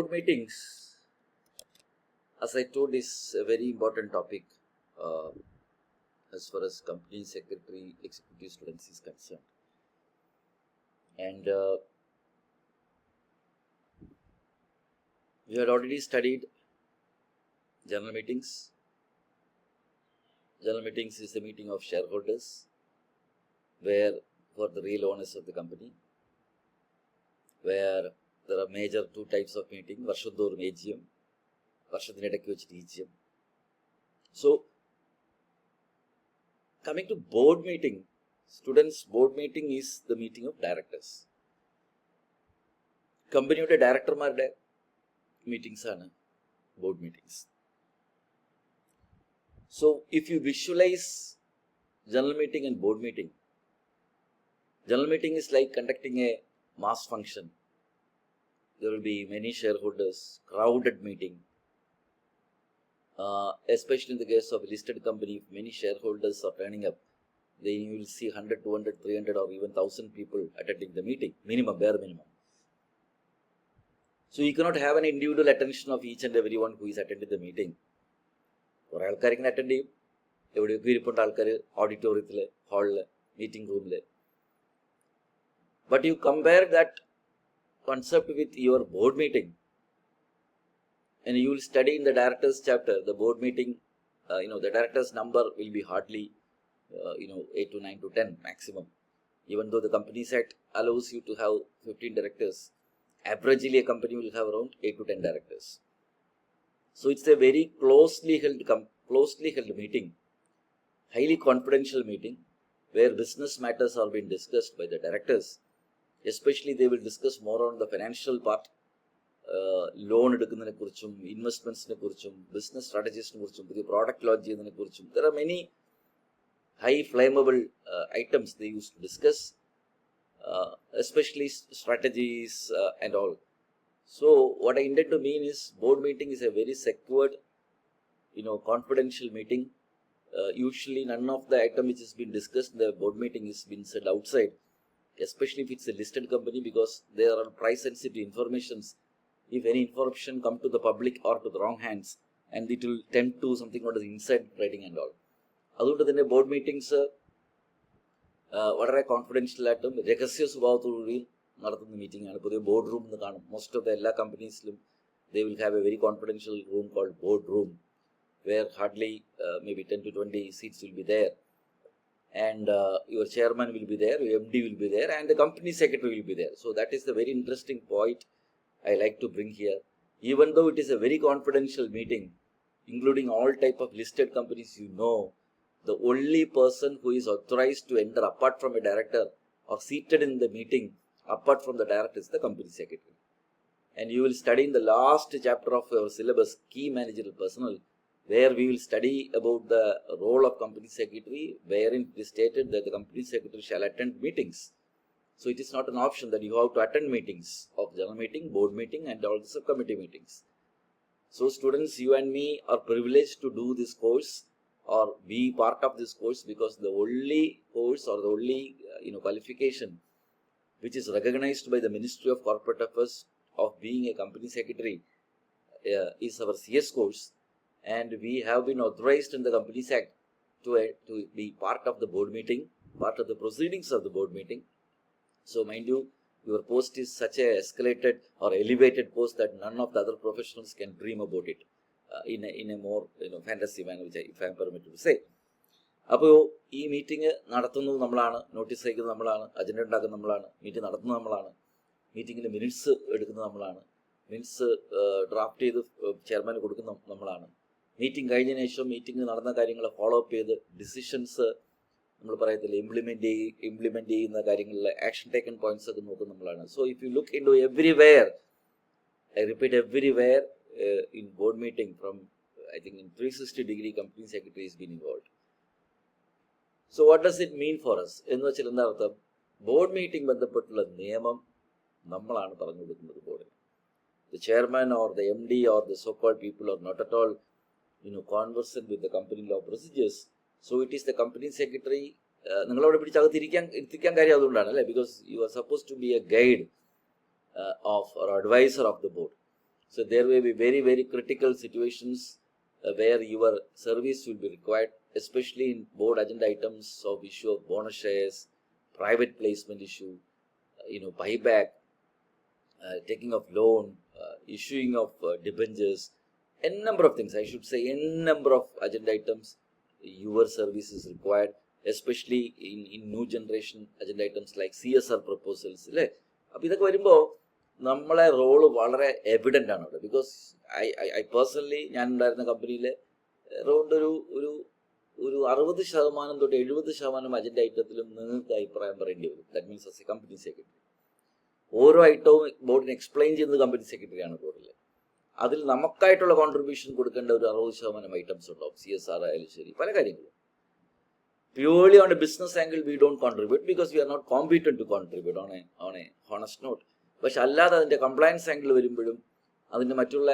board meetings, as I told, is a very important topic as far as company secretary executive students is concerned. And we had already studied general meetings. General meetings is a meeting of shareholders where for the real owners of the company, where there are major two types of meeting, Varshadhorum AGM, Varshathinidaikku vechittu EGM. So, coming to board meeting, students' board meeting is the meeting of directors. കമ്പനിയുടെ ഡയറക്ടർമാരുടെ meetings ആണ് board meetings. So, if you visualize general meeting and board meeting, general meeting is like conducting a mass function. There will be many shareholders, crowded meeting. Especially in the case of a listed company, if many shareholders are turning up, then you will see 100, 200, 300 or even 1,000 people attending the meeting, minimum, bare minimum. So you cannot have an individual attention of each and everyone who is attending the meeting. കുറേ ആൾക്കാർ ഇങ്ങനെ attend ചെയ്യും, എവിടെയൊക്കെ ഇരിപ്പുണ്ട് ആൾക്കാർ, ഓഡിറ്റോറിയത്തിൽ, ഹാളിൽ, meeting റൂമിൽ. But you compare that concept with your board meeting, and you will study in the directors chapter the board meeting. The directors number will be hardly 8 to 9 to 10 maximum, even though the Companies Act allows you to have 15 directors. Averagely a company will have around 8 to 10 directors. So it's a very closely held meeting, highly confidential meeting, where business matters are being discussed by the directors. Especially they will discuss more on the financial part, loan എടുക്കുന്നതിനെ കുറിച്ചും, ഇൻവെസ്റ്റ്മെന്റ്സിനെ കുറിച്ചും, business സ്ട്രാറ്റജീസിനെ കുറിച്ചും, പുതിയ product launch ചെയ്യുന്നതിനെ കുറിച്ചും. There are many high flammable items they used to discuss, especially strategies and all. So what I intend to mean is board meeting is a very secured, confidential meeting. Usually none of the item which has been discussed in the board meeting is been said outside, especially if it's a listed company, because there are price sensitive informations. If any information come to the public or to the wrong hands, and it will tend to something called as inside trading and all. അതുകൊണ്ട് തന്നെ board meetings വളരെ confidential ആയിട്ടും രഹസ്യ സ്വഭാവത്തോടുകൂടി നടത്തുന്ന meeting ആണ്. പൊതുവെ board room എന്ന് കാണും. മോസ്റ്റ് ഓഫ് ദ എല്ലാ കമ്പനീസിലും they will have a very confidential room called board room, where hardly maybe 10 to 20 seats will be there. And your chairman will be there, your MD will be there, and the company secretary will be there. So that is the very interesting point I like to bring here. Even though it is a very confidential meeting, including all type of listed companies, the only person who is authorized to enter apart from a director or seated in the meeting apart from the director is the company secretary. And you will study in the last chapter of your syllabus, key managerial personnel, where we will study about the role of company secretary, wherein it is stated that the company secretary shall attend meetings. So it is not an option that you have to attend meetings of general meeting, board meeting, and all the subcommittee meetings. So students, you and me are privileged to do this course or be part of this course, because the only course or the only qualification which is recognized by the Ministry of Corporate Affairs of being a company secretary is our CS course. And we have been authorized in the Companies Act to be part of the board meeting, part of the proceedings of the board meeting. So mind you, your post is such a escalated or elevated post that none of the other professionals can dream about it in a more fantasy manner, which if I am permitted to say. അപ്പോൾ ഈ meeting നടത്തുന്നത് നമ്മളാണ്, notice അയക്കുന്നത് നമ്മളാണ്, agenda ഉണ്ടാക്കുന്നത് നമ്മളാണ്, meeting നടത്തുന്നത് നമ്മളാണ്, മീറ്റിങ്ങിൻ്റെ മിനിറ്റ്സ് എടുക്കുന്നത് നമ്മളാണ്, മിനിറ്റ്സ് ഡ്രാഫ്റ്റ് ചെയ്ത് ചെയർമാന് കൊടുക്കുന്ന നമ്മളാണ്. മീറ്റിംഗ് കഴിഞ്ഞതിന് ശേഷം മീറ്റിംഗ് നടന്ന കാര്യങ്ങൾ ഫോളോ അപ്പ് ചെയ്ത് ഡിസിഷൻസ് നമ്മൾ പറയത്തില്ല ഇംപ്ലിമെന്റ് ചെയ്യുന്ന കാര്യങ്ങളിൽ ആക്ഷൻ ടേക്കൺ പോയിന്റ്സ് ഒക്കെ നോക്കുന്ന നമ്മളാണ്. So if you look in to everywhere, I repeat everywhere in board meeting from I think in 360-degree company secretary has been involved. So what does it mean for us? എന്ന് വെച്ചാൽ എന്താ അർത്ഥം? Board meeting ബന്ധപ്പെട്ടുള്ള നിയമം നമ്മളാണ് പറഞ്ഞു കൊടുക്കുന്നത് ബോർഡിന്. The chairman or the MD or the so-called people are not at all conversant with the company law procedures. So it is the company secretary. നിങ്ങളവിടെ പിടിച്ചകത്തിരിക്കാൻ കാര്യം അതുകൊണ്ടാണ് അല്ലേ, because you are supposed to be a guide of or advisor of the board. So there will be very, very critical situations where your service will be required, especially in board agenda items of issue of bonus shares, private placement issue, buyback, taking of loan, issuing of debentures, n number of things. I should say n number of agenda items. Your service is required, especially in new generation agenda items like CSR proposals. അപ്പോൾ ഇതൊക്കെ വരുമ്പോൾ നമ്മളെ role വളരെ evident ആണ് അവിടെ. Because I personally ഞാൻ ഉണ്ടായിരുന്ന കമ്പനിയിൽ അറൗണ്ട് ഒരു 60% തൊട്ട് 70% അജണ്ട ഐറ്റത്തിലും നിങ്ങൾക്ക് അഭിപ്രായം പറയേണ്ടി വരും. That means as a company secretary ഓരോ ഐറ്റവും ബോർഡിന് എക്സ്പ്ലെയിൻ ചെയ്യുന്നത് കമ്പനി സെക്രട്ടറിയാണ് ബോർഡിൽ. അതിൽ നമുക്കായിട്ടുള്ള കോൺട്രിബ്യൂഷൻ കൊടുക്കേണ്ട ഒരു 60% ഐറ്റംസ് ഉണ്ടാവും. CSR ആയാലും ശരി, പല കാര്യങ്ങളും. Purely on a business angle, we don't contribute because we are not competent to contribute on a honest note. പക്ഷെ അല്ലാതെ അതിൻ്റെ കംപ്ലയൻസ് ആംഗിൾ വരുമ്പോഴും അതിൻ്റെ മറ്റുള്ള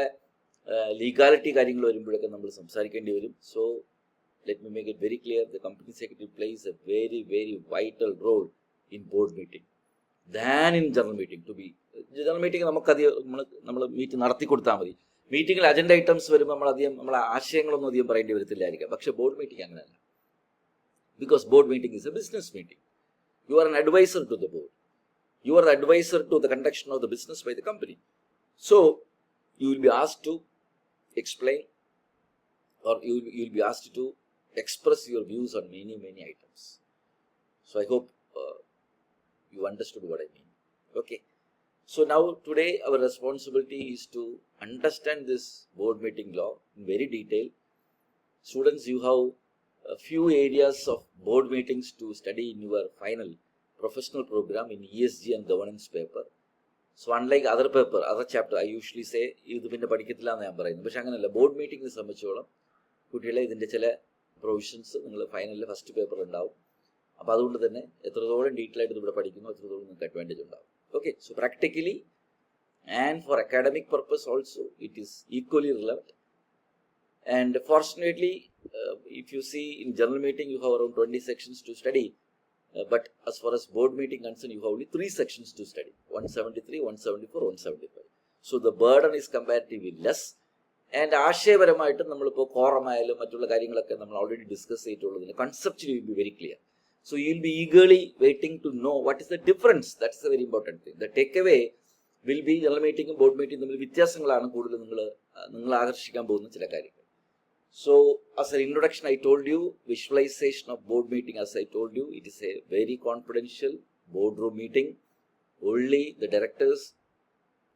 ലീഗാലിറ്റി കാര്യങ്ങൾ വരുമ്പോഴൊക്കെ നമ്മൾ സംസാരിക്കേണ്ടി വരും. So let me make it very clear, the company secretary plays a very very vital role in board meeting than in general meeting. General meeting നമ്മൾ മീറ്റിംഗ് നടത്തി കൊടുത്താൽ മതി. മീറ്റിംഗിൽ അജണ്ട ഐറ്റംസ് വരുമ്പോൾ നമ്മളെ ആശയങ്ങളൊന്നും അധികം പറയേണ്ടി വരത്തില്ലായിരിക്കാം. പക്ഷെ ബോർഡ് മീറ്റിംഗ് അങ്ങനെയല്ല. Because board meeting is a business meeting. You are an advisor to the board. You are the advisor to the conduction of the business by the company. So, you will be asked to explain, or you will be asked to express your views on many, many items. So, I hope you understood what I mean. Okay. So, now today our responsibility is to understand this board meeting law in very detail. Students, you have a few areas of board meetings to study in your final professional program in ESG and governance paper. So unlike other chapter, I usually say ഇത് പിന്നെ പഠിക്കത്തില്ല എന്ന് ഞാൻ പറയുന്നത്. പക്ഷെ അങ്ങനെയല്ല. Board മീറ്റിംഗിനെ സംബന്ധിച്ചോളം കുട്ടികളെ ഇതിൻ്റെ ചില പ്രൊവിഷൻസ് നിങ്ങൾ ഫൈനലിൽ ഫസ്റ്റ് പേപ്പർ ഉണ്ടാവും. അപ്പോൾ അതുകൊണ്ട് തന്നെ എത്രത്തോളം ഡീറ്റെയിൽ ആയിട്ട് ഇവിടെ പഠിക്കുന്നു എത്രത്തോളം നിങ്ങൾക്ക് അഡ്വാൻറ്റേജ് ഉണ്ടാവും. Okay. So practically and four academic purpose also it is equally relevant. And fortunately, if you see in general meeting, you have around 20 sections to study. But as far as board meeting concerned, you have only 3 sections to study. 173, 174, 175. So the burden is comparatively less. And ആശയപരമായിട്ട് നമ്മളിപ്പോൾ കോറമായാലും മറ്റുള്ള കാര്യങ്ങളൊക്കെ നമ്മൾ already discuss ചെയ്തിട്ടുള്ളതിന് conceptually will be very clear. So you will be eagerly waiting to know what is the difference. That's a very important thing. The takeaway will be general meeting ഉം board meeting തമ്മിൽ വ്യത്യാസങ്ങളാണ് കൂടുതൽ നിങ്ങൾ ആകർഷിക്കാൻ പോകുന്ന ചില കാര്യങ്ങൾ. So, as an introduction, I told you, visualization of board meeting, as I told you, it is a very confidential boardroom meeting. Only the directors,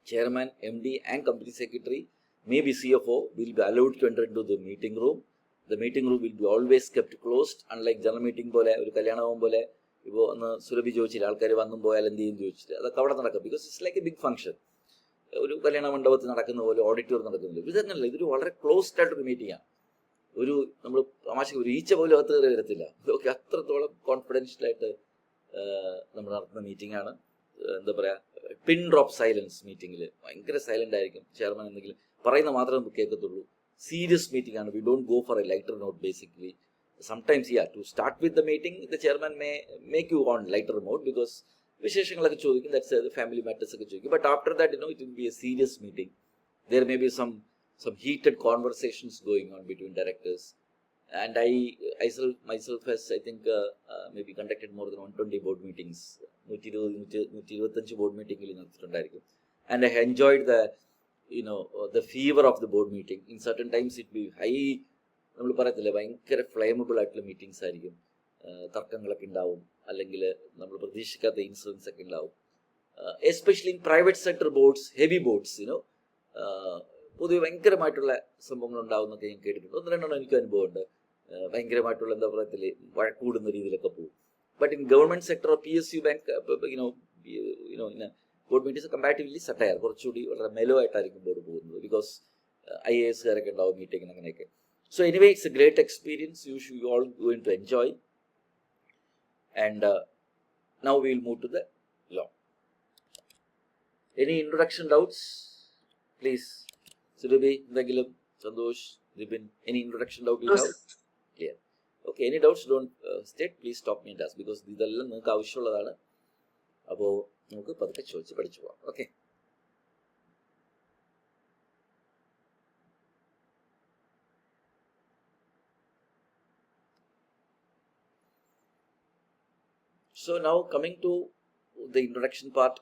chairman, MD and company secretary, maybe CFO, will be allowed to enter into the meeting room. The meeting room will be always kept closed, unlike general meeting പോലെ ഒരു കല്യാണവും പോലെ ഇപ്പോൾ ഒന്ന് സുരഭി ചോദിച്ചില്ല ആൾക്കാർ വന്നും പോയാൽ എന്ത് ചെയ്യും ചോദിച്ചിട്ട് അതൊക്കെ അവിടെ നടക്കും. Because it's like a big function. ഒരു കല്യാണ മണ്ഡപത്തിൽ നടക്കുന്ന പോലെ ഓഡിറ്റോറിയം നടക്കുന്നില്ല. ഇതങ്ങനല്ല. ഇതൊരു വളരെ ക്ലോസ്ഡ് ആയിട്ടൊരു മീറ്റിംഗ് ആണ്. ഒരു നമ്മൾ തമാശക്ക് ഒരു ഈച്ച പോലും അകത്ത് കയറി വരത്തില്ല. ഇതൊക്കെ അത്രത്തോളം കോൺഫിഡൻഷ്യലായിട്ട് നമ്മൾ നടത്തുന്ന മീറ്റിംഗ് ആണ്. എന്താ പറയുക, പിൻ ഡ്രോപ്പ് സൈലൻസ് മീറ്റിംഗിൽ ഭയങ്കര സൈലൻ്റ് ആയിരിക്കും. ചെയർമാൻ എന്തെങ്കിലും പറയുന്ന മാത്രമേ നമുക്ക് കേൾക്കത്തുള്ളൂ. സീരിയസ് മീറ്റിംഗ് ആണ്. We don't go for a lighter note basically. Sometimes to start with the meeting the chairman make you on lighter mode because വിശേഷങ്ങളൊക്കെ ചോദിക്കും. ദാറ്റ്സ് ഫാമിലി മാറ്റേഴ്സ് ഒക്കെ ചോദിക്കും. But after that it will be a serious meeting. There may be some heated conversations going on between directors, and I myself has I think maybe conducted more than 120 board meetings. 125 board meeting നടത്തിയിട്ടുണ്ടായിരിക്കും. And I enjoyed the fever of the board meeting. In certain times it be high, നമ്മൾ പറയത്തില്ല, ഭയങ്കര flammable ആയിട്ടുള്ള meetings ആയിരിക്കും. തർക്കങ്ങളൊക്കെ ഉണ്ടാവും, അല്ലെങ്കിൽ നമ്മൾ പ്രതീക്ഷിക്കാത്ത incidents ഒക്കെ ഉണ്ടാവും. Especially in private sector boards, heavy boards, പൊതുവെ ഭയങ്കരമായിട്ടുള്ള സംഭവങ്ങൾ ഉണ്ടാവുന്നൊക്കെ ഞാൻ കേട്ടിട്ടുണ്ട്. 1-2 എനിക്ക് അനുഭവമുണ്ട്. ഭയങ്കരമായിട്ടുള്ള എന്താ പറയത്തില്ലേ, വഴക്കൂടുന്ന രീതിയിലൊക്കെ പോകും. But in government sector of PSU bank board meetings comparatively subtler കുറച്ചുകൂടി വളരെ മെലോ ആയിട്ടായിരിക്കും ബോർഡ് പോകുന്നത്. ബിക്കോസ് IAS കാരൊക്കെ ഉണ്ടാവും മീറ്റിംഗിന് അങ്ങനെയൊക്കെ. So anyway it's a great experience. You all going to enjoy. And now we will move to the law. Any introduction doubts please? Surabhi, എന്തെങ്കിലും? Santosh, Ribin, any introduction doubt you have? Clear. Okay, any doubts don't state, please stop me and ask, because ഇതെല്ലാം നിങ്ങൾക്ക് ആവശ്യമുള്ളതാണ്. അപ്പോൾ നമുക്ക് പതുക്കെ ചോദിച്ച് പഠിച്ചു പോകാം. Okay. So now coming to the introduction part,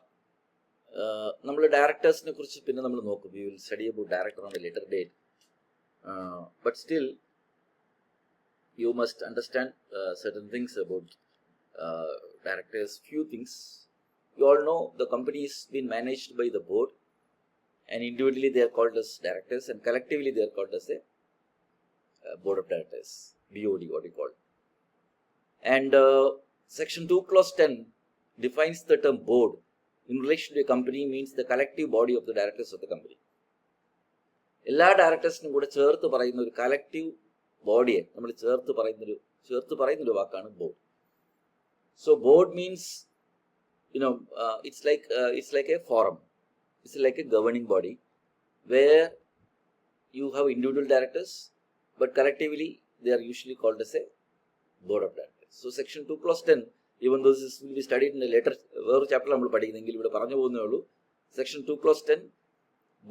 നമ്മൾ ഡയറക്ടേഴ്സിനെ കുറിച്ച് പിന്നെ നമ്മൾ നോക്കും. V will study about director on A later date. But still you must understand certain things about directors, few things. You all know the company is being managed by the board, and individually they are called as directors, and collectively they are called as a board of directors, BOD, what you call. And section 2 clause 10 defines the term board in relation to a company, means the collective body of the directors of the company. എല്ലാ ഡയറക്ടേഴ്സിനും കൂടെ ചേർത്ത് പറയുന്ന ഒരു collective ബോഡിയെ നമ്മൾ ചേർത്ത് പറയുന്നൊരു വാക്കാണ് board. So board means it's like a forum, it's like a governing body where you have individual directors, but collectively they are usually called as a board of directors. So section 2 clause 10, even though this will be studied in a later വേറൊരു chapter നമ്മൾ പഠിക്കുന്നെങ്കിൽ ഇവിടെ പറഞ്ഞു പോകുന്നേ ഉള്ളൂ. section 2 clause 10,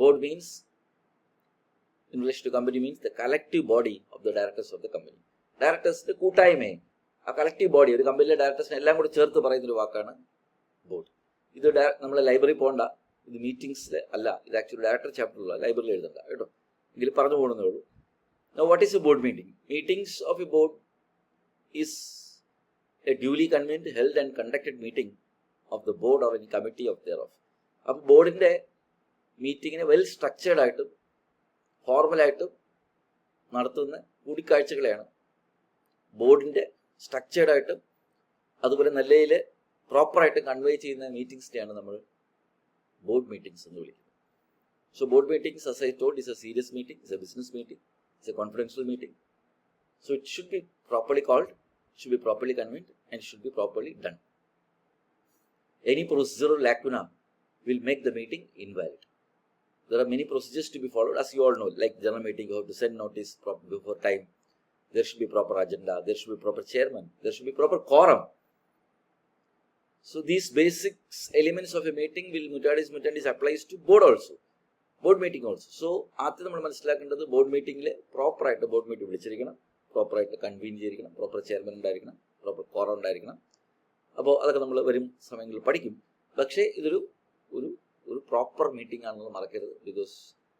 board means in relation to company means the collective body of the directors of the company. ഡയറക്ടേഴ്സിന്റെ കൂട്ടായ്മയെ, ആ collective body, ഒരു കമ്പനിയിലെ ഡയറക്ടേഴ്സിനെ എല്ലാം കൂടി ചേർത്ത് പറയുന്നൊരു വാക്കാണ് ബോർഡ്. ഇത് നമ്മൾ ലൈബ്രറി പോകണ്ട, ഇത് മീറ്റിംഗ്സിൽ അല്ല, ഇത് ആക്ച്വലി ഡയറക്ടർ ചാപ്റ്ററിലുള്ള ലൈബ്രറിയിൽ എഴുതണ്ട കേട്ടോ, എങ്കിൽ പറഞ്ഞു പോകുന്നേ ഉള്ളൂ. Now what is a board meeting? Meetings of a board is a duly convened, held and conducted meeting of the board or any committee of thereof. അപ്പോൾ ബോർഡിന്റെ മീറ്റിങ്ങിനെ വെൽ സ്ട്രക്ചേർഡ് ആയിട്ടും ഫോർമലായിട്ടും നടത്തുന്ന കൂടിക്കാഴ്ചകളെയാണ് ബോർഡിന്റെ സ്ട്രക്ചേർഡായിട്ടും അതുപോലെ നല്ലയിൽ പ്രോപ്പറായിട്ട് കൺവേ ചെയ്യുന്ന മീറ്റിംഗ്സിനെയാണ് നമ്മൾ ബോർഡ് മീറ്റിംഗ്സ് എന്ന് വിളിക്കുന്നത്. So board meetings, as I told, is a serious meeting, is a business meeting, it's a confidential meeting. So it should be properly called, should be properly convened, and should be properly done. Any procedural lacuna will make the meeting invalid. There are many procedures to be followed, as you all know, like general meeting, you have to send notice before time. There should be proper agenda, there should be proper chairman, there should be proper quorum. So these basic elements of a meeting will mutandis applies to board also, board meeting also. So ആദ്യം നമ്മൾ മനസ്സിലാക്കേണ്ടത് board മീറ്റിംഗിൽ പ്രോപ്പറായിട്ട് board meeting വിളിച്ചിരിക്കണം, പ്രോപ്പറായിട്ട് convene ചെയ്തിരിക്കണം, proper chairman ഉണ്ടായിരിക്കണം, proper quorum ഉണ്ടായിരിക്കണം. അപ്പോൾ അതൊക്കെ നമ്മൾ വരും സമയങ്ങളിൽ പഠിക്കും. പക്ഷേ ഇതൊരു ഒരു പ്രോപ്പർ മീറ്റിംഗ് ആണെന്ന് മറക്കരുത്. Because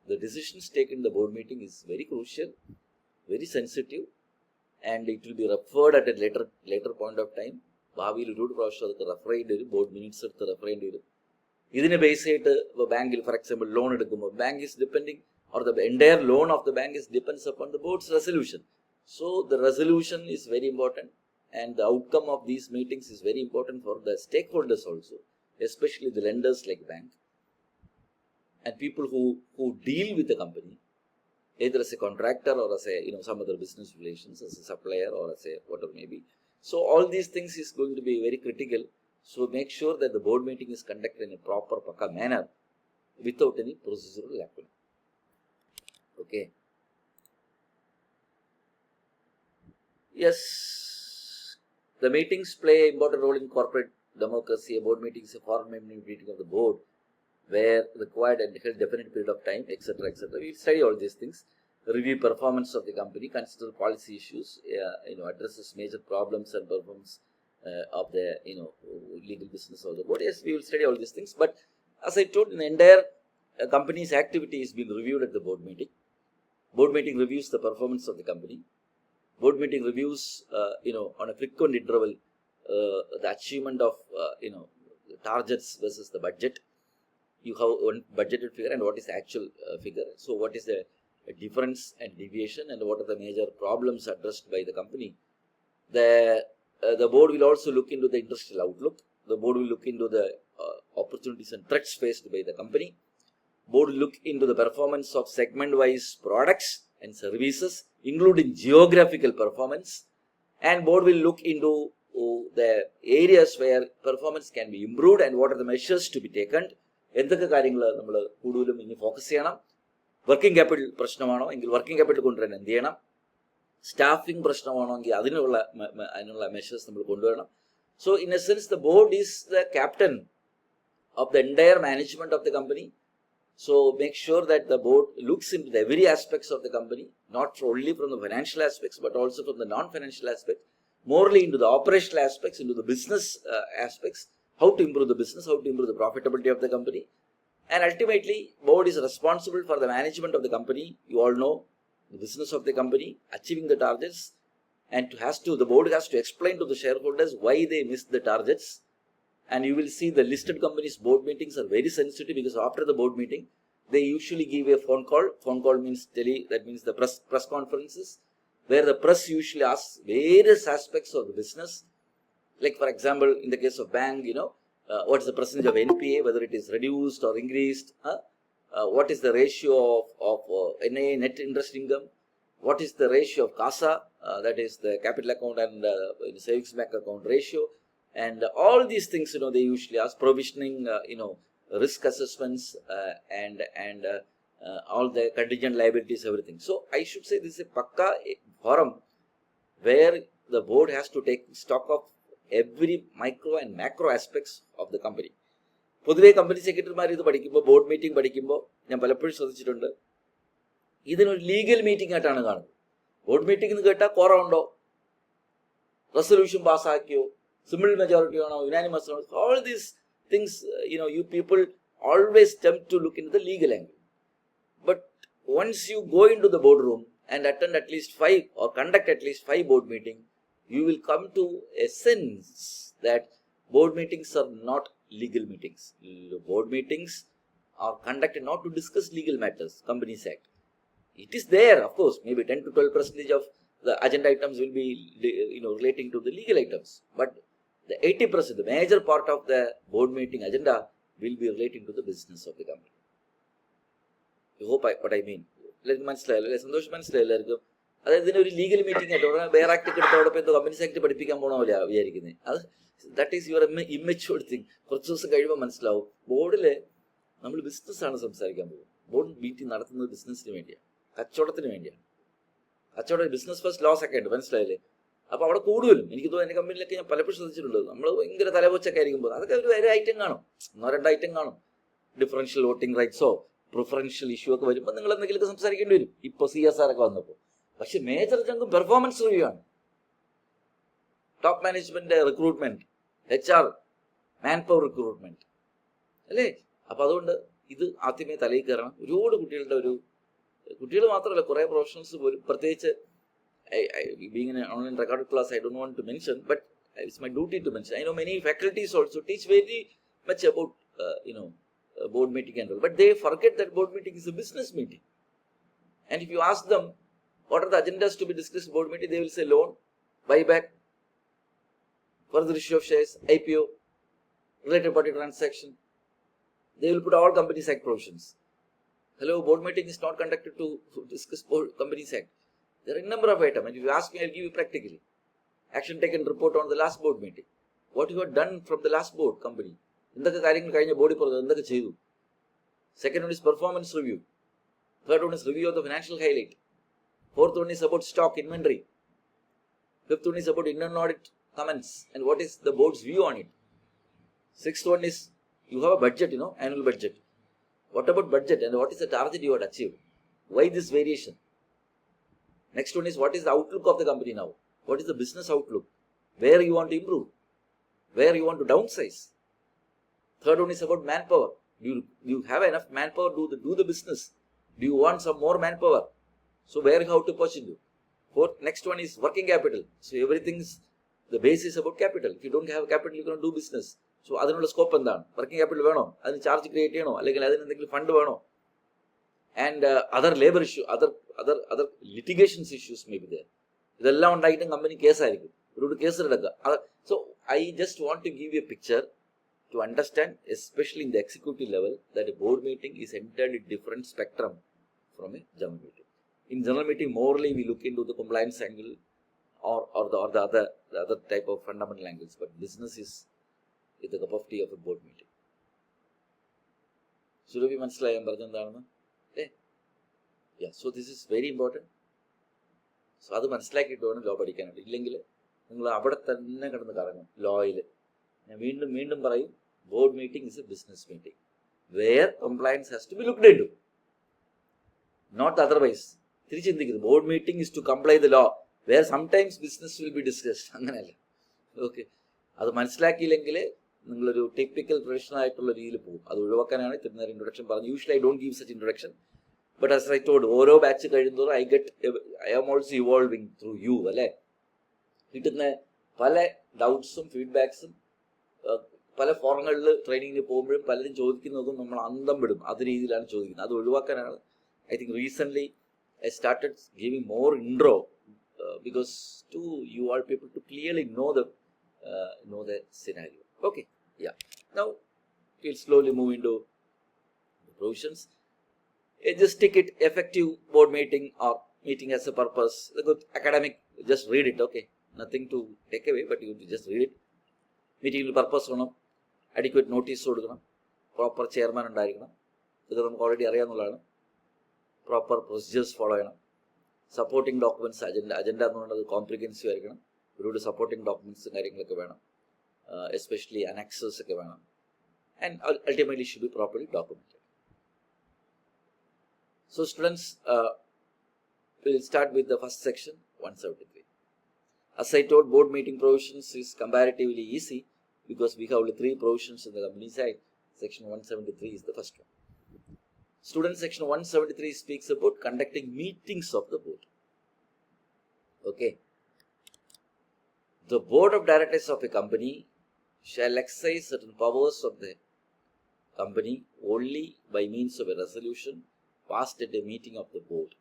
the decisions taken in the board meeting is very crucial, very sensitive, and it will B referred at A later point of time. ഭാവിയിൽ ഒരുപാട് പ്രാവശ്യം അതൊക്കെ റെഫർ ചെയ്യേണ്ടി വരും, ബോർഡ് മിനിറ്റ്സ് എടുത്ത് റെഫർ ചെയ്യേണ്ടി വരും. ഇതിനെ ബേസ് ചെയ്തിട്ട് ഇപ്പോൾ ബാങ്കിൽ ഫോർ എക്സാമ്പിൾ ലോൺ എടുക്കുമ്പോൾ bank is depending, or the entire loan of the bank is depends upon the board's resolution. So the resolution is very important, and the outcome of these meetings is very important for the stakeholders also, especially the lenders like bank and people who deal with the company, either as a contractor or as a some other business relations, as a supplier or as a whatever may be. So all these things is going to be very critical. So make sure that the board meeting is conducted in a proper pakka manner without any procedural lacuna. Okay. Yes, the meetings play an important role in corporate democracy. A board meeting is a formal meeting of the board where required and held definite period of time, etc., etc. We will study all these things, review performance of the company, consider policy issues, addresses major problems and performance of the legal business of the board. Yes, we will study all these things. But as I told, the entire company's activity is being reviewed at the board meeting. Board meeting reviews the performance of the company. Board meeting reviews, on a frequent interval, the achievement of the targets versus the budget. You have one budgeted figure and what is the actual figure. So what is the difference and deviation, and what are the major problems addressed by the company. The board will also look into the industrial outlook. The board will look into the opportunities and threats faced by the company. Board will look into the performance of segment-wise products and services, including geographical performance. And board will look into the areas where performance can be improved and what are the measures to be taken. എന്തൊക്കെ കാര്യങ്ങൾ നമ്മൾ കൂടുതലും ഇനി focus ചെയ്യണം. Working capital പ്രശ്നമാണോ എങ്കിൽ working capital കൊണ്ടുവരാൻ എന്ത് ചെയ്യണം, സ്റ്റാഫിംഗ് പ്രശ്നമാണോ എങ്കിൽ അതിനുള്ള മെഷേഴ്സ് നമ്മൾ കൊണ്ടുവരണം. So in A sense the board is the captain of the entire management of the company. So make sure that the board looks into the every aspects of the company, not only from the financial aspects but also from the non-financial aspects. morely into the operational aspects, into the business aspects, how to improve the business, how to improve the profitability of the company. And ultimately, board is responsible for the management of the company. You all know the business of the company, achieving the targets, and the board has to explain to the shareholders why they missed the targets. And you will see the listed companies' board meetings are very sensitive, because after the board meeting, they usually give a phone call. Phone call means that means the press conferences, where the press usually asks various aspects of the business. Like, for example, in the case of bank, what is the percentage of NPA, whether it is reduced or increased, what is the ratio of NA, net interest income, what is the ratio of CASA, that is the capital account and savings bank account ratio, and all these things, they usually ask. Provisioning, risk assessments, and all the contingent liabilities, everything. So I should say this is a pakka forum where the board has to take stock of every micro and macro aspects of the company. പൊതുവെ company സെക്രട്ടറിമാർ ഇത് പഠിക്കുമ്പോൾ, board meeting പഠിക്കുമ്പോൾ, ഞാൻ പലപ്പോഴും ശ്രദ്ധിച്ചിട്ടുണ്ട്, ഇതിനൊരു legal meeting ആയിട്ടാണ് കാണുന്നത്. ബോർഡ് മീറ്റിംഗ് എന്ന് കേട്ടാൽ കോറം ഉണ്ടോ, റെസൊല്യൂഷൻ പാസ്സാക്കിയോ, സിമ്പിൾ മെജോറിറ്റി ആണോ, യുനാനിമസ് ആണോ, all these things, you people always attempt to look into the legal angle. But once you go into the boardroom and attend at least 5 or conduct at least 5 board meetings, you will come to a sense that board meetings are not legal meetings. Board meetings are conducted not to discuss legal matters, Companies Act. It is there, of course, maybe 10 to 12% of the agenda items will be, relating to the legal items. But the 80%, the major part of the board meeting agenda will be relating to the business of the company. You hope what I mean. മനസ്സിലായല്ലോ, സന്തോഷം മനസ്സിലായി എല്ലാവർക്കും. അതായത് ഇതിനൊരു legal meeting ആയിട്ട് വേറെ act എടുത്തോടൊപ്പം എന്തോ companies act പഠിപ്പിക്കാൻ പോകണ പോലെ വിചാരിക്കുന്നത്. അത് ദാറ്റ് ഈസ് യുവർ ഇമ്മച്യൂർഡ് തിങ്. കുറച്ച് ദിവസം കഴിയുമ്പോൾ മനസ്സിലാവും, ബോർഡിൽ നമ്മൾ ബിസിനസ്സാണ് സംസാരിക്കാൻ പോകും. ബോർഡ് മീറ്റിംഗ് നടത്തുന്നത് ബിസിനസ്സിന് വേണ്ടിയാണ്, കച്ചവടത്തിന് വേണ്ടിയാണ്. കച്ചവടം ബിസിനസ് ഫസ്റ്റ്, ലോ സെക്കൻഡ്, മനസ്സിലായില്ലേ? അപ്പോൾ അവിടെ കൂടുതലും എനിക്ക് തോന്നുന്നു, എൻ്റെ കമ്പനിയിലൊക്കെ ഞാൻ പലപ്പോഴും ശ്രദ്ധിച്ചിട്ടുണ്ട്, നമ്മൾ ഭയങ്കര തലവൊച്ചൊക്കെ ആയിരിക്കുമ്പോൾ അതൊക്കെ ഒരു ഐറ്റം കാണും, 1-2 ഐറ്റം കാണും. ഡിഫറൻഷ്യൽ വോട്ടിംഗ് റൈറ്റ്സോ പ്രിഫറൻഷ്യൽ ഇഷ്യൂ ഒക്കെ വരുമ്പോൾ നിങ്ങൾ എന്തെങ്കിലുമൊക്കെ സംസാരിക്കേണ്ടി വരും. ഇപ്പോൾ CSR ഒക്കെ വന്നപ്പോൾ. പക്ഷെ മേജർ ചങ്കും പെർഫോമൻസ് റിവ്യൂ ആണ്. Top management recruitment, HR, man power recruitment, അല്ലേ? അപ്പൊ അതുകൊണ്ട് ഇത് ആദ്യമേ തലയിൽ കയറണം. ഒരുപാട് കുട്ടികൾ മാത്രമല്ല, കുറെ പ്രൊഫഷണൽസ് പോലും, പ്രത്യേകിച്ച് being in an online recorded class, I don't want to mention, but it's my duty to mention. I know many faculties also teach very much about board meeting and all, but they forget that board meeting is a business meeting. And if you ask them what are the agendas to be discussed board meeting, they will say loan, buyback, further issue of shares, IPO, related party transaction. They will put all Companies Act provisions. Hello, board meeting is not conducted to discuss Companies Act. There are a number of items, and if you ask me, I'll give you practically. Action taken report on the last board meeting. What you have done from the last board company. എന്തൊക്കെ കാര്യങ്ങൾ കഴിഞ്ഞ body പറഞ്ഞു, എന്തൊക്കെ ചെയ്തു. Second one is performance review. Third one is review of the financial highlight. Fourth one is about stock inventory. Fifth one is about internal audit comments and what is the board's view on it. Sixth one is you have a budget, annual budget. What about budget and what is the target you had achieved? Why this variation? Next one is what is the outlook of the company now? What is the business outlook? Where you want to improve? Where you want to downsize? Third one is about manpower. Do you have enough manpower to do the business? Do you want some more manpower? So where you have to push into? Next one is working capital. So everything's the base is about capital. If you don't have capital, you cannot do business. So അതിനുള്ള scope എന്താണ്? Working capital വേണോ? അതിന് charge create ചെയ്യണോ? അല്ലെങ്കിൽ അതിന് എന്തെങ്കിലും fund വേണോ? And other labour issue, other litigations issues may be there. ഇതെല്ലാം ഉണ്ടായിട്ടും കമ്പനി കേസായിരിക്കും, ഒരു കേസ് എടുക്കുക. So I just want to give you a picture to understand, especially in the executive level, that a board meeting is entirely different spectrum from a general meeting. In general meeting, morally we look into the compliance angle or the other type of fundamental angles, but business is the cup of tea of a board meeting. Surabhi മനസ്സിലായി ഞാൻ പറഞ്ഞെന്താണെന്ന്? So this is very important. So അത് മനസ്സിലാക്കിയിട്ട് വേണം law പഠിക്കാനായിട്ട്. ഇല്ലെങ്കിൽ നിങ്ങൾ അവിടെ തന്നെ കിടന്ന് കറങ്ങും ലോയിൽ. ഞാൻ വീണ്ടും പറയും, board meeting is a business meeting where compliance has to be looked into, not otherwise. തിരിച്ചിന്തിക്കുന്നത് board meeting is to comply the law. Where sometimes business will be discussed. അങ്ങനെയല്ല. ഓക്കെ, അത് മനസ്സിലാക്കിയില്ലെങ്കിൽ നിങ്ങളൊരു ടിപ്പിക്കൽ പ്രൊഫഷണൽ ആയിട്ടുള്ള രീതിയിൽ പോകും. അത് ഒഴിവാക്കാനാണ് ഇത്ര നേരം ഇൻട്രൊഡക്ഷൻ പറഞ്ഞത്. Usually I don't give such introduction, but as I told, ഓരോ ബാച്ച് കഴിയുന്നതോറും I am also evolving through you. അല്ലേ, കിട്ടുന്ന പല ഡൗട്ട്സും ഫീഡ്ബാക്സും പല ഫോറങ്ങളിൽ ട്രെയിനിങ്ങിന് പോകുമ്പോഴും പലരും ചോദിക്കുന്നതും നമ്മൾ അന്തം വിടും. അത് രീതിയിലാണ് ചോദിക്കുന്നത്. അത് ഒഴിവാക്കാനാണ് I think recently I started giving more intro because to you all people to clearly know the scenario. Okay, yeah. Now we'll slowly move into the provisions. Just take it, effective board meeting or meeting as a purpose. The good academic, just read it. Okay, nothing to take away, but you just read it. Meeting purpose വേണം, adequate notice കൊടുക്കണം, proper chairman ഉണ്ടായിരിക്കണം. ഇത് നമുക്ക് already അറിയാവുന്നതാണ്. Proper procedures follow ചെയ്യണം. Supporting documents, agenda എന്ന് പറയുന്നത് comprehensive ആയിരിക്കണം. ഒരുപാട് സപ്പോർട്ടിംഗ് ഡോക്യുമെൻറ്റ്സും കാര്യങ്ങളൊക്കെ വേണം, എസ്പെഷ്യലി അനക്സസ് ഒക്കെ വേണം. And ultimately should be properly documented. So students, we'll start with the first section, 173. As I told, board meeting provisions is comparatively easy because we have only 3 provisions in the company side. Section 173 is the first one. Student, section 173 speaks about conducting meetings of the board. Okay. The board of directors of a company shall exercise certain powers of the company only by means of a resolution passed at a meeting of the board.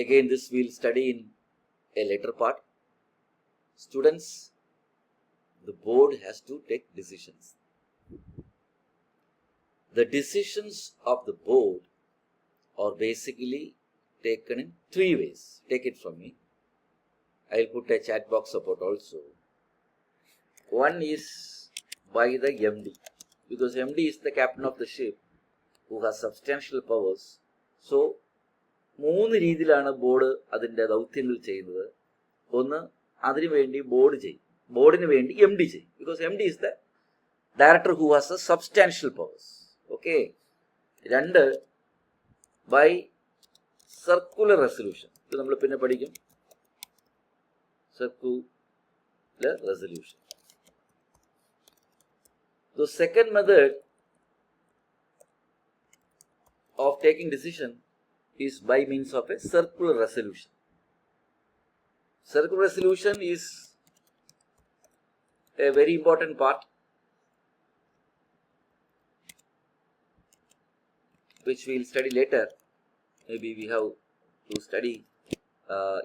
Again, this we'll study in a later part. Students, the board has to take decisions. The decisions of the board are basically taken in 3 ways. Take it from me. I'll put a chat box support also. One is by the MD, because MD is the captain of the ship who has substantial powers. So, 3 രീതിയിലാണ് board അതിൻ്റെ ദൗത്യങ്ങൾ ചെയ്യുന്നത്. ഒന്ന്, അതിനു വേണ്ടി board ചെയ്യും, ബോർഡിന് വേണ്ടി MD ചെയ്യും, because MD is the director who has the substantial powers. Okay. 2, by circular resolution. ഇത് നമ്മൾ പിന്നെ പഠിക്കും. Circular resolution. The second method of taking decision is by means of a circular resolution. Circular resolution is a very important part which we will study later. Maybe we have to study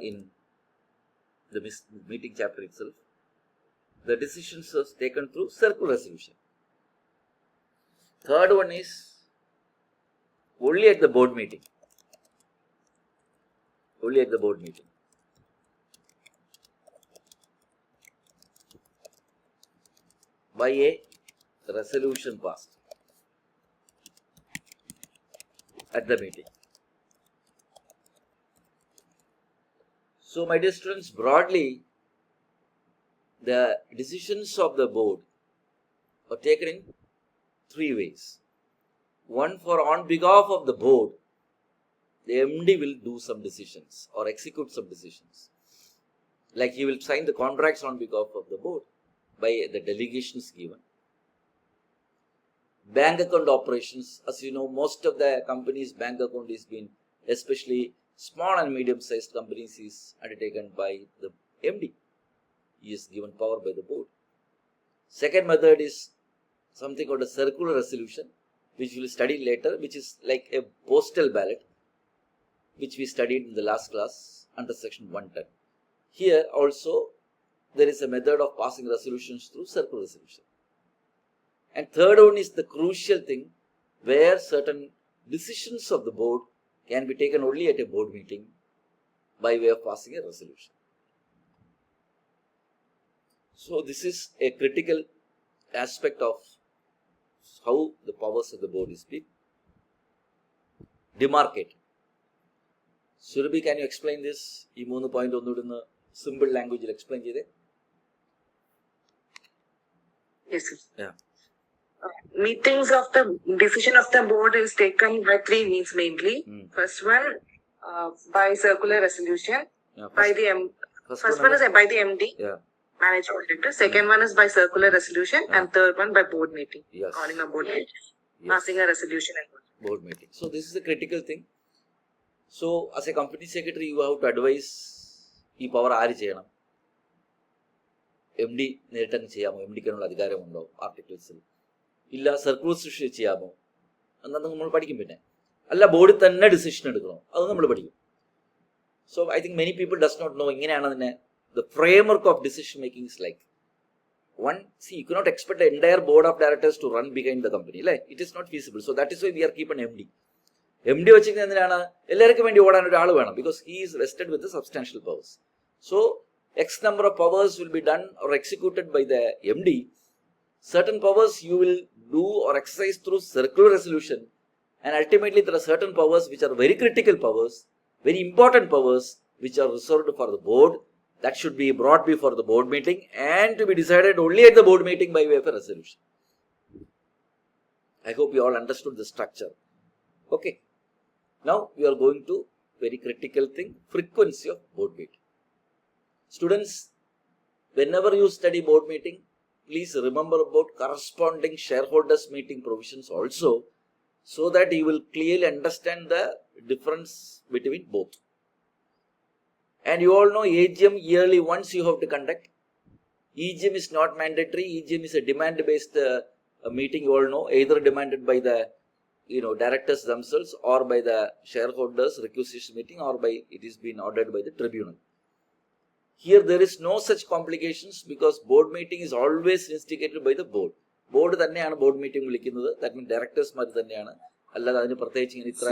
in the meeting chapter itself. The decisions are taken through circular resolution. Third one is only at the board meeting. Only at the board meeting. By a resolution passed at the meeting. So, my dear students, broadly, the decisions of the board are taken in 3 ways. One, for on behalf of the board, the MD will do some decisions or execute some decisions. Like he will sign the contracts on behalf of the board by the delegations given. Bank account operations, as you know, most of the companies' bank account is being, especially small and medium-sized companies, is undertaken by the MD. He is given power by the board. Second method is something called a circular resolution, which we will study later, which is like a postal ballot, which we studied in the last class under section 110. Here also, there is a method of passing resolutions through circular resolution. And third one is the crucial thing, where certain decisions of the board can be taken only at a board meeting by way of passing a resolution. So this is a critical aspect of how the powers of the board is being demarcated. Surabhi, can you explain this? ഈ 3 point ഒന്നുകൂടി ഒന്ന് simple language explain ചെയ്തേ. Yes, sir. Yeah. Meetings of the decision of the board is taken by 3 means mainly. First one, by circular resolution. Yeah, by first, the first first one one is by the MD, yeah, managing director. Second one is by circular resolution, Yeah. and third one by board meeting. yes, Calling a board meeting, yes, passing a resolution and board. board meeting. So this is a critical thing. So as a company secretary, you have to advise ഈ power ആര് ചെയ്യണം. M D നേരിട്ടങ്ങ് ചെയ്യാമോ? M ഡിക്കാനുള്ള അധികാരമുണ്ടോ ആർട്ടിക്കിൾസിൽ? ഇല്ല circular issue ചെയ്യാമോ? എന്നത് നമ്മൾ പഠിക്കും. പിന്നെ അല്ല ബോർഡിൽ തന്നെ ഡിസിഷൻ എടുക്കണോ? അത് നമ്മൾ പഠിക്കും. So I think many people does not know ഇങ്ങനെയാണ് അതിനെ the framework of decision making is like one. See, you cannot expect the entire board of directors to run behind the company. Like, it is not feasible. So that is why we are keeping MD. MD വെച്ചിരിക്കുന്നത് എന്തിനാണ്? എല്ലാവർക്കും വേണ്ടി ഓടാൻ ഒരാൾ വേണം. Because he is vested with the substantial powers. So X number of powers will be done or executed by the MD. Certain powers you will do or exercise through circular resolution. And ultimately there are certain powers which are very critical powers, very important powers, which are reserved for the board. That should be brought before the board meeting and to be decided only at the board meeting by way of a resolution. I hope you all understood the structure. Okay. Now we are going to very critical thing, frequency of board meeting. Students, whenever you study board meeting, please remember about corresponding shareholders meeting provisions also, so that you will clearly understand the difference between both. And you all know AGM yearly once you have to conduct. EGM is not mandatory. EGM is a demand-based meeting. You all know, either demanded by the directors themselves or by the shareholders requisition meeting, or by it is been ordered by the tribunal. Here there is no such complications because board meeting is always instigated by the board. Board തന്നെയാണ് board meeting വിളിക്കുന്നത്. That means directors Mar തന്നെയാണ്. അല്ലാതെ അതിന് പ്രത്യേകിച്ച് ഇങ്ങനെ ഇത്ര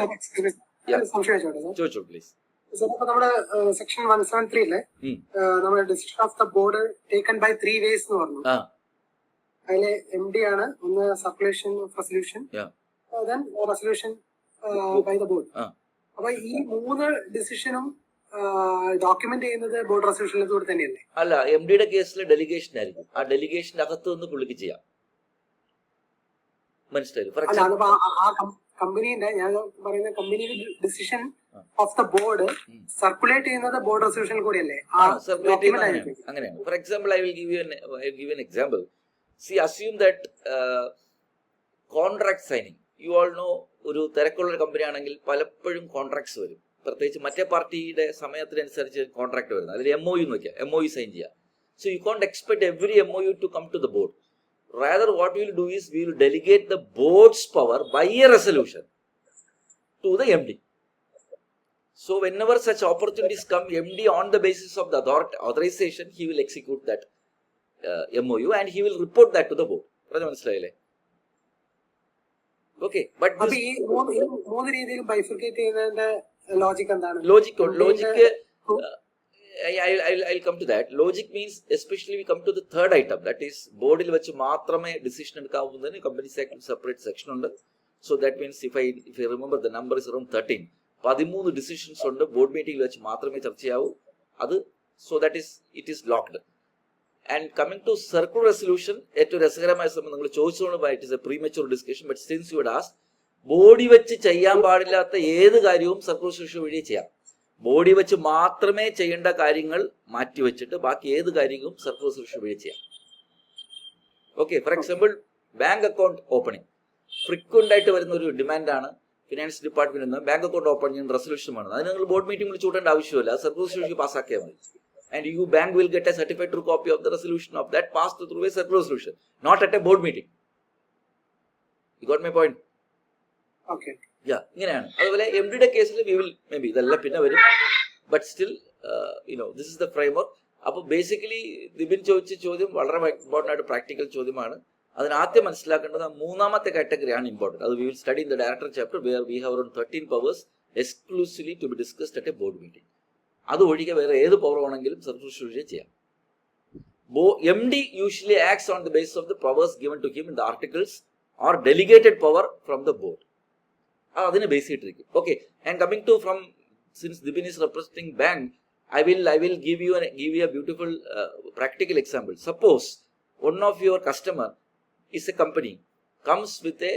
ചോദിച്ചോളൂ please. നമ്മുടെ സെക്ഷൻ 173 നമ്മുടെ decision of the board taken by 3 ways എന്ന് പറഞ്ഞു. അതിലെ എം ഡി ആണ് ഒന്ന്, circulation of resolution, then resolution by the board. അപ്പൊ ഈ 3 ഡിസിഷനും ഡോക്യുമെന്റ് ചെയ്യുന്നത് ബോർഡ് റെസൊല്യൂഷനിൽ കൂടെ തന്നെയല്ലേ? അല്ല, എം ഡിയുടെ കേസിൽ ഡെലിഗേഷൻ ആയിരിക്കും. ആ ഡെലിഗേഷന്റെ അകത്ത് നിന്ന് പുള്ളിക്ക് ചെയ്യാം. മനസ്സിലായി? കമ്പനിയുടെ, ഞാൻ പറയുന്ന കമ്പനിയുടെ decision of the board circulate ചെയ്യുന്നത് ബോർഡ് റെസൊല്യൂഷൻ കൂടിയല്ലേ? അങ്ങനെയാണ്. For example, I will give an example. C, assume that contract signing, U all no, ഒരു തിരക്കുള്ള കമ്പനി ആണെങ്കിൽ പലപ്പോഴും കോൺട്രാക്ട്സ് വരും. പ്രത്യേകിച്ച് മറ്റേ പാർട്ടിയുടെ സമയത്തിനനുസരിച്ച് കോൺട്രാക്ട് വരുന്നത്. അതിൽ MOU നോക്കിയാൽ MOU സൈൻ ചെയ്യാം. So you can't expect every MOU to come to the board. Rather, what we will do is we will delegate the board's power by a resolution to the MD. So, whenever such opportunities come, MD on the basis of the authorization, he will execute that MOU and he will report that to the board. Okay, but ഈ 3 രീതിയിൽ bifurcate ചെയ്യുന്നതിന്റെ logic എന്താണ്? Logic. I'll come to that. Logic means, especially we come to the third item, that is ബോർഡിൽ വെച്ച് മാത്രമേ decision എടുക്കാവുന്നതിന് company ആക്ടിൽ separate section ഉണ്ട്. So that means if I remember the number is around 13 decisions ഉണ്ട് board മീറ്റിംഗിൽ വെച്ച് മാത്രമേ ചർച്ചയാവൂ. അത് so that is it is locked. And coming to circular resolution, ഏറ്റവും രസകരമായ സമയം നിങ്ങൾ ചോദിച്ചുകൊണ്ട് it is a premature discussion, but since you ask, body വെച്ച് ചെയ്യാൻ പാടില്ലാത്ത ഏത് കാര്യവും സർക്കുലർ റെസൊല്യൂഷൻ വഴി ചെയ്യാം. ബോഡി വെച്ച് മാത്രമേ ചെയ്യേണ്ട കാര്യങ്ങൾ മാറ്റിവെച്ചിട്ട് ബാക്കി ഏത് കാര്യവും സർക്കുലർ റെസൊല്യൂഷൻ വഴി ചെയ്യാം. Okay, for example bank account opening frequent ആയിട്ട് വരുന്ന ഒരു ഡിമാൻഡാണ്. ഫിനാൻസ് ഡിപ്പാർട്ട്മെന്റിൽ നിന്ന് ബാങ്ക് അക്കൗണ്ട് ഓപ്പൺ ചെയ്യുന്ന റെസൊല്യൂഷൻ വേണം. അതിന് നിങ്ങൾ ബോർഡ് മീറ്റിംഗ് വിളിച്ചു കൂട്ടേണ്ട ആവശ്യമില്ല, സർക്കുലർ റെസൊല്യൂഷൻ പാസ്സാക്കിയാൽ മതി. And you bank will get a certified true copy of the resolution of that passed through a circular resolution, not at a board meeting. You got my point? Okay, ഇങ്ങനെയാണ്. അതുപോലെ M ഡിയുടെ കേസിൽ we will may be ഇതെല്ലാം പിന്നെ വരും, but still this is the framework. അപ്പോൾ basically Dibin ചോദിച്ച ചോദ്യം വളരെ ഇമ്പോർട്ടൻ്റ് ആയിട്ട് പ്രാക്ടിക്കൽ ചോദ്യമാണ്. അതിനാദ്യം മനസ്സിലാക്കേണ്ടത് മൂന്നാമത്തെ കാറ്റഗറിയാണ് ഇമ്പോർട്ടൻറ്റ്. അത് we will study in the director chapter where we have around 13 powers exclusively to be discussed at a board meeting. അത് ഒഴികെ വേറെ ഏത് പവർ വേണമെങ്കിലും സർക്കുലർ ചെയ്യാം. M D usually acts on the basis of the powers given to him in the articles or delegated power from the board. അതിന് base ചെയ്തിരിക്കും. Okay, and coming to from since Dibin is representing bank, I will give you a beautiful practical example. Suppose one of your customer is a company, comes with a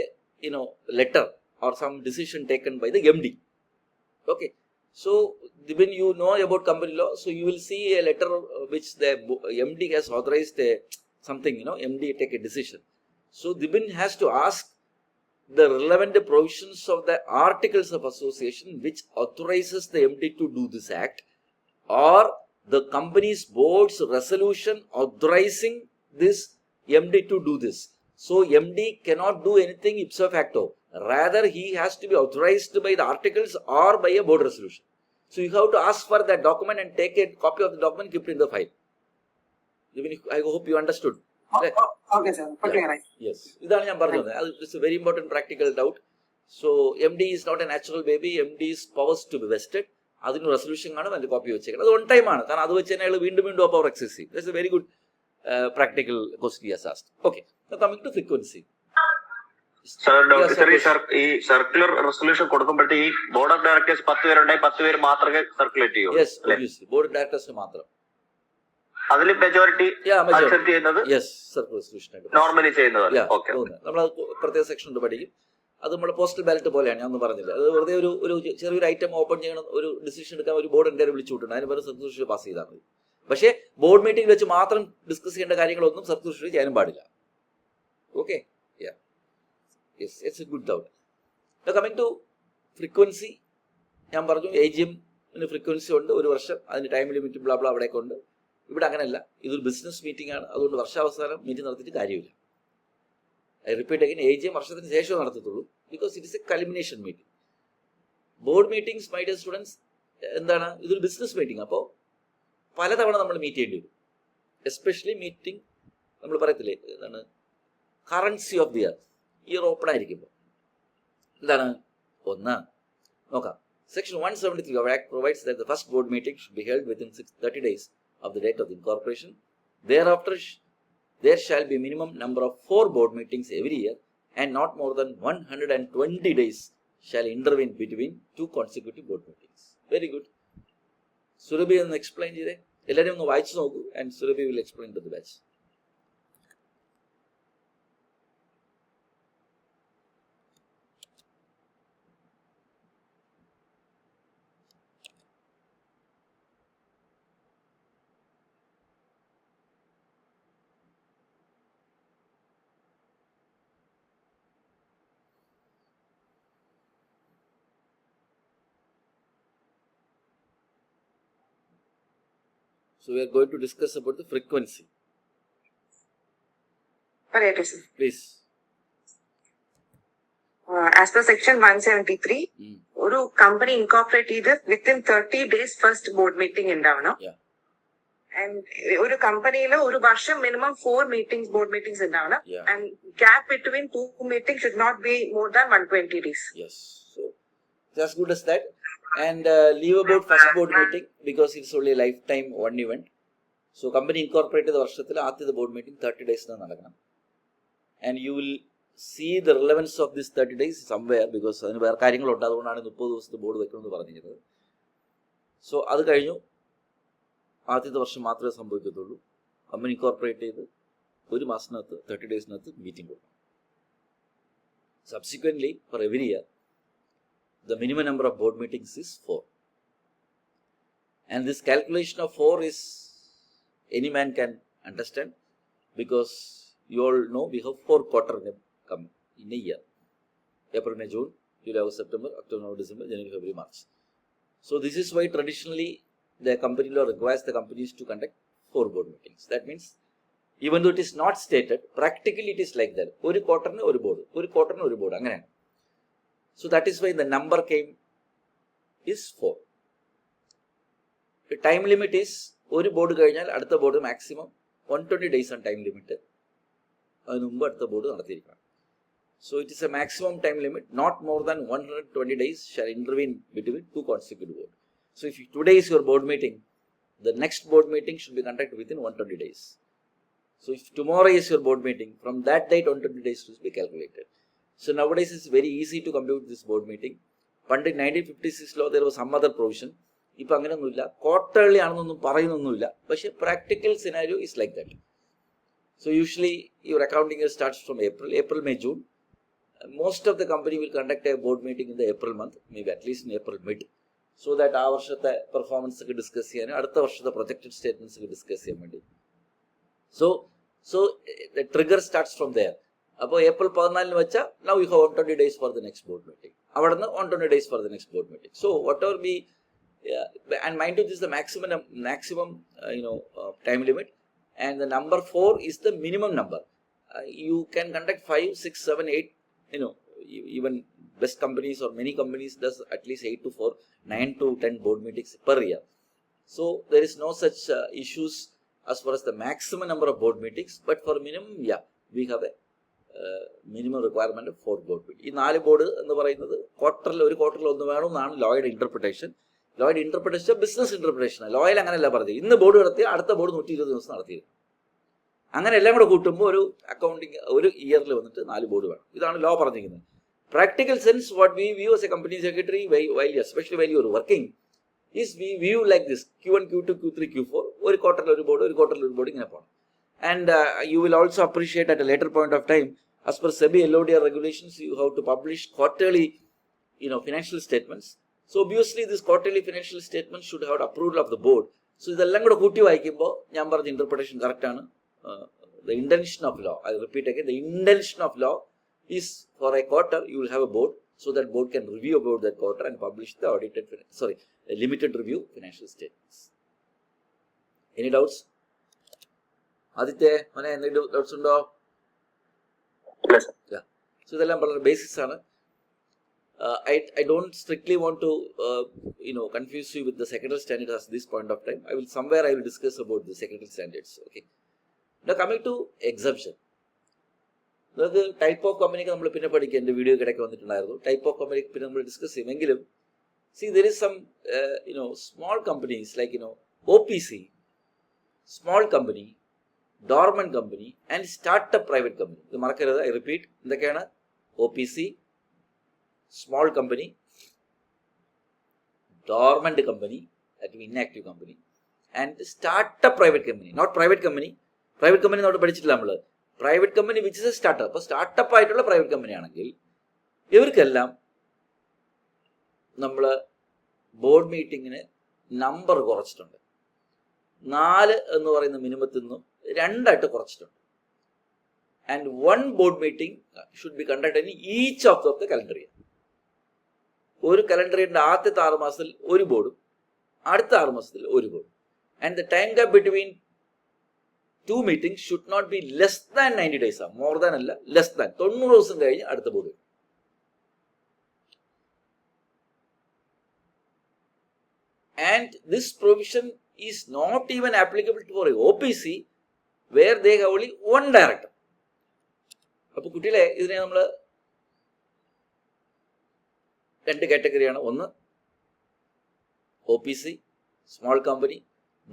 letter or some decision taken by the MD. Okay, So when you know about company law, so you will see a letter which the MD has authorized something, MD take a decision. So Dibin has to ask the relevant provisions of the articles of association which authorizes the MD to do this act, or the company's board's resolution authorizing this MD to do this. So MD cannot do anything ipso facto. Rather, he has to be authorized by the articles or by a board resolution. So you have to ask for that document and take a copy of the document, keep it in the file. I hope you understood. Okay, sir. Clear. Yes. It's a very important practical doubt. So MD is not a natural baby. MD is powers to be vested. അതിന് resolution കാണും, അതിന്റെ copy വെച്ചേക്കണം. അത് 1 time ആണ്, കാരണം അത് വെച്ച് തന്നെ അയാൾ വീണ്ടും വീണ്ടും പവർ എക്സസ് ചെയ്യും. That's a very good practical question has asked. Okay, coming to frequency. ഈ സർക്കുലർ റെസൊല്യൂഷൻ കൊടുക്കുമ്പോഴത്തെ ഈ ബോർഡ് ഓഫ് ഡയറക്ടേഴ്സ് 10 പേരുണ്ടെങ്കിൽ 10 പേര് മാത്രമേ സർക്കുലേറ്റ് ചെയ്യൂ. യെസ്, ഒബ്വിയസ്ലി ബോർഡ് ഓഫ് ഡയറക്ടേഴ്സിന് മാത്രം. അതിൽ മെജോറിറ്റി അക്സെപ്റ്റ് ചെയ്യുന്നത് നോർമലി ചെയ്യുന്നത്. നമ്മൾ പ്രത്യേക സെക്ഷൻ ഉണ്ട് പഠിക്കും. അത് നമ്മുടെ പോസ്റ്റൽ ബാലറ്റ് പോലെയാണ്, ഞാൻ ഒന്നും പറഞ്ഞില്ല. അത് വെറുതെ ഒരു ചെറിയൊരു ഐറ്റം ഓപ്പൺ ചെയ്യണം, ഒരു ഡിസിഷൻ എടുക്കാൻ ഒരു ബോർഡ് എൻ്റെ വിളിച്ചു വിട്ടുണ്ട്, അതിന് പകരം സർക്കുലർ പാസ് ചെയ്താൽ മതി. പക്ഷേ ബോർഡ് മീറ്റിംഗ് വെച്ച് മാത്രം ഡിസ്കസ് ചെയ്യേണ്ട കാര്യങ്ങളൊന്നും സർക്കുലർ ചെയ്യാനും പാടില്ല. Okay, it's a good doubt. Coming to frequency, ഞാൻ പറഞ്ഞു AGM ഫ്രീക്വൻസി ഉണ്ട്, 1 വർഷം, അതിന് ടൈം ലിമിറ്റ് ബ്ലാ ബ്ലാ അവിടെയൊക്കെ ഉണ്ട്. ഇവിടെ അങ്ങനെയല്ല, ഇതൊരു ബിസിനസ് മീറ്റിംഗ് ആണ്. അതുകൊണ്ട് വർഷാവസാനം മീറ്റിംഗ് നടത്തിയിട്ട് കാര്യമില്ല. ഐ റിപ്പീറ്റ് അഗൈൻ, AGM വർഷത്തിന് ശേഷം നടത്തത്തുള്ളൂ, because it is a culmination meeting. Board meetings, my dear students, എന്താണ്, ഇതൊരു ബിസിനസ് മീറ്റിംഗ്. അപ്പോൾ പലതവണ നമ്മൾ മീറ്റ് ചെയ്യേണ്ടി വരും. എസ്പെഷ്യലി മീറ്റിംഗ് നമ്മൾ പറയത്തില്ലേ, എന്താണ്, currency of the year open ആയിരിക്കുമ്പോൾ എന്താണ്, ഒന്ന് നോക്കാം. Section 173 of Act provides that the first board meeting should be held within 30 days of the date of the incorporation. Thereafter, there shall be minimum number of 4 board meetings every year, and not more than 120 days shall intervene between 2 consecutive board meetings. Very good. Surabhi will explain it. Ellarum ഒന്ന് വായിച്ചു നോക്കൂ, and Surabhi will explain to the batch. So we are going to discuss about the frequency. Please. As per section 173, ഒരു company incorporate ചെയ്ത് within 30 days first board meeting ഉണ്ടാവണം. And ഒരു കമ്പനിയിൽ ഒരു വർഷം മിനിമം 4 മീറ്റിംഗ്സ് ബോർഡ് മീറ്റിംഗ്സ് ഉണ്ടാവണം. And gap between 2 meetings should not be more than 120 days. Yes. So as good as that. And leave about first board meeting because it's only a lifetime one event. So company incorporated വർഷത്തിൽ ആദ്യത്തെ board meeting 30 days നടക്കണം. And you will see the relevance of this 30 days somewhere, because അതിന് വേറെ കാര്യങ്ങളുണ്ട്. അതുകൊണ്ടാണ് 30 ദിവസത്തെ board വെക്കണമെന്ന് പറഞ്ഞിരുന്നത്. സോ അത് കഴിഞ്ഞു, ആദ്യത്തെ വർഷം മാത്രമേ സംഭവിക്കത്തുള്ളൂ. കമ്പനി ഇൻകോർപ്പറേറ്റ് ചെയ്ത് 1 മാസത്തിനകത്ത് 30 ഡേയ്സിനകത്ത് മീറ്റിംഗ് കൊടുക്കണം. Subsequently, for every year, the minimum number of board meetings is 4. And this calculation of 4 is, any man can understand, because you all know we have 4 quarters in a year. April, May, June, July, August, September, October, November, December, January, February, March. So this is why traditionally the company law requires the companies to conduct 4 board meetings. That means, even though it is not stated, practically it is like that. ഒരു ക്വാർട്ടറിന് ഒരു board, ഒരു ക്വാർട്ടറിന് ഒരു board, അങ്ങനെയാണ്. So that is why the number came is 4. The time limit is, ഒരു board കഴിഞ്ഞാൽ അടുത്ത board maximum 120 days ആണ് time limit. അതിന് മുമ്പ് അടുത്ത board നടത്തിയിരിക്കണം. So it is a maximum time limit, not more than 120 days shall intervene between 2 consecutive boards. So if today is your board meeting, the next board meeting should be conducted within 120 days. So if tomorrow is your board meeting, from that date 120 days should be calculated. So nowadays it's very easy to compute this board meeting. പണ്ട് 1956 law there was some other provision. ഇപ്പം അങ്ങനെയൊന്നുമില്ല, quarterly ആണെന്നൊന്നും പറയുന്നൊന്നുമില്ല. പക്ഷേ practical scenario is like that. So usually your accounting year starts from April, May, June. Most of the company will conduct a board meeting in the April month, maybe at least in April mid. So that ആ വർഷത്തെ performance ഒക്കെ discuss ചെയ്യാനും അടുത്ത വർഷത്തെ projected statements ഒക്കെ discuss ചെയ്യാൻ വേണ്ടി. So the trigger starts from there. അപ്പോൾ ഏപ്രിൽ 14 വെച്ചാൽ now you have 120 days for the next board meeting. അവിടെ നിന്ന് 120 days for the next board meeting. So whatever be and mind you, this is the maximum time limit, and the number 4 is the minimum number. You can conduct 5, 6, 7, 8, even best companies or many companies does at least 8 to 4, 9 to 10 board meetings per year. So there is no such issues as far as the maximum number of board meetings, but for minimum, we have a minimum requirement of 4 board meetings. ഈ 4 board എന്ന് പറയുന്നത് ഒരു ക്വാർട്ടറിൽ ഒന്ന് വേണമെന്നാണ് ലോയുടെ interpretation. ലോയുടെ interpretation business interpretation. ലോയിൽ അങ്ങനെയല്ല പറഞ്ഞത്. ഇന്ന് ബോർഡ് നടത്തി അടുത്ത ബോർഡ് 120 ദിവസം നടത്തിയത്. അങ്ങനെ എല്ലാം കൂടെ കൂട്ടുമ്പോൾ ഒരു അക്കൗണ്ടിങ് ഒരു ഇയറിൽ വന്നിട്ട് 4 ബോർഡ് വേണം. ഇതാണ് ലോ പറഞ്ഞിരിക്കുന്നത്. Practical sense what we view as a company secretary especially when you are working is we view like this Q1, Q2, Q3, Q4. ഒരു ക്വാർട്ടറിൽ ഒരു ബോർഡ്, ഒരു ക്വാർട്ടറിൽ ഒരു ബോർഡ്, ഇങ്ങനെ പോകണം. And you will also appreciate at A later point of time, as per SEBI LODR regulations, you have to publish quarterly financial statements. So obviously this quarterly financial statement should have approval of the board. So ഇതെല്ലാം കൂടെ കൂട്ടി വായിക്കുമ്പോൾ ഞാൻ പറഞ്ഞ interpretation correct ആണ്. The intention of law, I repeat again, the intention of law is for a quarter you will have a board, so that board can review about that quarter and publish the limited review financial statements. Any doubts? Aditya, any doubts undo? Yes, sir. Yeah. So ഇതെല്ലാം വളരെ basics ആണ്. I don't strictly want to confuse you with the secretarial standards at this point of time. I will discuss about the secretarial standards. Okay. Now coming to exemption. നമുക്ക് type of കമ്പനിക്ക് നമ്മൾ പിന്നെ പഠിക്കുക. എൻ്റെ video കിടക്കെ വന്നിട്ടുണ്ടായിരുന്നു. Type of കമ്പനിക്ക് പിന്നെ നമ്മൾ discuss ചെയ്യുമെങ്കിലും there is some small companies like OPC, small company, dormant company and startup private company. ഇത് മറക്കരുത്. I repeat, എന്തൊക്കെയാണ്? OPC, small company, dormant company, that means inactive company, and startup private company, not private company. Private company നമ്മൾ പഠിച്ചിട്ടില്ല നമ്മൾ. Private company which is A startup. അപ്പോൾ startup ആയിട്ടുള്ള private company ആണെങ്കിൽ ഇവർക്കെല്ലാം നമ്മൾ ബോർഡ് മീറ്റിങ്ങിന് നമ്പർ കുറച്ചിട്ടുണ്ട്. 4 എന്ന് പറയുന്ന മിനിമത്തിൽ നിന്നും 2 കുറച്ചിട്ടുണ്ട്. And 1 board meeting should be conducted in each of the calendar year. ഒരു കലണ്ടർ ഇയറിന്റെ ആദ്യത്തെ 6 മാസത്തിൽ ഒരു ബോർഡും അടുത്ത 6 മാസത്തിൽ ഒരു ബോർഡും. And the time gap between 2 meetings should not be less than 90 days. More than അല്ല, less than 90 ദിവസം കഴിഞ്ഞ് അടുത്ത board. And this provision is not even applicable for OPC where they have only 1 director. അപ്പോൾ കുട്ടികളെ ഇതിനെ നമ്മൾ 2 കാറ്റഗറിയാണ്. ഒന്ന് OPC, small company,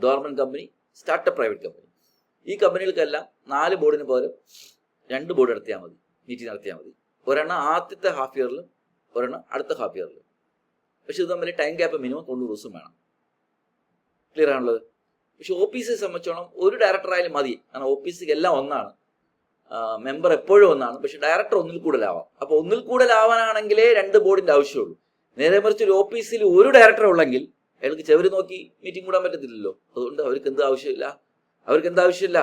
dormant company, startup private company. ഈ കമ്പനികൾക്കെല്ലാം 4 ബോർഡിന് പകരം 2 ബോർഡ് നടത്തിയാൽ മതി, മീറ്റിംഗ് നടത്തിയാൽ മതി. ഒരെണ്ണം ആദ്യത്തെ ഹാഫ് ഇയറിലും ഒരെണ്ണം അടുത്ത ഹാഫ് ഇയറിലും. പക്ഷെ ഇത് തമ്മിൽ ടൈം ഗ്യാപ്പ് മിനിമം 90 ദിവസം വേണം. ക്ലിയർ ആണുള്ളത്. പക്ഷെ OPC സംബന്ധിച്ചോളം ഒരു ഡയറക്ടർ ആയാലും മതി. കാരണം OPCക്ക് എല്ലാം ഒന്നാണ്, മെമ്പർ എപ്പോഴും ഒന്നാണ്. പക്ഷെ ഡയറക്ടർ ഒന്നിൽ കൂടുതലാവാം. അപ്പോൾ ഒന്നിൽ കൂടുതലാവാനാണെങ്കിലേ 2 ബോർഡിന്റെ ആവശ്യമുള്ളൂ. നേരെ മറിച്ച് ഒരു OPCയിൽ ഒരു ഡയറക്ടർ ഉള്ളെങ്കിൽ അയാൾക്ക് ചെവര് നോക്കി മീറ്റിംഗ് കൂടാൻ പറ്റത്തില്ലല്ലോ. അതുകൊണ്ട് അവർക്ക് എന്ത് ആവശ്യമില്ല,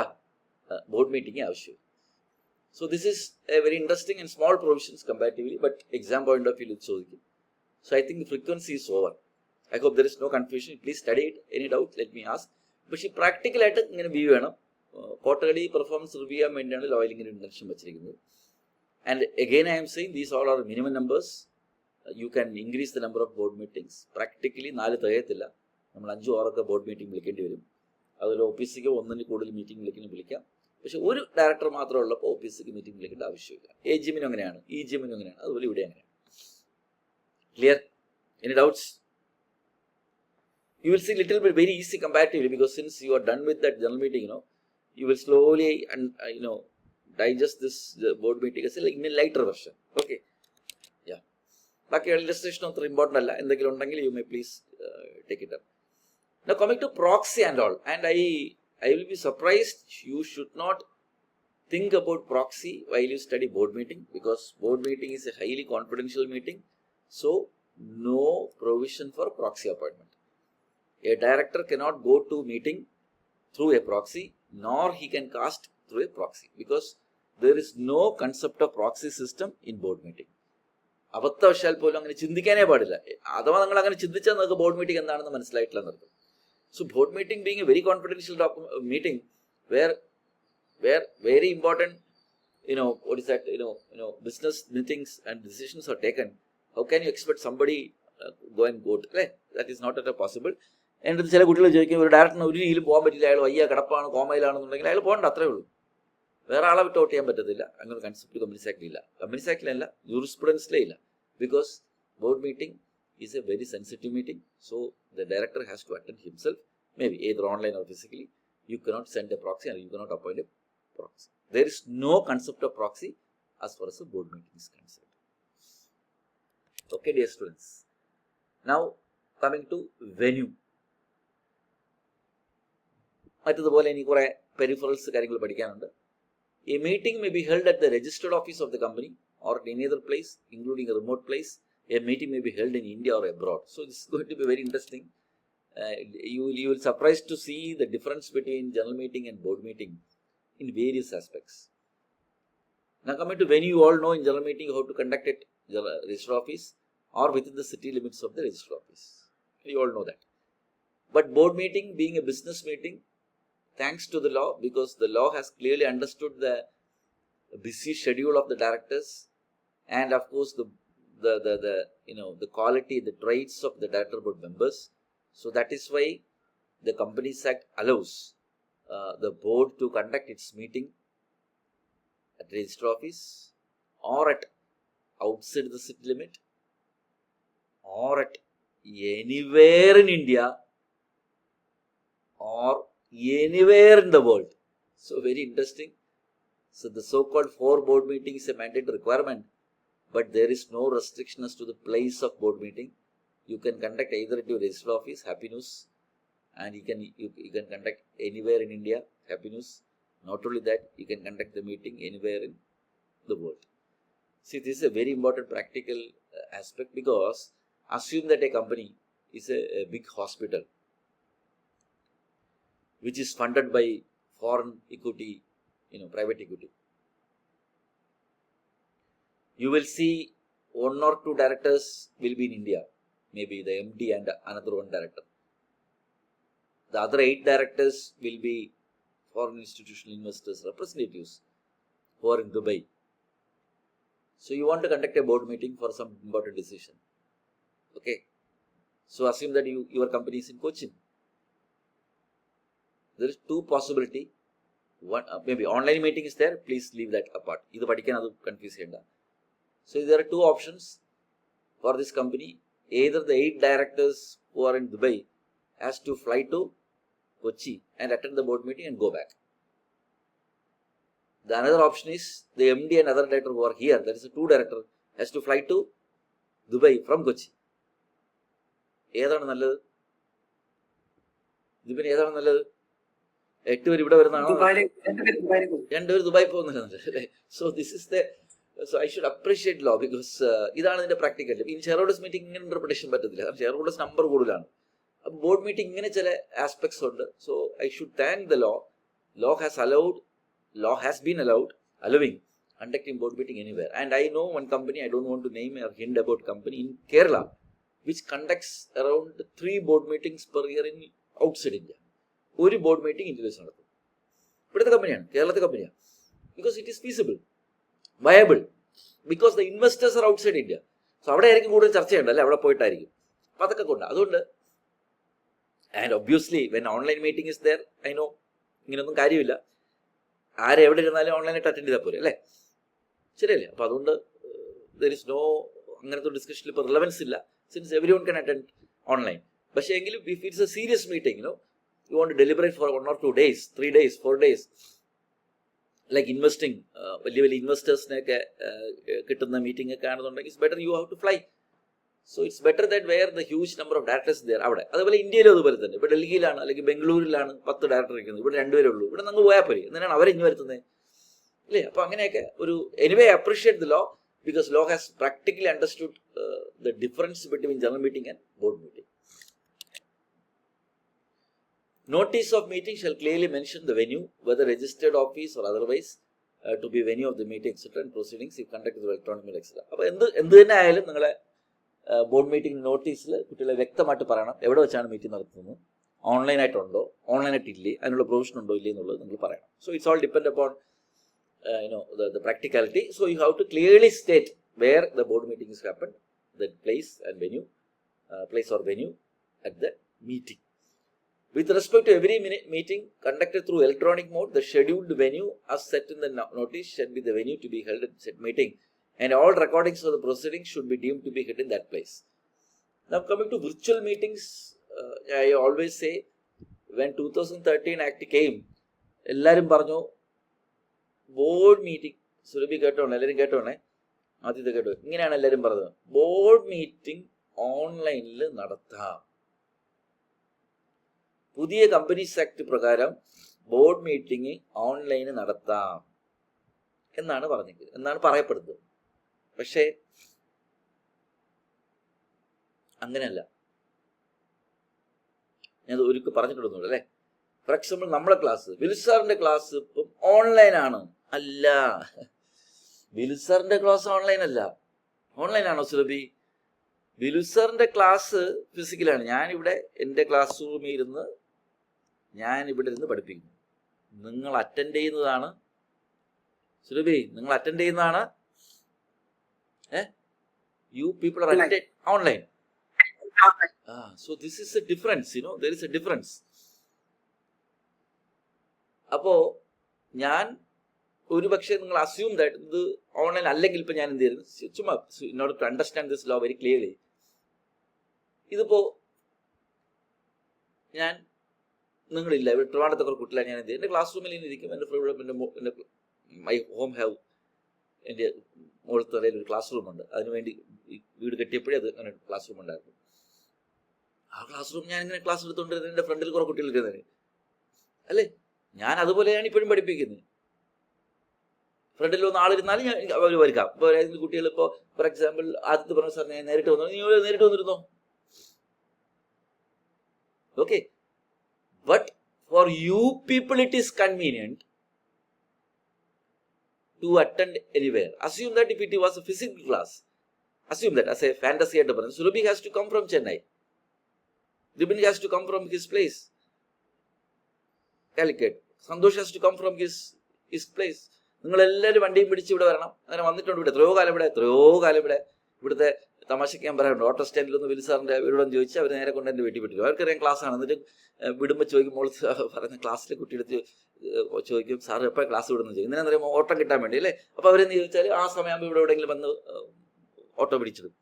ബോർഡ് മീറ്റിംഗ് ആവശ്യമില്ല. So this is a very interesting and small provisions comparatively, but exam point of view ഇത് ചോദിക്കും. So I think frequency is over. I hope there is no confusion. Please study it. Any doubt let me ask. പക്ഷേ പ്രാക്ടിക്കലായിട്ട് ഇങ്ങനെ view വേണം. Quarterly performance review ചെയ്യാൻ വേണ്ടിയാണ് ലോയിൽ ഇങ്ങനെ intention വെച്ചിരിക്കുന്നത്. And again I am saying these all are minimum numbers. You can increase the number of board meetings. Practically 4 തികയത്തില്ല. നമ്മൾ 5 6 board meeting വിളിക്കേണ്ടി വരും. അതുപോലെ OPCക്ക് 1 കൂടുതൽ മീറ്റിംഗിലേക്ക് വിളിക്കാം. പക്ഷെ ഒരു ഡയറക്ടർ മാത്രമേ ഉള്ളപ്പോൾ OPCക്ക് മീറ്റിംഗ് വിളിക്കേണ്ട ആവശ്യമില്ല. AGM-നും അങ്ങനെയാണ്, EGM-നും അങ്ങനെയാണ്, അതുപോലെ ഇവിടെ അങ്ങനെയാണ്. Clear? Any doubts? You will see little bit very easy comparatively, because since you are done with that general meeting, you will slowly and digest this board meeting as in a lighter version. Okay. Yeah. ബാക്കി illustration അത്ര important അല്ല. എന്തെങ്കിലും ഉണ്ടെങ്കിൽ you may please take it up. Now coming to proxy and all, and I will be surprised you should not think about proxy while you study board meeting, because board meeting is a highly confidential meeting. So no provision for proxy appointment. A director cannot go to meeting through a proxy, nor he can cast through a proxy, because there is no concept of proxy system in board meeting. അബദ്ധവശാൽ പോലും അങ്ങനെ ചിന്തിക്കാനേ പാടില്ല. അഥവാ നിങ്ങൾ അങ്ങനെ ചിന്തിച്ചാൽ നിങ്ങൾക്ക് board meeting എന്താണെന്ന് മനസ്സിലായിട്ടില്ല എന്നർത്ഥം. So board meeting being a very confidential meeting where very important, what is that, business meetings and decisions are taken. How can you expect somebody go and vote? That is not at all possible. എൻ്റെ അടുത്ത് ചില കുട്ടികൾ ചോദിക്കും, ഒരു ഡയറക്ടറിന് ഒരു രീതിയിലും പോകാൻ പറ്റില്ല, അയാൾ വയ്യ കിടപ്പാണ് കോമയിലാണെന്നുണ്ടെങ്കിൽ അയാൾ പോകണ്ട, അത്രേ ഉള്ളൂ. വേറെ ആളെ വിട്ട് വോട്ട് ചെയ്യാൻ പറ്റത്തില്ല. അങ്ങനെ കൺസെപ്റ്റ് കമ്പനീസ് ആക്ടിലില്ല. കമ്പനീസ് ആക്ടിലല്ല, ജൂറിസ്പ്രുഡൻസിലേ ഇല്ല. Because board meeting is a very sensitive meeting, so the director has to attend himself, maybe either online or physically. You cannot send a proxy and you cannot appoint a proxy. There is no concept of proxy as far as a board meeting is concerned. Okay, dear students. Now coming to venue. മറ്റതുപോലെ ഇനി കുറെ peripherals കാര്യങ്ങൾ പഠിക്കാനുണ്ട്. A meeting may be held at the registered office of the company or at any other place, including a remote place. A meeting may be held in India or abroad. So this is going to be very interesting. You will surprised to see the difference between general meeting and board meeting in various aspects. Now coming to venue, you all know in general meeting how to conduct it, registered office or within the city limits of the registered office. You all know that. But board meeting being a business meeting, thanks to the law, because the law has clearly understood the busy schedule of the directors and of course the quality, the traits of the director board members. So that is why the Companies Act allows the board to conduct its meeting at register office or at outside the city limit or at anywhere in India or anywhere in the world. So very interesting. So the so-called 4 board meeting is a mandatory requirement, but there is no restriction as to the place of board meeting. You can conduct either at your registered office, happy news, and you can conduct anywhere in India, happy news. Not only that, you can conduct the meeting anywhere in the world. See, this is a very important practical aspect, because assume that a company is a big hospital which is funded by foreign equity, private equity. You will see 1 or 2 directors will be in India, maybe the MD and another 1 director. The other 8 directors will be foreign institutional investors, representatives who are in Dubai. So you want to conduct a board meeting for some important decision. Okay. So assume that your company is in Cochin. There is 2 possibility. One, maybe online meeting is there. Please leave that apart. Idu padikkan adu confuse cheyanda. So there are 2 options for this company. Either the 8 directors who are in Dubai has to fly to Kochi and attend the board meeting and go back. The another option is the MD and other director who are here, that is a 2 director, has to fly to Dubai from Kochi. ഏതാണ് നല്ലത്? ഇതിന് ഏതാണ് നല്ലത്? 8 പേര് ഇവിടെ വരുന്നതാണോ? 2 പേര് Dubai പോകുന്നില്ല. So this is the, so I should appreciate law, because ഇതാണ് ഇതിന്റെ practical. In share holders meeting ഇങ്ങനെ ഇന്റർപ്രിട്ടേഷൻ പറ്റത്തില്ല, കാരണം ഷെയർ ഹോൾഡേഴ്സ് നമ്പർ കൂടുതലാണ്. അപ്പോൾ ബോർഡ് മീറ്റിംഗ് ഇങ്ങനെ ചില ആസ്പെക്ട്സ് ഉണ്ട്. So I should thank the law. Law has been allowing conducting board meeting anywhere. And I know one company, I don't want to name or hint about company in Kerala, which conducts around 3 board meetings per year in outside India. ഒരു board meeting ഇന്ത്യയിൽ വെച്ച് നടത്തും. ഇവിടുത്തെ കമ്പനിയാണ്, കേരളത്തെ കമ്പനിയാണ്. Because it is feasible, viable, because the investors R outside India. So അവിടെ ആയിരിക്കും കൂടുതൽ ചർച്ച ചെയ്യേണ്ടത്, അല്ലെ? അവിടെ പോയിട്ടായിരിക്കും. അപ്പം അതൊക്കെ കൊണ്ട് അതുകൊണ്ട്, and obviously when online meeting is there, I know ഇങ്ങനെയൊന്നും കാര്യമില്ല, ആരെവിടെ ഇരുന്നാലും ഓൺലൈനായിട്ട് അറ്റൻഡ് ചെയ്താൽ പോരെ, അല്ലേ? ശരിയല്ലേ? അപ്പം അതുകൊണ്ട് ദർ ഇസ് നോ അങ്ങനത്തെ ഡിസ്കഷനിൽ ഇപ്പോൾ റിലവൻസ് ഇല്ല, സിൻസ് എവരി വൺ കൻ അറ്റൻഡ് ഓൺലൈൻ. പക്ഷേ എങ്കിലും if it's A serious meeting, you want to deliberate for 1 or 2 days, 3 days, 4 days, like investing, വലിയ വലിയ ഇൻവെസ്റ്റേഴ്സിനെയൊക്കെ കിട്ടുന്ന മീറ്റിംഗ് ഒക്കെ ആണെന്നുണ്ടെങ്കിൽ it's better you have to fly. So it's better that where the huge number of directors there. അവിടെ അതുപോലെ ഇന്ത്യയിലും അതുപോലെ തന്നെ. ഇപ്പോൾ ഡൽഹിയിലാണ് അല്ലെങ്കിൽ ബംഗളൂരിലാണ് 10 ഡയറക്ടർ ഇരിക്കുന്നത്, ഇവിടെ 2 പേരേ ഉള്ളൂ. ഇവിടെ നിങ്ങൾ പോയാൽ പോരെ, എന്തിനാണ് അവരെ ഇഞ്ഞു വരുത്തുന്നത്, അല്ലേ? അപ്പോൾ അങ്ങനെയൊക്കെ ഒരു anyway appreciate the law, because law has practically understood the difference between general meeting and board meeting. Notice of meeting shall clearly mention the venue, whether registered office or otherwise, to be venue of the meeting, etc. and proceedings if conducted through electronic mail, etc. അപ്പോൾ എന്ത് തന്നെ ആയാലും നിങ്ങളെ board meeting നോട്ടീസിൽ കുട്ടികളെ വ്യക്തമായിട്ട് പറയണം എവിടെ വെച്ചാണ് മീറ്റിംഗ് നടത്തുന്നത്, ഓൺലൈനായിട്ടുണ്ടോ, ഓൺലൈനായിട്ട് ഇല്ലേ, അതിനുള്ള പ്രൊവിഷൻ ഉണ്ടോ ഇല്ലേ എന്നുള്ളത് നിങ്ങൾ പറയണം. So it's all depend upon the practicality. So you have to clearly state where the board meeting is happened, the place and venue, place or venue at the meeting. With respect to every meeting conducted through electronic mode, the scheduled venue as set in the notice should be the venue to be held at said meeting, and all recordings of the proceedings should be deemed to be held in that place. Now coming to virtual meetings, I always say when 2013 Act came, എല്ലാവരും പറഞ്ഞു board meeting, Surabhi കേട്ടോണേ, എല്ലാവരും കേട്ടോണേ, ആദ്യത്തെ കേട്ടോ, ഇങ്ങനെയാണ് എല്ലാവരും പറഞ്ഞത്, board meeting ഓൺലൈനിൽ നടത്താം. പുതിയ കമ്പനീസ് ആക്ട് പ്രകാരം ബോർഡ് മീറ്റിംഗ് ഓൺലൈന് നടത്താം എന്നാണ് പറഞ്ഞത്, എന്നാണ് പറയപ്പെടുന്നത്. പക്ഷേ അങ്ങനെയല്ല. ഞാൻ ഒരിക്കൽ പറഞ്ഞിട്ടുണ്ടെന്നുള്ളൂ അല്ലേ. ഫോർ എക്സാമ്പിൾ നമ്മളെ ക്ലാസ്, വിൽസാറിന്റെ ക്ലാസ് ഇപ്പം ഓൺലൈനാണ്. അല്ല, വിൽസാറിന്റെ ക്ലാസ് ഓൺലൈൻ അല്ല. ഓൺലൈനാണോ സുരഭി? വിൽസാറിന്റെ ക്ലാസ് ഫിസിക്കലാണ്. ഞാനിവിടെ എൻ്റെ ക്ലാസ് റൂമിൽ ഇരുന്ന് ഞാൻ ഇവിടെ ഇരുന്ന് പഠിപ്പിക്കുന്നു. നിങ്ങൾ അറ്റൻഡ് ചെയ്യുന്നതാണ് സുരഭി, നിങ്ങൾ അറ്റൻഡ് ചെയ്യുന്നതാണ്. You people are attended online. So this is a difference, there is a difference. അപ്പോ ഞാൻ ഒരു പക്ഷേ നിങ്ങൾ അസ്യൂം ദാറ്റ് ഇത് ഓൺലൈൻ അല്ലെങ്കിൽ ഇപ്പൊ ഞാൻ എന്ത് ചെയ്യുന്നു, ചുമ്മാ in order to understand this law very clearly, ഇതിപ്പോ ഞാൻ നിങ്ങളില്ല, ഇവിടെ ട്രിവാൻഡ്രത്തൊക്കെ ഒരു കുട്ടികളെ ഞാൻ എന്ത് ചെയ്യും, എൻ്റെ ക്ലാസ് റൂമിൽ ഇരിക്കും. എൻ്റെ മൈ ഹോം ഹാവ് എൻ്റെ മുകളിൽ ഒരു ക്ലാസ് റൂമുണ്ട്. അതിനുവേണ്ടി വീട് കെട്ടിയപ്പോഴേ അത് അങ്ങനെ ക്ലാസ് റൂം ഉണ്ടായിരുന്നു. ആ ക്ലാസ് റൂം ഞാൻ ഇങ്ങനെ ക്ലാസ് എടുത്തുകൊണ്ടിരുന്നത് എൻ്റെ ഫ്രണ്ടിൽ കുറെ കുട്ടികൾ ഇരുന്നത് അല്ലേ. ഞാൻ അതുപോലെയാണ് ഇപ്പോഴും പഠിപ്പിക്കുന്നത്. ഫ്രണ്ടിൽ ഒന്ന് ആളിരുന്നാലും ഞാൻ അവർ വരിക്കാം. ഇപ്പോൾ കുട്ടികൾ ഇപ്പോൾ ഫോർ എക്സാമ്പിൾ ആദ്യത്തെ പറഞ്ഞ സാർ ഞാൻ നേരിട്ട് വന്നു, നീ നേരിട്ട് വന്നിരുന്നോ? Okay, but for you people it is convenient to attend anywhere. Assume that if it was a physical class, assume that as a fantasy at the moment, Surabhi has to come from Chennai, Ribin has to come from his place, Calicut, Sandosh has to come from his place. നിങ്ങൾ എല്ലാവരും വണ്ടിയും പിടിച്ച് ഇവിടെ വരണം. അങ്ങനെ വന്നിട്ടുണ്ട്. ഇവിടെ എത്രയോ കാലം ഇവിടെ ഇവിടുത്തെ തമാശയ്ക്ക് ഞാൻ പറയാറുണ്ട്. ഓട്ടോ സ്റ്റാൻഡിലൊന്ന് വിൽസാറിൻ്റെ വീടോടെന്ന് ചോദിച്ചാൽ അവർ നേരെ കൊണ്ട് എൻ്റെ വീട്ടിൽ വിട്ടിട്ട് അവർക്കറിയാം ക്ലാസ്സാണ്. എന്നിട്ട് വിടുമ്പോൾ ചോദിക്കുമ്പോൾ പറയുന്ന ക്ലാസ്സിലെ കുട്ടിയെടുത്ത് ചോദിക്കും, സാർ എപ്പോഴും ക്ലാസ് വിടുന്നു ചോദിക്കും. ഇങ്ങനെ പറയുമ്പോൾ ഓട്ടം കിട്ടാൻ വേണ്ടി അല്ലേ. അപ്പോൾ അവരെന്ന് ചോദിച്ചാൽ ആ സമയമാകുമ്പോൾ ഇവിടെ എവിടെയെങ്കിലും വന്ന് ഓട്ടോ പിടിച്ചിടും,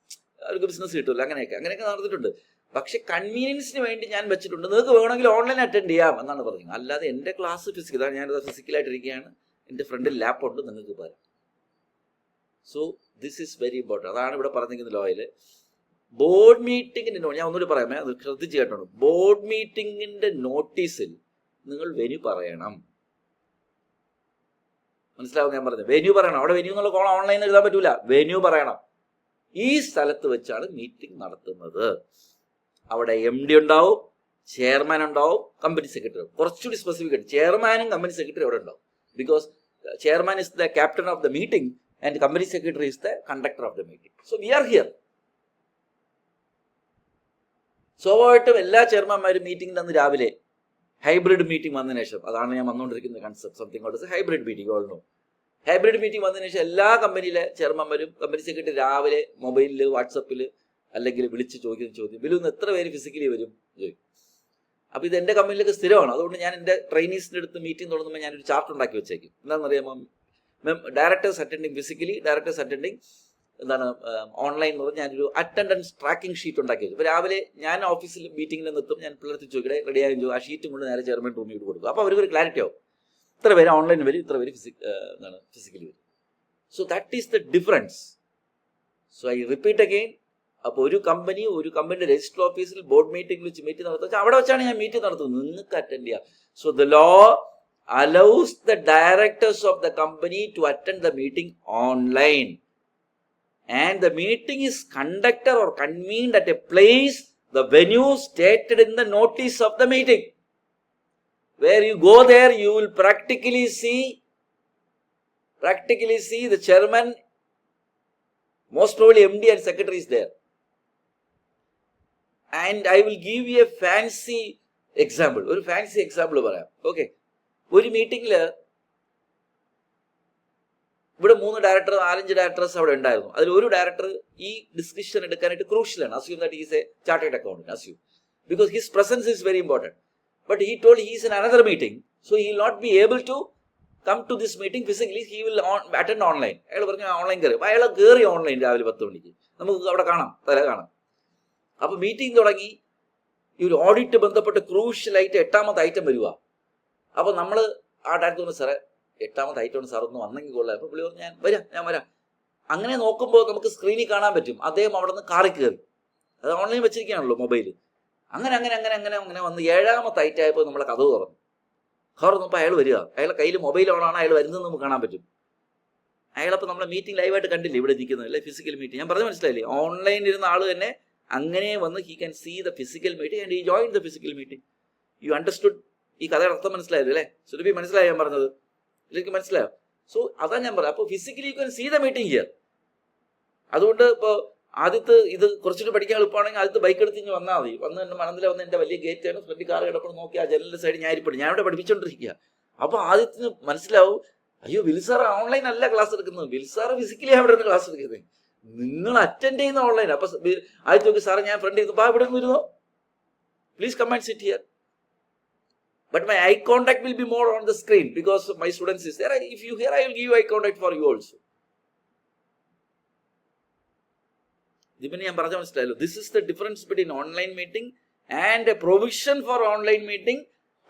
അവർക്ക് ബിസിനസ് കിട്ടില്ല. അങ്ങനെയൊക്കെ നടന്നിട്ടുണ്ട്. പക്ഷെ കൺവീനിയൻസിന് വേണ്ടി ഞാൻ വെച്ചിട്ടുണ്ട്, നിങ്ങൾക്ക് വേണമെങ്കിൽ ഓൺലൈൻ അറ്റൻഡ് ചെയ്യാം എന്നാണ് പറഞ്ഞത്. അല്ലാതെ എൻ്റെ ക്ലാസ് ഫിസിക്കലാണ്, ഞാനത് ഫിസിക്കലായിട്ടിരിക്കുകയാണ്, എൻ്റെ ഫ്രണ്ടിൽ ലാപ്പുണ്ട്, നിങ്ങൾക്ക് പറയാം. So this is very important. അതാണ് ഇവിടെ പറഞ്ഞിരിക്കുന്ന ലോയിൽ. ബോർഡ് മീറ്റിങ്ങിൻ്റെ ഞാൻ ഒന്നുകൂടി പറയാമേ, അത് ശ്രദ്ധിച്ച് കേട്ടോളൂ. ബോർഡ് മീറ്റിങ്ങിൻ്റെ നോട്ടീസിൽ നിങ്ങൾ വെന്യൂ പറയണം. മനസ്സിലാവും ഞാൻ പറഞ്ഞത്? വെന്യൂ പറയണം. അവിടെ വെന്യൂ എന്നുള്ള കോളം ഓൺലൈനിൽ എഴുതാൻ പറ്റൂല. വെന്യൂ പറയണം. ഈ സ്ഥലത്ത് വെച്ചാണ് മീറ്റിംഗ് നടത്തുന്നത്. അവിടെ MD ഉണ്ടാവും, ചെയർമാൻ ഉണ്ടാവും, കമ്പനി സെക്രട്ടറി. കുറച്ചുകൂടി സ്പെസിഫിക് ആയിട്ട് ചെയർമാനും കമ്പനി സെക്രട്ടറി അവിടെ ഉണ്ടാവും. Because chairman is the captain of the meeting and company secretary is the conductor of the meeting. So we are here. സ്വാഭാവികമായിട്ടും എല്ലാ ചെയർമാന്മാരും മീറ്റിംഗിൽ അന്ന് രാവിലെ ഹൈബ്രിഡ് മീറ്റിംഗ് വന്നതിന് ശേഷം, അതാണ് ഞാൻ വന്നുകൊണ്ടിരിക്കുന്ന concept, something called hybrid meeting. All know hybrid meeting വന്നതിന് ശേഷം എല്ലാ കമ്പനിയിലെ ചെയർമാന്മാരും കമ്പനി സെക്രട്ടറി രാവിലെ മൊബൈലിൽ വാട്സപ്പിൽ അല്ലെങ്കിൽ വിളിച്ച് ചോദിക്കുന്ന ചോദ്യം, വിലുന്ന് എത്ര പേര് ഫിസിക്കലി വരും ചോദിക്കും. അപ്പോൾ ഇത് എൻ്റെ കമ്പനിയിലേക്ക് സ്ഥിരമാണ്. അതുകൊണ്ട് ഞാൻ എൻ്റെ ട്രെയിനീസിൻ്റെ അടുത്ത് മീറ്റിംഗ് തുടങ്ങുമ്പോൾ ഞാനൊരു ചാർട്ട് ഉണ്ടാക്കി വെച്ചേക്കും. എന്താണെന്നറിയാമോ? Directors attending physically, directors attending online എന്ന് പറഞ്ഞാൽ ഞാനൊരു അറ്റൻഡൻസ് ട്രാക്കിംഗ് ഷീറ്റ് ഉണ്ടാക്കി വെച്ചു. ഇപ്പോൾ രാവിലെ ഞാൻ ഓഫീസിൽ മീറ്റിംഗിൽ നിർത്തും, ഞാൻ പിള്ളേർക്ക് ചോദിക്കട്ടെ റെഡിയായും ചോദിക്കും, ആ ഷീറ്റും കൊണ്ട് നേരെ ചെയർമാൻ റൂമിൽ കൊടുക്കും. അപ്പോൾ അവർക്കൊരു ക്ലാരിറ്റി ആവും, ഇത്ര പേര് ഓൺലൈൻ വരും, ഇത്ര പേര് ഫിസിക്കലി വരും. So that is the difference. So I repeat again. അപ്പോൾ ഒരു കമ്പനിയുടെ രജിസ്റ്റർ ഓഫീസിൽ ബോർഡ് മീറ്റിംഗ് വെച്ച് മീറ്റിംഗ് നടത്തുക, അവിടെ വെച്ചാണ് ഞാൻ മീറ്റിംഗ് നടത്തുന്നത്, നിങ്ങൾക്ക് അറ്റൻഡ് ചെയ്യാം. So the law allows the directors of the company to attend the meeting online. and the meeting is conducted or convened at a place, the venue stated in the notice of the meeting. Where you go there, you will practically see the chairman, most probably MD and secretary is there. And I will give you a fancy example. ഒരു fancy example പറയാം. Okay. ഒരു മീറ്റിംഗിൽ ഇവിടെ 3 director 4-5 directors അവിടെ ഉണ്ടായിരുന്നു. അതിൽ ഒരു director ഈ ഡിസ്കഷൻ എടുക്കാനായിട്ട് ക്രൂഷ്യലാണ്. Assume that is a chartered accountant. Assume because his presence is very important. But he told he is in another meeting, so he will not be able to come to this meeting physically. He will attend online. അയാൾ പറഞ്ഞു online കയറി. അപ്പോൾ അയാൾ കയറി online രാവിലെ 10 മണിക്ക്. നമുക്ക് അവിടെ കാണാം, കാണാം. അപ്പോൾ മീറ്റിംഗ് തുടങ്ങി. ഈ ഒരു ഓഡിറ്റ് ബന്ധപ്പെട്ട് ക്രൂഷ്യലായിട്ട് 8ാമത്തെ ഐറ്റം വരിക. അപ്പോൾ നമ്മൾ ആ ഡയറക്ടർ പറഞ്ഞു, സാറേ 8ാമത്തെ ഐറ്റമാണ് സാർ ഒന്ന് വന്നെങ്കിൽ കൊള്ളാം. അപ്പോൾ പുള്ളി പറഞ്ഞു ഞാൻ വരാം. അങ്ങനെ നോക്കുമ്പോൾ നമുക്ക് സ്ക്രീനിൽ കാണാൻ പറ്റും അദ്ദേഹം അവിടെ നിന്ന് കാറി കയറി. അത് ഓൺലൈൻ വെച്ചിരിക്കുകയാണല്ലോ മൊബൈൽ. അങ്ങനെ വന്ന് 7ാമത്തെ ഐറ്റം ആയപ്പോൾ നമ്മളെ കഥ തുറന്നപ്പോൾ അയാൾ വരിക. അയാളുടെ കയ്യിൽ മൊബൈൽ ഓണാണ്, അയാൾ വരുന്നത് നമുക്ക് കാണാൻ പറ്റും. അയാളപ്പോൾ നമ്മളെ മീറ്റിംഗ് ലൈവായിട്ട് കണ്ടില്ലേ ഇവിടെ ഇരിക്കുന്നത്, അല്ലെ ഫിസിക്കൽ മീറ്റിംഗ്. ഞാൻ പറഞ്ഞ് മനസ്സിലായില്ലേ? ഓൺലൈനിൽ ഇരുന്ന ആൾ തന്നെ അങ്ങനെ വന്ന് he can see the physical meeting and he join the physical meeting. You understood? ഈ കഥയുടെ അർത്ഥം മനസ്സിലായത് അല്ലേ? സുരഭി മനസ്സിലായോ ഞാൻ പറഞ്ഞത്? ഇതിലേക്ക് മനസ്സിലായോ? സോ അതാ ഞാൻ പറയാം. അപ്പോൾ physically you can see the meeting here. അതുകൊണ്ട് ഇപ്പോൾ ആദ്യത്തെ ഇത് കുറച്ചുകൂടി പഠിക്കാൻ എളുപ്പമാണെങ്കിൽ ആദ്യത്തെ ബൈക്ക് എടുത്ത് ഇങ്ങനെ വന്നാൽ മതി. വന്ന് എൻ്റെ മനസ്സിൽ വന്ന് എൻ്റെ വലിയ ഗേറ്റാണ്, ഫ്രണ്ട് കാർ കിടപ്പണം, നോക്കി ആ ജനലിൻ്റെ സൈഡ് ഞാനിവിടെ പഠിപ്പിച്ചുകൊണ്ടിരിക്കുക. അപ്പോൾ ആദ്യത്തിന് മനസ്സിലാവും, അയ്യോ വിൽസാർ ഓൺലൈൻ അല്ല ക്ലാസ് എടുക്കുന്നത്, വിൽസാർ ഫിസിക്കലി അവിടെ നിന്ന് ക്ലാസ് എടുക്കുന്നത്, നിങ്ങൾ അറ്റൻഡ് ചെയ്യുന്ന ഓൺലൈൻ. അപ്പോൾ ആദ്യത്തെ നോക്കി സാറേ ഞാൻ ഫ്രണ്ട് ചെയ്തു, ഇവിടെ നിന്ന് വരുന്നോ, please come and sit here. But my eye contact will be more on the screen because my students is there. If you hear, I will give you eye contact for you also. ഇതിനെ ഞാൻ പറഞ്ഞ മനസ്സിലായല്ലോ. This is the difference between online meeting and a provision for online meeting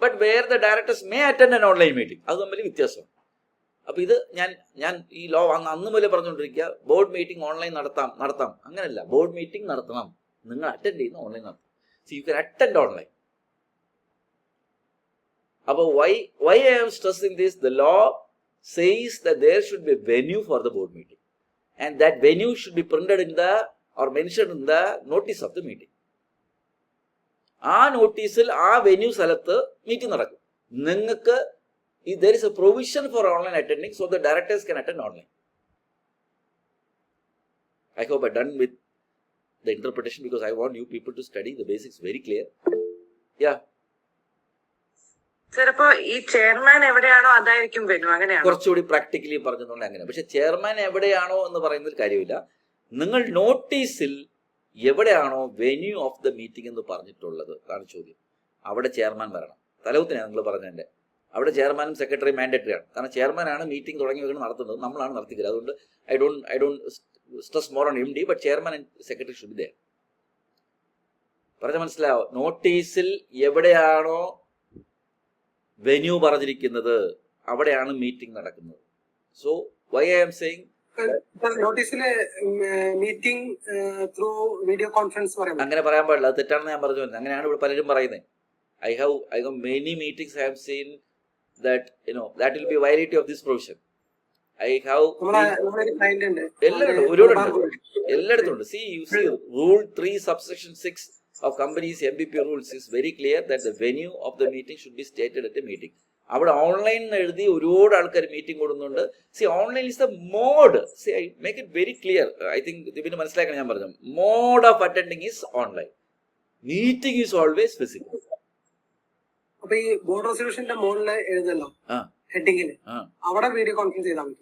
but where the directors may attend an online meeting. അത് തമ്മിൽ വ്യത്യാസം. അപ്പോൾ ഇത് ഞാൻ ഈ ലോ അന്ന് മുതലേ പറഞ്ഞുകൊണ്ടിരിക്കുക, ബോർഡ് മീറ്റിംഗ് ഓൺലൈൻ നടത്താം അങ്ങനെയല്ല. ബോർഡ് മീറ്റിംഗ് നടത്തണം, നിങ്ങൾ അറ്റൻഡ് ചെയ്യുന്ന ഓൺലൈൻ നടത്തണം. So you can attend online. അപ്പോൾ why I am stressing this, the law says that there should be a venue for the board meeting and that venue should be printed in the or mentioned in the notice of the meeting. ആ നോട്ടീസിൽ ആ venue സ്ഥലത്ത് meeting നടക്കും. നിങ്ങൾക്ക് there is a provision for online attending so the directors can attend online. I hope I done with the interpretation because I want you people to study the basics very clear. Yeah. ചിലപ്പോ ഈ chairman എവിടെയാണോ അതായിരിക്കും venue, അങ്ങനെയാണ് കുറച്ചുകൂടി practically പറഞ്ഞതുകൊണ്ട് അങ്ങനെ. പക്ഷെ chairman എവിടെയാണോ എന്ന് പറയുന്നതിൽ കാര്യമില്ല. നിങ്ങൾ നോട്ടീസിൽ എവിടെയാണോ വെന്യൂ ഓഫ് ദ മീറ്റിംഗ് എന്ന് പറഞ്ഞിട്ടുള്ളത് അതാണ് ചോദ്യം. അവിടെ ചെയർമാൻ വരണം. തലവത്തിനാണ് നിങ്ങൾ പറഞ്ഞതിൻ്റെ. അവിടെ ചെയർമാനും സെക്രട്ടറി മാൻഡേറ്ററി ആണ്. കാരണം ചെയർമാനാണ് മീറ്റിംഗ് തുടങ്ങി നടത്തുന്നത്, നമ്മളാണ് നടത്തിക്കുന്നത്. അതുകൊണ്ട് I don't stress more on MD, but chairman and secretary should be there. പറഞ്ഞ മനസ്സിലാവോ? നോട്ടീസിൽ എവിടെയാണോ വെന്യൂ പറഞ്ഞിരിക്കുന്നത് അവിടെയാണ് മീറ്റിംഗ് നടക്കുന്നത്. So why I am saying നോട്ടീസിലെ മീറ്റിംഗ് ത്രൂ വീഡിയോ കോൺഫറൻസ് അങ്ങനെ പറയാൻ പാടില്ല, അത് തെറ്റാണെന്ന് ഞാൻ പറഞ്ഞു വരുന്നത്. അങ്ങനെയാണ് ഇവിടെ പലരും പറയുന്നത്. I have many meetings I have seen that that will be violation of this provision. I have എല്ലായിടത്തും ഉണ്ട്. See, you see rule 3 subsection 6 of companies MBP rules is very clear that the venue of the meeting should be stated at a meeting. അവിടെ online എഴുതി ഒരുപാട് ആൾക്കാർ meeting കൊടുക്കുന്നുണ്ട്. See online is the mode. See I make it very clear. I think ഇതിന് മനസ്സിലാക്കണം. ഞാൻ പറഞ്ഞു mode of attending is online, meeting is always physical. അപ്പൊ ഈ ബോർഡ് റെസൊല്യൂഷന്റെ മുകളിൽ എഴുതല്ലോ ഹെഡിങ്ങില്, അവിടെ വീഡിയോ കോൺഫറൻസ് ചെയ്താൽ പറ്റും?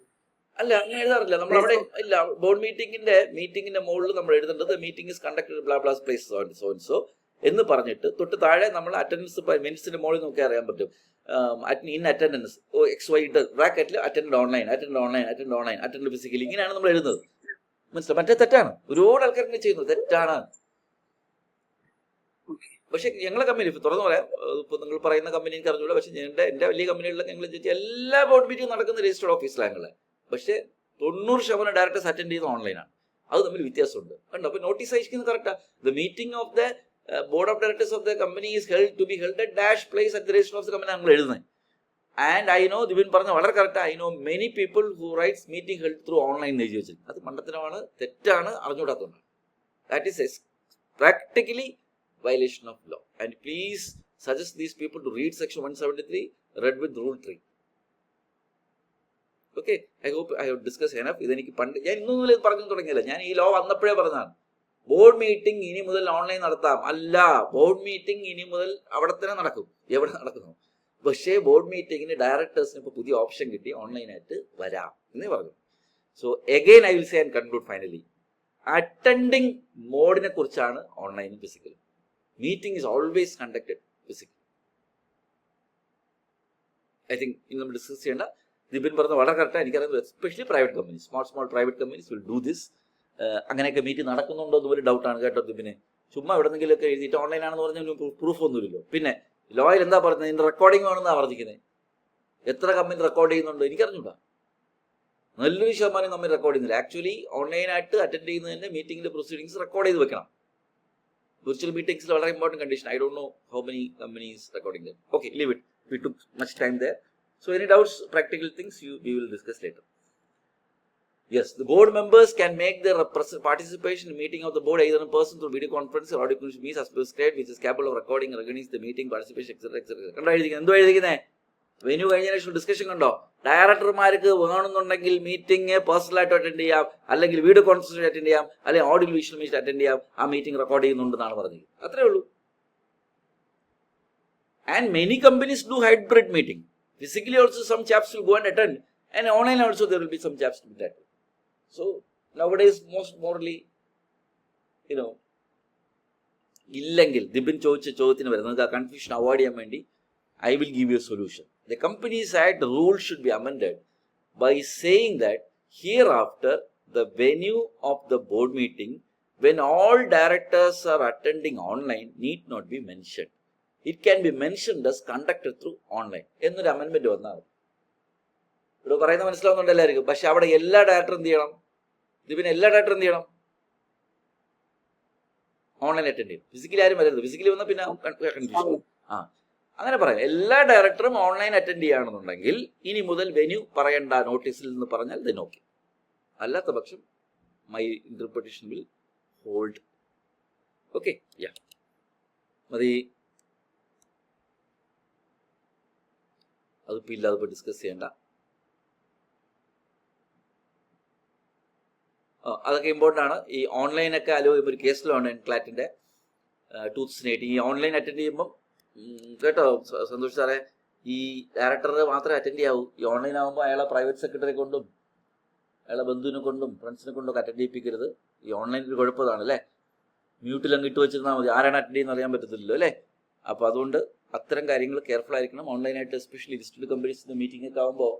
അല്ല, അങ്ങനെ എഴുതാറില്ല നമ്മൾ അവിടെ. ഇല്ല, ബോർഡ് മീറ്റിംഗിന്റെ മുകളിൽ നമ്മൾ എഴുതേണ്ടത് meeting is conducted blah blah place so and so എന്ന് പറഞ്ഞിട്ട് തൊട്ട് താഴെ നമ്മൾ അറ്റൻഡൻസ് മിനിറ്റ്സിന്റെ മുകളിൽ നോക്കി അറിയാൻ പറ്റും. ഇൻ അറ്റൻഡൻസ് XY ബ്രാക്കറ്റിൽ അറ്റൻഡ് ഓൺലൈൻ, അറ്റൻഡ് ഫിസിക്കലി, ഇങ്ങനെയാണ് നമ്മൾ എഴുതുന്നത്. മനസ്സിലായി? മറ്റേ തെറ്റാണ്. ഒരുപാട് ആൾക്കാർ ഇങ്ങനെ ചെയ്യുന്നത് തെറ്റാണ്. പക്ഷെ ഞങ്ങളെ കമ്പനി തുറന്നു പറയാം, ഇപ്പൊ നിങ്ങൾ പറയുന്ന കമ്പനി എനിക്ക് അറിഞ്ഞൂടാ. പക്ഷെ എന്റെ വലിയ കമ്പനികളിലൊക്കെ ഞങ്ങൾ എല്ലാ ബോർഡ് മീറ്റിംഗ് നടക്കുന്ന രജിസ്റ്റേർഡ് ഓഫീസിലാണ്. പക്ഷെ 90% ഡയറക്ടേഴ്സ് അറ്റൻഡ് ചെയ്യുന്ന ഓൺലൈനാണ്. അത് തമ്മിൽ വ്യത്യാസമുണ്ട്. കണ്ടോ? അപ്പൊ നോട്ടീസ് അയക്കുന്നത് correct. The meeting of the board of directors of the company is held to be held at dash place at the register of the company. ഞങ്ങൾ എഴുതുന്നത് ആൻഡ് ഐ നോ ദിബിൻ പറഞ്ഞ വളരെ correct. I know many people who writes meeting held through online എഴുതി വെച്ചിരിക്കും. അത് മണ്ടത്തരമാണ്, തെറ്റാണ്, അറിഞ്ഞുകൂടാത്തതുകൊണ്ടാണ്. That is practically violation of law. And please suggest these people to read section 173 read with rule 3. Okay, I hope I have discussed enough. ഇതെനിക്ക് പണ്ട് ഞാൻ ഇന്നും ഇത് പറഞ്ഞു തുടങ്ങിയില്ല, ഞാൻ ഈ ലോ വന്നപ്പോഴേ പറഞ്ഞതാണ്. ബോർഡ് മീറ്റിംഗ് ഇനി മുതൽ ഓൺലൈൻ നടത്താം. അല്ല, ബോർഡ് മീറ്റിംഗ് ഇനി മുതൽ അവിടെ തന്നെ നടക്കും, എവിടെ നടക്കുന്നു. പക്ഷേ ബോർഡ് മീറ്റിങ്ങിന് ഡയറക്ടേഴ്സിന് ഇപ്പോൾ പുതിയ ഓപ്ഷൻ കിട്ടി, ഓൺലൈനായിട്ട് വരാം എന്നേ പറഞ്ഞു. So again I will say and conclude finally, attending മോഡിനെ കുറിച്ചാണ് ഓൺലൈനും ഫിസിക്കലും. Meeting is always conducted physically. I think in നമ്മൾ ഡിസ്കസ് ചെയ്യേണ്ട ദിബിൻ പറഞ്ഞ വളരെ കറക്റ്റാണ്. എനിക്കറിയാം especially private companies, small private companies will do this. അങ്ങനെയൊക്കെ മീറ്റിംഗ് നടക്കുന്നുണ്ടോ എന്ന് ഒരു ഡൗട്ടാണ് കേട്ടോ ദിബിന്. ചുമ്മാ എവിടെന്നെങ്കിലുമൊക്കെ എഴുതിയിട്ട് ഓൺലൈൻ ആണെന്ന് പറഞ്ഞാൽ പ്രൂഫ് ഒന്നുമില്ലല്ലോ. പിന്നെ ലോയിൽ എന്താ പറയുന്നത്, ഇതിൻ്റെ റെക്കോർഡിംഗ് വേണമെന്നാണ് പറഞ്ഞിരിക്കുന്നത്. എത്ര കമ്പനി റെക്കോർഡ് ചെയ്യുന്നുണ്ടോ എനിക്കറിഞ്ഞൂടാ. നല്ലൊരു ശതമാനം കമ്പനി റെക്കോർഡ് ചെയ്യുന്നില്ല. ആക്ച്വലി ഓൺലൈനായിട്ട് അറ്റൻഡ് ചെയ്യുന്നതിൻ്റെ മീറ്റിംഗിൻ്റെ പ്രൊസീഡിങ്സ് റെക്കോർഡ് ചെയ്ത് വെക്കണം. Virtual meetings is a very important condition. I don't know how many companies recording them. Okay, leave it. We took much time there. So any doubts, practical things, we will discuss later. Yes, the board members can make their participation in meeting of the board either in person through video conference or audio conference means as prescribed, which is capable of recording and recognizing the meeting, participation, etc. etc. കണ്ടോ എഴുതിക്കുന്നത്, എന്തോ എഴുതിക്കുന്നത്? Venue കഴിഞ്ഞ ശേഷം discussion കണ്ടോ? ഡയറക്ടർമാർക്ക് വേണമെന്നുണ്ടെങ്കിൽ meeting പേഴ്സണലായിട്ട് attend ചെയ്യാം, അല്ലെങ്കിൽ video conference attend ചെയ്യാം, അല്ലെങ്കിൽ ഓഡിയോ വിഷ്വൽ മീറ്റ് അറ്റൻഡ് ചെയ്യാം. ആ മീറ്റിംഗ് റെക്കോർഡ് ചെയ്യുന്നുണ്ടെന്നാണ് പറഞ്ഞത്. അത്രേ ഉള്ളൂ. And many companies do hybrid meeting. Physically also some chaps will go and attend, and online also there will be some chaps will attend. So nowadays most morally ഇല്ലെങ്കിൽ ദിബിൻ ചോദിച്ച ചോദ്യത്തിന് വരെ നിങ്ങൾക്ക് ആ കൺഫ്യൂഷൻ അവോയ്ഡ് ചെയ്യാൻ വേണ്ടി I will give you a solution. The Companies Act rule should be amended by saying that hereafter the venue of the board meeting when all directors are attending online need not be mentioned. It can be mentioned as conducted through online. എന്നൊരു അമെൻമെന്റ് വന്നാൽ ഇവിടെ പറയുന്നത് മനസ്സിലാവുന്നുണ്ടല്ലായിരിക്കും. പക്ഷെ അവിടെ എല്ലാ ഡയറക്ടറും എന്ത് ചെയ്യണം? ഇതിന് എല്ലാ ഡയറക്ടറും എന്ത് ചെയ്യണം? ഓൺലൈൻ അറ്റൻഡ് ചെയ്യും. ഫിസിക്കലി ആരും വരരുത്. ഫിസിക്കലി വന്നാൽ പിന്നെ കൺഫ്യൂഷൻ. അങ്ങനെ പറയാം. എല്ലാ ഡയറക്ടറും ഓൺലൈൻ അറ്റൻഡ് ചെയ്യുകയാണെന്നുണ്ടെങ്കിൽ ഇനി മുതൽ വെന്യൂ പറയേണ്ട നോട്ടീസിൽ നിന്ന് പറഞ്ഞാൽ ദെൻ ഓക്കെ. അല്ലാത്ത പക്ഷം my interpretation will hold. Okay, yeah മതി. അതിപ്പോൾ ഇല്ല, അതിപ്പോൾ ഡിസ്കസ് ചെയ്യേണ്ട. അതൊക്കെ ഇമ്പോർട്ടൻ്റ് ആണ്. ഈ ഓൺലൈനൊക്കെ അലോ ചെയ്യുമ്പോൾ ഒരു കേസിലാണ് ക്ലാറ്റിൻ്റെ 2008 ഈ ഓൺലൈൻ അറ്റൻഡ് ചെയ്യുമ്പം കേട്ടോ സന്തോഷ് സാറേ, ഈ ഡയറക്ടർ മാത്രമേ അറ്റൻഡ് ചെയ്യാവൂ. ഈ ഓൺലൈൻ ആകുമ്പോൾ അയാളെ പ്രൈവറ്റ് സെക്രട്ടറി കൊണ്ടും അയാളെ ബന്ധുവിനെ കൊണ്ടും ഫ്രണ്ട്സിനെ കൊണ്ടും അറ്റൻഡ് ചെയ്യിപ്പിക്കരുത്. ഈ ഓൺലൈനിൽ കുഴപ്പമാണ് അല്ലേ. മ്യൂട്ടിലങ്ങ് ഇട്ട് വെച്ചിരുന്നാൽ മതി, ആരാണ് അറ്റൻഡ് ചെയ്യുന്നത് അറിയാൻ പറ്റത്തില്ലല്ലോ അല്ലേ. അപ്പോൾ അതുകൊണ്ട് അത്തരം കാര്യങ്ങൾ കെയർഫുൾ ആയിരിക്കണം. ഓൺലൈനായിട്ട് എസ്പെഷ്യലി ലിസ്റ്റഡ് കമ്പനീസിൻ്റെ മീറ്റിംഗ് ഒക്കെ ആകുമ്പോൾ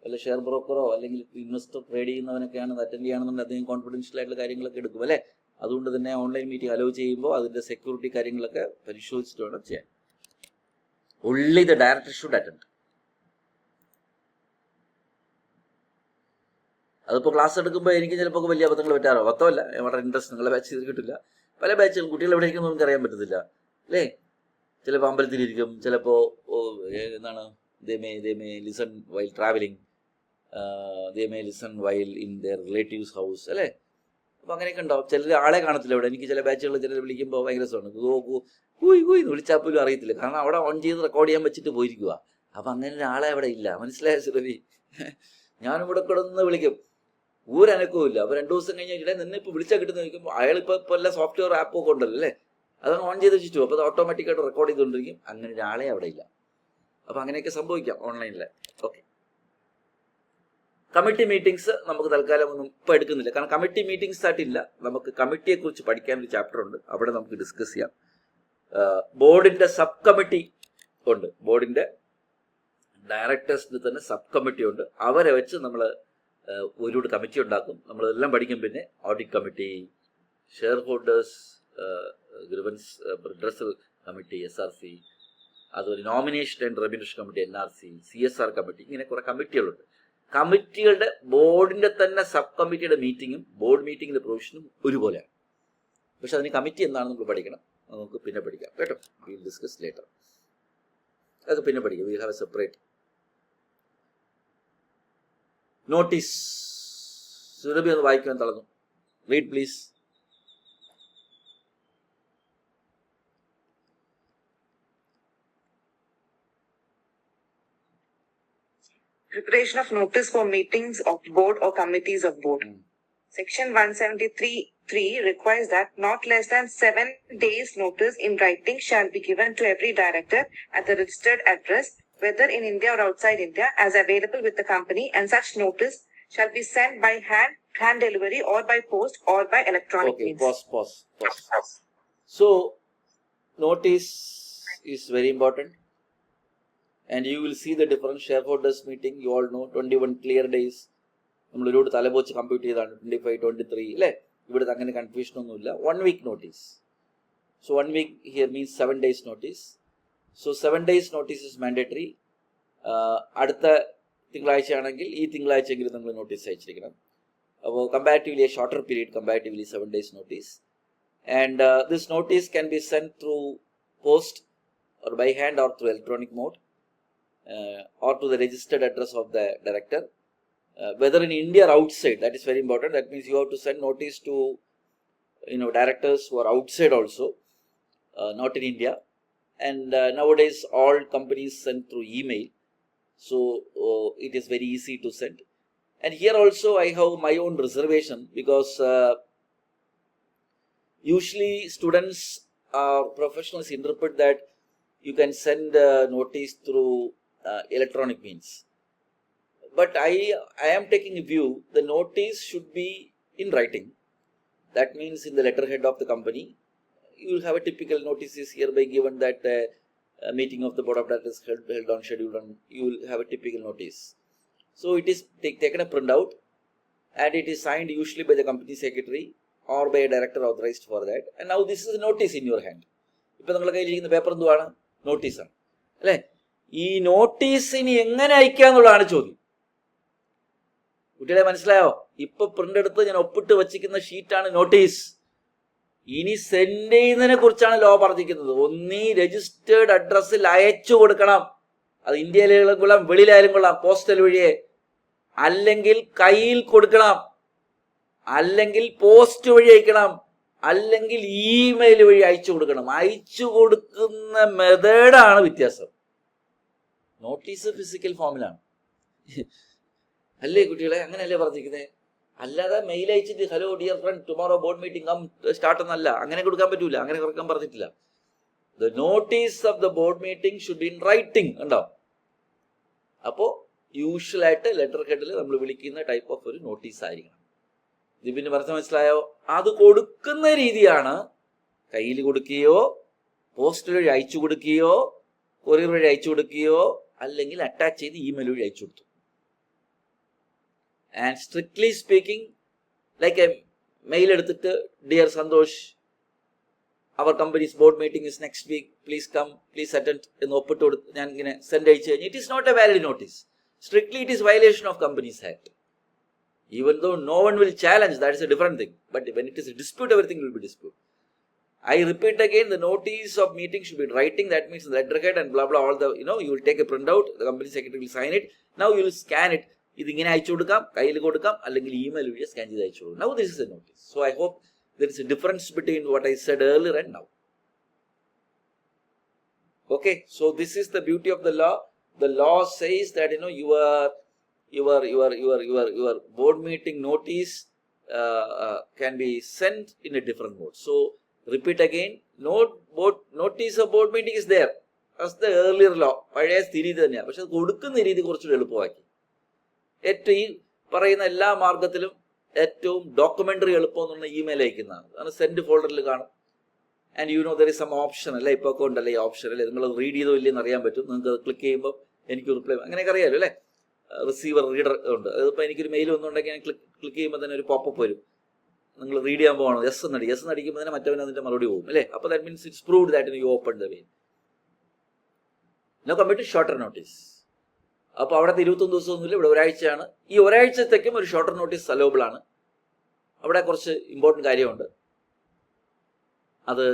വല്ല ഷെയർ ബ്രോക്കറോ അല്ലെങ്കിൽ ഇൻവെസ്റ്റർ ട്രേഡ് ചെയ്യുന്നവനൊക്കെയാണ് അറ്റൻഡ് ചെയ്യുകയാണെന്നുണ്ടെങ്കിൽ അദ്ദേഹം കോൺഫിഡൻഷ്യൽ ആയിട്ടുള്ള കാര്യങ്ങളൊക്കെ എടുക്കും അല്ലേ. അതുകൊണ്ട് തന്നെ ഓൺലൈൻ മീറ്റിംഗ് അലോ ചെയ്യുമ്പോൾ അതിൻ്റെ സെക്യൂരിറ്റി കാര്യങ്ങളൊക്കെ പരിശോധിച്ചിട്ട് വേണം ചെയ്യാൻ. only the director should attend. അതിപ്പോൾ ക്ലാസ് എടുക്കുമ്പോൾ എനിക്ക് ചിലപ്പോൾ വലിയ അബദ്ധങ്ങൾ പറ്റാറോ? പത്തമല്ല, വളരെ ഇൻട്രസ്റ്റ് നിങ്ങളെ ബാച്ച് ചെയ്ത് കിട്ടില്ല. പല ബാച്ചുകൾ കുട്ടികൾ എവിടെ ഇരിക്കുന്നു നമുക്ക് അറിയാൻ പറ്റത്തില്ല അല്ലേ. ചിലപ്പോൾ അമ്പലത്തിലിരിക്കും, ചിലപ്പോൾ എന്താണ് they may listen while traveling, they may listen while in their relatives house അല്ലേ. അപ്പോൾ അങ്ങനെയൊക്കെ ഉണ്ടാവും. ചിലർ ആളെ കാണത്തില്ല ഇവിടെ. എനിക്ക് ചില ബാച്ചുകൾ ചിലർ വിളിക്കുമ്പോൾ ഭയങ്കര രസമാണ്. കൂയി എന്ന് വിളിച്ചാൽ പോലും അറിയത്തില്ല, കാരണം അവിടെ ഓൺ ചെയ്ത് റെക്കോർഡ് ചെയ്യാൻ വെച്ചിട്ട് പോയിരിക്കുക. അപ്പം അങ്ങനെ ഒരാളെ അവിടെ ഇല്ല, മനസ്സിലായ സുരഭി. ഞാനിവിടെ കിടന്ന് വിളിക്കും, ഒരനക്കവും ഇല്ല. അപ്പോൾ 2 ദിവസം കഴിഞ്ഞാൽ നിന്നെ ഇപ്പോൾ വിളിച്ചാൽ കിട്ടുന്ന ചോദിക്കുമ്പോൾ അയാളിപ്പോൾ എല്ലാ സോഫ്റ്റ്വെയർ ആപ്പൊക്കെ ഉണ്ടല്ലോ അല്ലേ, അതങ്ങ് ഓൺ ചെയ്ത് വെച്ചിട്ടു. അപ്പോൾ അത് ഓട്ടോമാറ്റിക്കായിട്ട് റെക്കോർഡ് ചെയ്തുകൊണ്ടിരിക്കും. അങ്ങനെ ഒരാളെ അവിടെ ഇല്ല. അപ്പോൾ അങ്ങനെയൊക്കെ സംഭവിക്കാം ഓൺലൈനിൽ. ഓക്കെ, കമ്മിറ്റി മീറ്റിംഗ്സ് നമുക്ക് തൽക്കാലം ഒന്നും ഇപ്പോൾ എടുക്കുന്നില്ല, കാരണം കമ്മിറ്റി മീറ്റിംഗ്സ് ആയിട്ടില്ല. നമുക്ക് കമ്മിറ്റിയെക്കുറിച്ച് പഠിക്കാനൊരു ചാപ്റ്റർ ഉണ്ട്, അവിടെ നമുക്ക് ഡിസ്കസ് ചെയ്യാം. ബോർഡിൻ്റെ സബ് കമ്മിറ്റി ഉണ്ട്, ബോർഡിൻ്റെ ഡയറക്ടേഴ്സിന് തന്നെ സബ് കമ്മിറ്റി ഉണ്ട്. അവരെ വെച്ച് നമ്മൾ ഒരുപാട് കമ്മിറ്റി ഉണ്ടാക്കും. നമ്മളെല്ലാം പഠിക്കും. പിന്നെ audit committee, share holders grievance redressal committee SRC, അതുപോലെ nomination and remuneration committee NRC, CSR committee, ഇങ്ങനെ കുറേ കമ്മിറ്റികളുണ്ട്. കമ്മിറ്റികളുടെ ബോർഡിൻ്റെ തന്നെ സബ് കമ്മിറ്റിയുടെ മീറ്റിങ്ങും ബോർഡ് മീറ്റിങ്ങിൻ്റെ പ്രൊവിഷനും ഒരുപോലെയാണ്. പക്ഷെ അതിന് കമ്മിറ്റി എന്താണെന്ന് നമ്മൾ പഠിക്കണം. നമുക്ക് പിന്നെ പഠിക്കാം കേട്ടോ. Will discuss later. അതൊക്കെ പിന്നെ പഠിക്കാം. We have A separate notice. Surabhi ഒന്ന് വായിക്കാൻ തളർന്നു. Read please. Preparation of notice for meetings of board or committees of board. Section 173(3) requires that not less than 7 days notice in writing shall be given to every director at the registered address, whether in India or outside India, as available with the company, and such notice shall be sent by hand delivery or by post or by electronic Okay, means. pause. So, notice is very important. And you will see the different shareholders meeting. You all know 21 clear days. നമ്മൾ ഒരുപാട് തലപോച്ച് compute ചെയ്താണ് 25, 23 അല്ലേ? ഇവിടുത്തെ അങ്ങനെ confusion ഒന്നുമില്ല. 1 week notice. So 1 week here means 7 days notice. So 7 days notice is mandatory. അടുത്ത തിങ്കളാഴ്ച ആണെങ്കിൽ ഈ തിങ്കളാഴ്ചയെങ്കിലും നമ്മൾ നോട്ടീസ് അയച്ചിരിക്കണം. അപ്പോൾ comparatively A shorter period, comparatively 7 days notice. And this notice can be sent through post or by hand or through electronic mode. Or to the registered address of the director, whether in India or outside. That is very important. That means you have to send notice to directors who are outside also, not in India. And nowadays all companies send through email, so it is very easy to send. And here also I have my own reservation, because usually students or professionals interpret that you can send notice through electronic means. But I am taking a view, the notice should be in writing. That means in the letterhead of the company, you will have a typical notice is hereby given that a meeting of the board of directors held on schedule, and you will have a typical notice. So it is taken a printout, and it is signed usually by the company secretary or by a director authorized for that. And now this is a notice in your hand. ഇപ്പോൾ നമ്മുടെ കയ്യിലിരിക്കുന്ന paper എന്തുവാണ്? നോട്ടീസാണ് അല്ലേ? ഈ notice ഇനി എങ്ങനെ അയക്കുക എന്നുള്ളതാണ് ചോദ്യം. കുട്ടികളെ മനസ്സിലായോ? ഇപ്പൊ പ്രിന്റ് എടുത്ത് ഞാൻ ഒപ്പിട്ട് വച്ചിരിക്കുന്ന ഷീറ്റാണ് നോട്ടീസ്. ഇനി സെൻഡ് ചെയ്യുന്നതിനെ കുറിച്ചാണ് ലോ പറഞ്ഞിരിക്കുന്നത്. ഒന്നീ രജിസ്റ്റേർഡ് അഡ്രസ്സിൽ അയച്ചു കൊടുക്കണം. അത് ഇന്ത്യയിലായാലും കൊള്ളാം, വെളിയിലായാലും കൊള്ളാം, പോസ്റ്റൽ വഴിയെ, അല്ലെങ്കിൽ കയ്യിൽ കൊടുക്കണം, അല്ലെങ്കിൽ പോസ്റ്റ് വഴി അയക്കണം, അല്ലെങ്കിൽ ഇമെയിൽ വഴി അയച്ചു കൊടുക്കണം. അയച്ചു കൊടുക്കുന്ന മെത്തേഡാണ് വ്യത്യാസം. നോട്ടീസ് ഫിസിക്കൽ ഫോമിലാണ് അല്ലേ കുട്ടികളെ? അങ്ങനെയല്ലേ പറഞ്ഞിരിക്കുന്നത്? അല്ലാതെ മെയിൽ അയച്ചിട്ട് hello dear friend tomorrow board meeting come start എന്നല്ല. അങ്ങനെ കൊടുക്കാൻ പറ്റൂല, അങ്ങനെ കൊടുക്കാൻ പറഞ്ഞിട്ടില്ല. The notice of the board meeting should be in writing. ഉണ്ടോ? അപ്പോ യൂഷ്വലായിട്ട് ലെറ്റർ ഹെഡിൽ നമ്മൾ വിളിക്കുന്ന ടൈപ്പ് ഓഫ് ഒരു നോട്ടീസ് ആയിരിക്കണം. ഇത് പിന്നെ പറഞ്ഞ മനസ്സിലായോ? അത് കൊടുക്കുന്ന രീതിയാണ് കയ്യിൽ കൊടുക്കുകയോ പോസ്റ്റ് വഴി അയച്ചു കൊടുക്കുകയോ കൊറിയർ വഴി അയച്ചു കൊടുക്കുകയോ അല്ലെങ്കിൽ അറ്റാച്ച് ചെയ്ത് ഇമെയിൽ വഴി അയച്ചു കൊടുത്തു. And strictly speaking, like a mail എടുത്തിട്ട് dear Santhosh, our companies board meeting is next week, please come, please attend എന്ന് ഒപ്പിട്ട് കൊടുത്ത് ഞാൻ ഇങ്ങനെ സെൻഡ് അയച്ചു കഴിഞ്ഞാൽ it is not a valid notice. Strictly it is violation of companies act. Even though no one will challenge, that is a different thing. But when it is a dispute, everything will be dispute. I repeat again, the notice of meeting should be in writing. That means the letterhead and blah blah, all the, you will take a printout, the company secretary will sign it. Now you will scan it. ഇത് ഇങ്ങനെ അയച്ചു കൊടുക്കാം, കയ്യിൽ കൊടുക്കാം, അല്ലെങ്കിൽ email വഴി scan ചെയ്ത് അയച്ചു കൊടുക്കാം. Now this is a notice. So I hope there is a difference between what I said earlier and now. Okay, so this is the beauty of the law. The law says that your board meeting notice can be sent in a different mode. So repeat again, notice of board meeting is there. That's the earlier law. പഴയ സ്ഥിതി തന്നെയാണ്. പക്ഷെ അത് കൊടുക്കുന്ന രീതി കുറച്ചുകൂടി എളുപ്പമാക്കി. ഏറ്റവും ഈ പറയുന്ന എല്ലാ മാർഗത്തിലും ഏറ്റവും ഡോക്യുമെന്ററി എളുപ്പം എന്ന് പറഞ്ഞാൽ ഇമെയിൽ അയക്കുന്നതാണ്. അതാണ് സെൻഡ് ഫോൾഡറിൽ കാണും. And there is some option അല്ലേ, ഇപ്പോൾ ഒക്കെ ഉണ്ടല്ലേ ഈ ഓപ്ഷൻ അല്ലേ, നിങ്ങൾ റീഡ് ചെയ്തോ ഇല്ലെന്ന് അറിയാൻ പറ്റും. നിങ്ങൾക്ക് അത് ക്ലിക്ക് ചെയ്യുമ്പോൾ എനിക്ക് റിപ്ലൈ അങ്ങനെയൊക്കെ അറിയാമല്ലോ അല്ലേ. റിസീവർ റീഡർ ഉണ്ട്. അതിപ്പോൾ എനിക്കൊരു മെയിൽ വന്നുണ്ടെങ്കിൽ ഞാൻ ക്ലിക്ക് ചെയ്യുമ്പോൾ തന്നെ ഒരു പോപ്പപ്പ് വരും, നിങ്ങൾ റീഡ് ചെയ്യാൻ പോകണം, എസ് എന്നടിക്കുമ്പോൾ തന്നെ മറ്റവൻ അതിൻ്റെ മറുപടി പോകും അല്ലേ. അപ്പോൾ that means it's proved that you open the mail. No come to shorter notice. അപ്പോൾ അവിടുത്തെ 21 ദിവസമൊന്നുമില്ല, ഇവിടെ ഒരാഴ്ചയാണ്. ഈ ഒരാഴ്ചത്തേക്കും ഒരു ഷോർട്ടർ നോട്ടീസ് അലോബിൾ ആണ്. അവിടെ കുറച്ച് ഇമ്പോർട്ടൻ്റ് കാര്യമുണ്ട്. അത്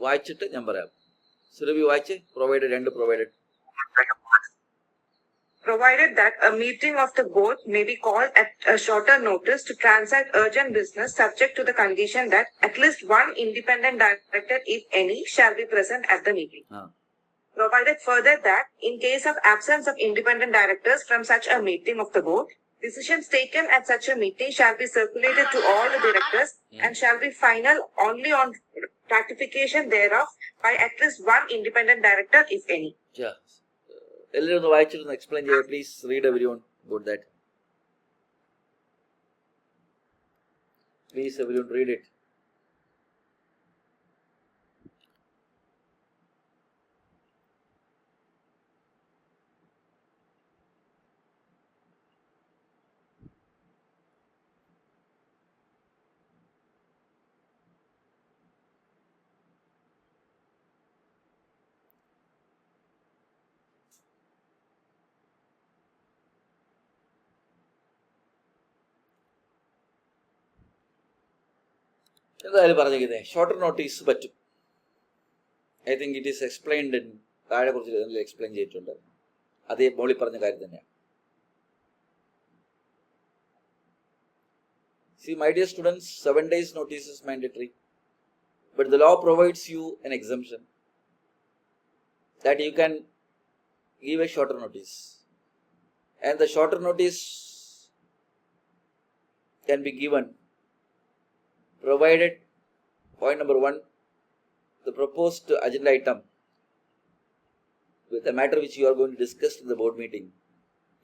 വായിച്ചിട്ട് ഞാൻ പറയാം. സുരഭി വായിച്ച്. Provided that a meeting of the board may be called at a shorter notice to transact urgent business, subject to the condition that at least one independent director, if any, shall be present at the meeting. Provided further that in case of absence of independent directors from such a meeting of the board, decisions taken at such a meeting shall be circulated to all the directors and shall be final only on ratification thereof by at least one independent director, if any. Yeah. എല്ലാവരും ഒന്ന് വായിച്ചിട്ടൊന്ന് explain ചെയ്യുക. Please read everyone about that. Please everyone read it. എന്തായാലും പറഞ്ഞിരിക്കുന്നത് shorter notice പറ്റും. I think it is explained in താഴെ കുറച്ച് explain ചെയ്തിട്ടുണ്ട്. അതേ മോളി പറഞ്ഞ കാര്യം തന്നെയാണ്. See, my dear students, 7 days notice is mandatory, but the law provides you an exemption that you can give a shorter notice, and the shorter notice can be given provided, point number 1, the proposed agenda item with the matter which you are going to discuss in the board meeting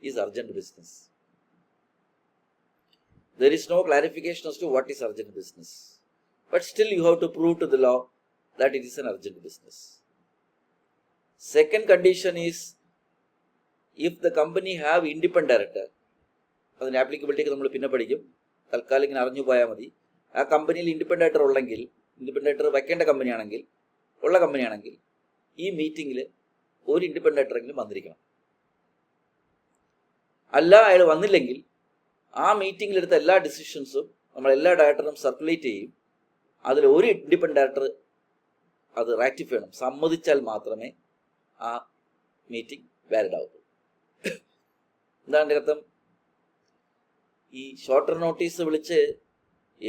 is urgent business. There is no clarification as to what is urgent business, but still you have to prove to the law that it is an urgent business. Second condition is, if the company have independent director, അതിൻ്റെ ആപ്ലിക്കബിലിറ്റിക്ക് നമ്മൾ പിന്നെ പഠിക്കും, തൽക്കാലം ഇങ്ങനെ അറിഞ്ഞു പോയാൽ മതി. ആ കമ്പനിയിൽ ഇൻഡിപെൻഡൻ്റ് ഡയറക്ടർ ഉള്ളെങ്കിൽ, ഇൻഡിപെൻഡൻ്റ് ഡയറക്ടർ വെക്കേണ്ട കമ്പനിയാണെങ്കിൽ, ഈ മീറ്റിങ്ങിൽ ഒരു ഇൻഡിപെൻഡൻ്റ് ഡയറക്ടറെങ്കിലും വന്നിരിക്കണം. അല്ല, അയാൾ വന്നില്ലെങ്കിൽ ആ മീറ്റിങ്ങിലെടുത്ത എല്ലാ ഡിസിഷൻസും നമ്മളെല്ലാ ഡയറക്ടറും സർക്കുലേറ്റ് ചെയ്യും. അതിൽ ഒരു ഇൻഡിപെൻഡൻ്റ് ഡയറക്ടർ അത് റാറ്റിഫൈ ചെയ്യണം. സമ്മതിച്ചാൽ മാത്രമേ ആ മീറ്റിംഗ് വാലിഡ് ആവുള്ളൂ. എന്താണ് അർത്ഥം? ഈ ഷോർട്ടർ നോട്ടീസ് വിളിച്ച്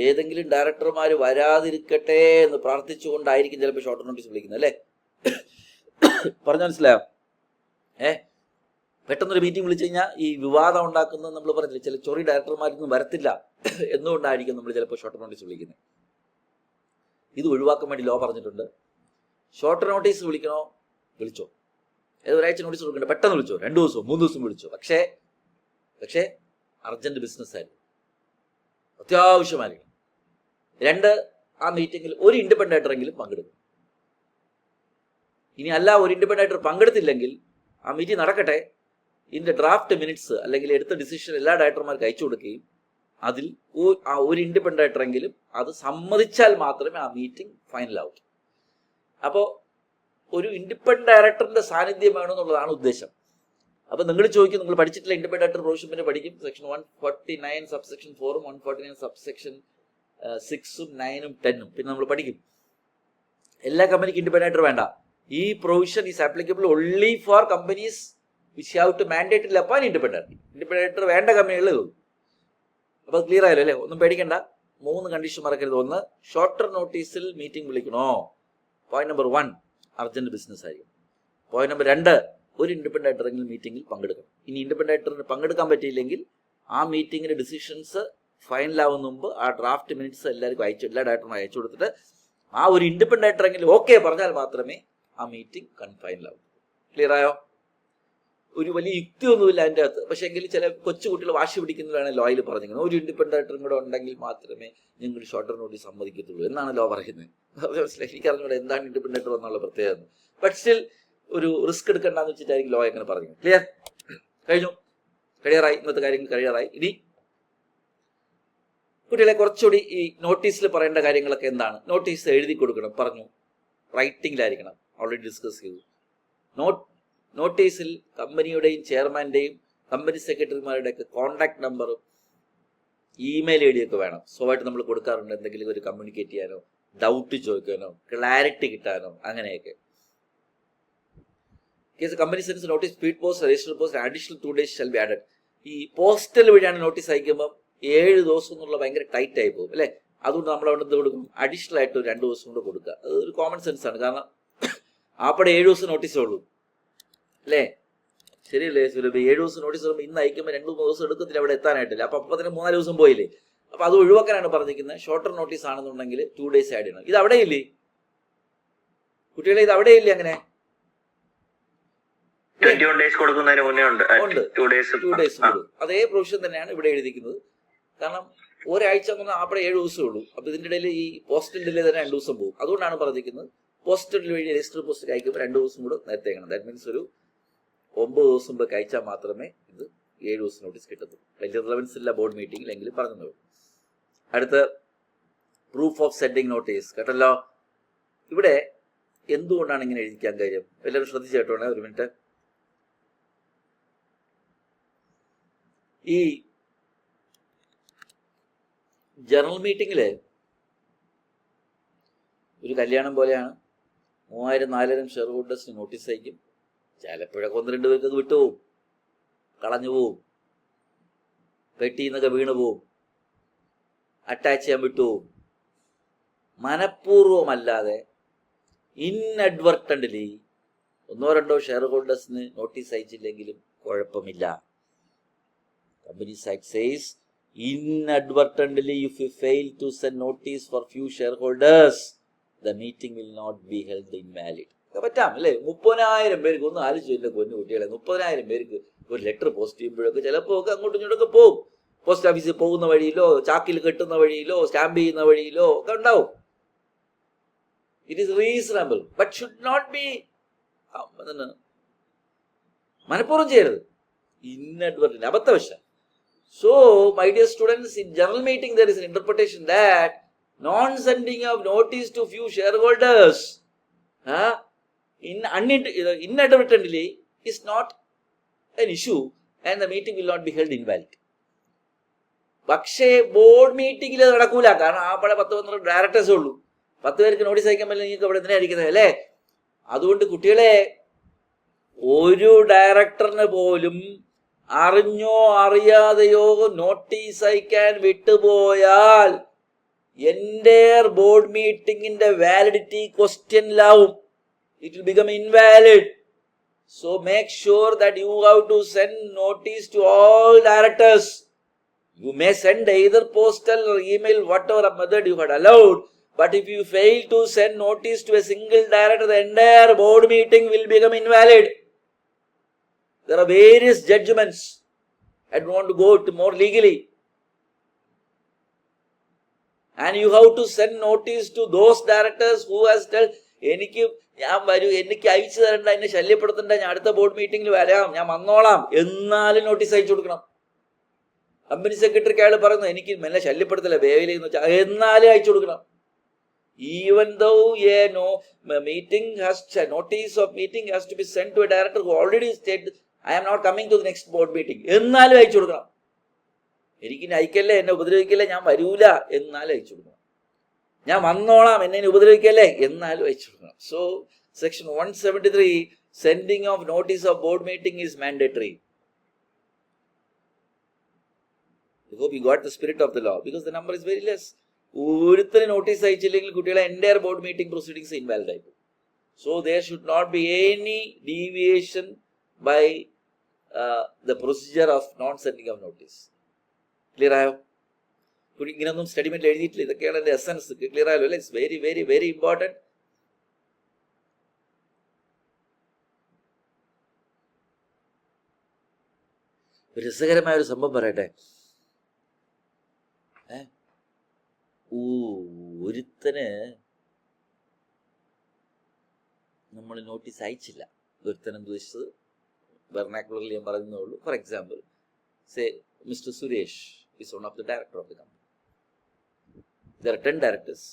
ഏതെങ്കിലും ഡയറക്ടർമാർ വരാതിരിക്കട്ടെ എന്ന് പ്രാർത്ഥിച്ചുകൊണ്ടായിരിക്കും ചിലപ്പോൾ ഷോർട്ടർ നോട്ടീസ് വിളിക്കുന്നത്, അല്ലേ? പറഞ്ഞു മനസ്സിലായോ? പെട്ടെന്നൊരു മീറ്റിംഗ് വിളിച്ചു കഴിഞ്ഞാൽ ഈ വിവാദം ഉണ്ടാക്കുന്നത് നമ്മൾ പറഞ്ഞില്ല, ചില ചൊറി ഡയറക്ടർമാരൊന്നും വരത്തില്ല എന്നുകൊണ്ടായിരിക്കും നമ്മൾ ചിലപ്പോൾ ഷോർട്ടർ നോട്ടീസ് വിളിക്കുന്നത്. ഇത് ഒഴിവാക്കാൻ വേണ്ടി ലോ പറഞ്ഞിട്ടുണ്ട്. ഷോർട്ടർ നോട്ടീസ് വിളിക്കണോ, വിളിച്ചോ. ഒരാഴ്ച നോട്ടീസ് കൊടുക്കണ്ട, പെട്ടെന്ന് വിളിച്ചോ, 2 ദിവസവും 3 ദിവസം വിളിച്ചോ. പക്ഷേ അർജന്റ് ബിസിനസ് ആയിരുന്നു, അത്യാവശ്യമായിരിക്കും. 2, ആ മീറ്റിങ്ങിൽ ഒരു ഇൻഡിപെൻഡൻ്റ് ഡയറക്ടറെങ്കിലും പങ്കെടുക്കും. ഇനി അല്ല, ഒരു ഇൻഡിപെൻഡൻ്റ് ഡയറക്ടർ പങ്കെടുത്തില്ലെങ്കിൽ ആ മീറ്റിംഗ് നടക്കട്ടെ, ഇതിൻ്റെ ഡ്രാഫ്റ്റ് മിനിറ്റ്സ് അല്ലെങ്കിൽ എടുത്ത ഡിസിഷൻ എല്ലാ ഡയറക്ടർമാർക്ക് അയച്ചു കൊടുക്കുകയും അതിൽ ആ ഒരു ഇൻഡിപെൻഡൻ്റ് ഡയറക്ടറെങ്കിലും അത് സമ്മതിച്ചാൽ മാത്രമേ ആ മീറ്റിംഗ് ഫൈനലാവൂ. അപ്പോൾ ഒരു ഇൻഡിപെൻഡൻ്റ് ഡയറക്ടറിൻ്റെ സാന്നിധ്യം വേണമെന്നുള്ളതാണ് ഉദ്ദേശം. അപ്പോൾ നിങ്ങൾ ചോദിക്കും, നിങ്ങൾ പഠിച്ചിട്ടില്ല ഇൻഡിപെൻഡൻ്റ് ഡയറക്ടർ പ്രൊവിഷൻ പിന്നെ പഠിക്കും. സെക്ഷൻ 149 സബ്സെക്ഷൻ 4ഉം 149 സബ്സെക്ഷൻ 6ഉം 9ഉം 10ഉം പിന്നെ നമ്മൾ പഠിക്കും. എല്ലാ കമ്പനിക്കും ഇൻഡിപെൻഡൻ്റ് ഡയറക്ടർ വേണ്ട. ഈ provision is applicable only for companies which have to mandate appoint independent director വേണ്ട കമ്പനികളേ ഉള്ളൂ. അപ്പോൾ ക്ലിയർ ആയല്ലോ അല്ലേ? ഒന്നും പേടിക്കണ്ട. 3 കണ്ടീഷൻ മറക്കരുത്. 1, ഷോർട്ടർ നോട്ടീസിൽ മീറ്റിംഗ് വിളിക്കണോ. പോയിന്റ് നമ്പർ 1, അർജന്റ് ബിസിനസ് ആയിരിക്കും. പോയിന്റ് നമ്പർ 2, ഒരു ഇൻഡിപെൻഡൻ്റ് ഡയറക്ടറെങ്കിലും മീറ്റിംഗിൽ പങ്കെടുക്കണം. ഇനി ഇൻഡിപെൻഡൻ്റ് ഡയറക്ടറിന് പങ്കെടുക്കാൻ പറ്റിയില്ലെങ്കിൽ ആ മീറ്റിങ്ങിന്റെ ഡിസിഷൻസ് ഫൈനലാവുന്ന മുമ്പ് ആ ഡ്രാഫ്റ്റ് മിനിറ്റ്സ് എല്ലാ ഡയറക്ടറിനും അയച്ചു കൊടുത്തിട്ട് ആ ഒരു ഇൻഡിപെൻഡൻ്റ് ഡയറക്ടറെങ്കിലും ഓക്കെ പറഞ്ഞാൽ മാത്രമേ ആ മീറ്റിംഗ് കൺഫൈനലാവും. ക്ലിയർ ആയോ? ഒരു വലിയ യുക്തിയൊന്നുമില്ല അതിൻ്റെ അകത്ത്. പക്ഷേ എങ്കിൽ ചില കൊച്ചുകുട്ടികൾ വാശി പിടിക്കുന്നതാണ് ലോയിൽ പറഞ്ഞിരിക്കുന്നത്. ഒരു ഇൻഡിപെൻഡൻ്റ് ഡയറക്ടറും കൂടെ ഉണ്ടെങ്കിൽ മാത്രമേ നിങ്ങൾ ഷോർട്ടർ നോട്ടീസ് സമ്മതിക്കത്തുള്ളൂ എന്നാണ് ലോ പറയുന്നത്. എനിക്കറിഞ്ഞൂടെ എന്താണ് ഇൻഡിപെൻഡൻ്റ് ഡയറക്ടർ എന്നുള്ള പ്രത്യേകത. ബട്ട് സ്റ്റിൽ ഒരു റിസ്ക് എടുക്കണ്ടെന്ന് വെച്ചിട്ടായിരിക്കും ലോ എങ്ങനെ പറഞ്ഞു. ക്ലിയർ? കഴിഞ്ഞു, കഴിയാറായി. ഇന്നത്തെ കാര്യങ്ങൾ കഴിയാറായി. ഇനി കുട്ടികളെ കുറച്ചുകൂടി ഈ നോട്ടീസിൽ പറയേണ്ട കാര്യങ്ങളൊക്കെ എന്താണ്. നോട്ടീസ് എഴുതി കൊടുക്കണം, പറഞ്ഞു. റൈറ്റിംഗിലായിരിക്കണം, ഓൾറെഡി ഡിസ്കസ് ചെയ്തു. നോട്ടീസിൽ കമ്പനിയുടെയും ചെയർമാൻ്റെയും കമ്പനി സെക്രട്ടറിമാരുടെയൊക്കെ കോൺടാക്ട് നമ്പറും ഇമെയിൽ ഐ ഡിയൊക്കെ വേണം. സ്വഭാവമായിട്ട് നമ്മൾ കൊടുക്കാറുണ്ട് എന്തെങ്കിലും ഒരു കമ്മ്യൂണിക്കേറ്റ് ചെയ്യാനോ ഡൗട്ട് ചോദിക്കാനോ ക്ലാരിറ്റി കിട്ടാനോ അങ്ങനെയൊക്കെ. Case company sense notice speed post register post additional 2 days shall be added. ഈ പോസ്റ്റൽ വഴിയാണ് നോട്ടീസ് അയക്കുമ്പോൾ 7 ദിവസം എന്നുള്ള ഭയങ്കര ടൈറ്റ് ആയി പോകും അല്ലേ. അതുകൊണ്ട് നമ്മൾ അവിടെ എന്ത് കൊടുക്കും, അഡീഷണൽ ആയിട്ട് 2 ദിവസം കൊണ്ട് കൊടുക്കുക. അതൊരു കോമൺ സെൻസ് ആണ്. കാരണം ആപ്പടെ 7 ദിവസം നോട്ടീസേ ഉള്ളൂ അല്ലേ, ശരിയല്ലേ സുലഭ? 7 ദിവസം നോട്ടീസ് വരുമ്പോൾ ഇന്ന് അയക്കുമ്പോൾ 2-3 ദിവസം എടുക്കത്തില്ല അവിടെ എത്താനായിട്ടില്ല. അപ്പം തന്നെ 3-4 ദിവസം പോയില്ലേ. അപ്പം അത് ഒഴിവാക്കാനാണ് പറഞ്ഞിരിക്കുന്നത്. ഷോർട്ടർ നോട്ടീസ് ആണെന്നുണ്ടെങ്കിൽ 2 days ആഡ് ചെയ്യണം. ഇത് അവിടെ ഇല്ലേ കുട്ടികളെ, ഇത് അവിടെ ഇല്ലേ അങ്ങനെ 21 days കൊടുക്കുന്നതിന് മുന്നേ ഉണ്ട് 2 days കൊടുക്കും. അതേ പ്രൊവിഷൻ തന്നെയാണ് ഇവിടെ എഴുതിയിരിക്കുന്നത്. കാരണം ഒരാഴ്ച എന്ന് പറഞ്ഞാൽ ആപ്പടെ 7 ദിവസമേ ഉള്ളൂ. അപ്പൊ ഇതിന്റെ ഇടയിൽ ഈ പോസ്റ്റൽ ഡിലേ തന്നെ 2 ദിവസം പോകും. അതുകൊണ്ടാണ് പറഞ്ഞിരിക്കുന്നത് പോസ്റ്റൽ വഴി രജിസ്റ്റർ പോസ്റ്റ് അയക്കുമ്പോൾ 2 ദിവസം കൂടെ നേരത്തെ അയക്കണം. ദാറ്റ് മീൻസ് ഒരു 9 ദിവസം മുമ്പ് അയച്ചാൽ മാത്രമേ ഇത് 7 ദിവസം നോട്ടീസ് കിട്ടത്തുള്ളൂ. വലിയ റിലവൻസ് ഇല്ല ബോർഡ് മീറ്റിംഗിൽ എങ്കിലും പറഞ്ഞു. അടുത്ത പ്രൂഫ് ഓഫ് സെൻഡിങ് നോട്ടീസ്. കേട്ടല്ലോ, ഇവിടെ എന്തുകൊണ്ടാണ് ഇങ്ങനെ എഴുതിക്കാൻ കാര്യം എല്ലാവരും ശ്രദ്ധിച്ചു കേട്ടോണേ ഒരു മിനിറ്റ്. ഈ ജനറൽ മീറ്റിംഗില് ഒരു കല്യാണം പോലെയാണ്. 3000-4000 ഷെയർ ഹോൾഡേഴ്സിന് നോട്ടീസ് അയക്കും. ചിലപ്പോഴൊക്കെ 1-2 പേർക്ക് അത് വിട്ടുപോകും, കളഞ്ഞു പോവും, പെട്ടിന്നൊക്കെ വീണു പോവും, അറ്റാച്ച് ചെയ്യാൻ വിട്ടുപോകും. മനഃപൂർവമല്ലാതെ ഇൻഅഡ്വർട്ടൻ്റ്ലി 1-2 ഷെയർ ഹോൾഡേഴ്സിന് നോട്ടീസ് അയച്ചില്ലെങ്കിലും കുഴപ്പമില്ല. Companies Act says inadvertently if you fail to send notice for few shareholders, the meeting will not be held invalid. പറ്റാം അല്ലേ? 30,000 പേർക്ക് ഒന്ന് ആലോചിച്ചില്ല കൊന്നു കുട്ടികളെ. 30,000 പേർക്ക് ഒരു ലെറ്റർ പോസ്റ്റ് ചെയ്യുമ്പോഴൊക്കെ ചിലപ്പോൾ ഒക്കെ അങ്ങോട്ടും ഇങ്ങോട്ടൊക്കെ പോകും. പോസ്റ്റ് ഓഫീസിൽ പോകുന്ന വഴിയിലോ ചാക്കിൽ കെട്ടുന്ന വഴിയിലോ സ്റ്റാമ്പ് ചെയ്യുന്ന വഴിയിലോ ഒക്കെ ഉണ്ടാവും. It is reasonable but should not be മനഃപൂർവ്വം ചെയ്യരുത്, ഇൻഅഡ്വർട്ടൻ്റ്, അബദ്ധവശാൽ. So, my dear students, in general meeting there is an interpretation that non-sending of notice to few shareholders inadvertently is not an issue and the meeting will not be held invalid. പക്ഷേ board മീറ്റിംഗിൽ അത് നടക്കൂല. കാരണം ആ പഴയ 10-12 ഡയറക്ടേഴ്സേ ഉള്ളൂ. 10 പേർക്ക് notice അയക്കാൻ പറ്റില്ല. നിങ്ങൾക്ക് അവിടെ എന്തിനാ ഇരിക്കുന്നത് അല്ലേ? അതുകൊണ്ട് കുട്ടികളെ, ഒരു ഡയറക്ടറിന് പോലും അറിഞ്ഞോ അറിയാതെയോ നോട്ടീസ് അയക്കാൻ വിട്ടുപോയാൽ എൻ്റെ ബോർഡ് മീറ്റിംഗിന്റെ വാലിഡിറ്റി ക്വസ്റ്റ്യനിലാവും. It will become invalid. So make sure that you have to send notice to all directors. You may send either postal or email, whatever method you had allowed. But if you fail to send notice to a single director, the entire board meeting will become invalid. There are various judgments. I don't want to go to more legally. And you have to send notice to those directors who has told, എനിക്ക് അയച്ചു തരണ്ട, എന്നെ ശല്യപ്പെടുത്തണ്ട, ഞാൻ അടുത്ത board മീറ്റിംഗിൽ വരാം, ഞാൻ വന്നോളാം എന്നാലും നോട്ടീസ് അയച്ചു കൊടുക്കണം. കമ്പനി സെക്രട്ടറിക്ക് അയാൾ പറയുന്നു എനിക്ക് എന്നെ ശല്യപ്പെടുത്തില്ല വേവിലെന്ന് വെച്ചാൽ എന്നാലും അയച്ചു കൊടുക്കണം. Even though meeting has notice of meeting has to be sent to a director who already stated I am not coming to the next board meeting, എന്നാലും അയച്ചു കൊടുക്കണം. എനിക്ക് അയക്കല്ലേ, എന്നെ ഉപദ്രവിക്കല്ലേ, ഞാൻ വരൂല എന്നാലും അയച്ചു കൊടുക്കണം. ഞാൻ വന്നോളാം, എന്നെ ഉപദ്രവിക്കല്ലേ എന്നാലും അയച്ചു കൊടുക്കണം. So section 173 sending of notice of board meeting is mandatory. I hope you got the spirit of the law because the number is very less. ഒരുത്തന് നോട്ടീസ് അയച്ചില്ലെങ്കിൽ കുട്ടികളെ entire board meeting proceedings invalid ആയി പോകും. So there should not be any deviation by the procedure of non sending of notice. Clear ആയോ? ഇങ്ങനൊന്നും സ്റ്റഡിമെന്റിൽ എഴുതിയിട്ടില്ല. ഇതൊക്കെയാണ് എൻ്റെ essence. Clear ആയല്ലോ അല്ലേ? It's very very very important. രസകരമായ ഒരു സംഭവം പറയട്ടെ. ഒരുത്തന് നമ്മൾ നോട്ടീസ് അയച്ചില്ല. ഒരുത്തൻ ഉദ്ദേശിച്ചത് വെർണാക്കുലറിൽ ഞാൻ പറയുന്നേ ഉള്ളൂ. For example, say mister Suresh is one of the director of the company. There are 10 directors.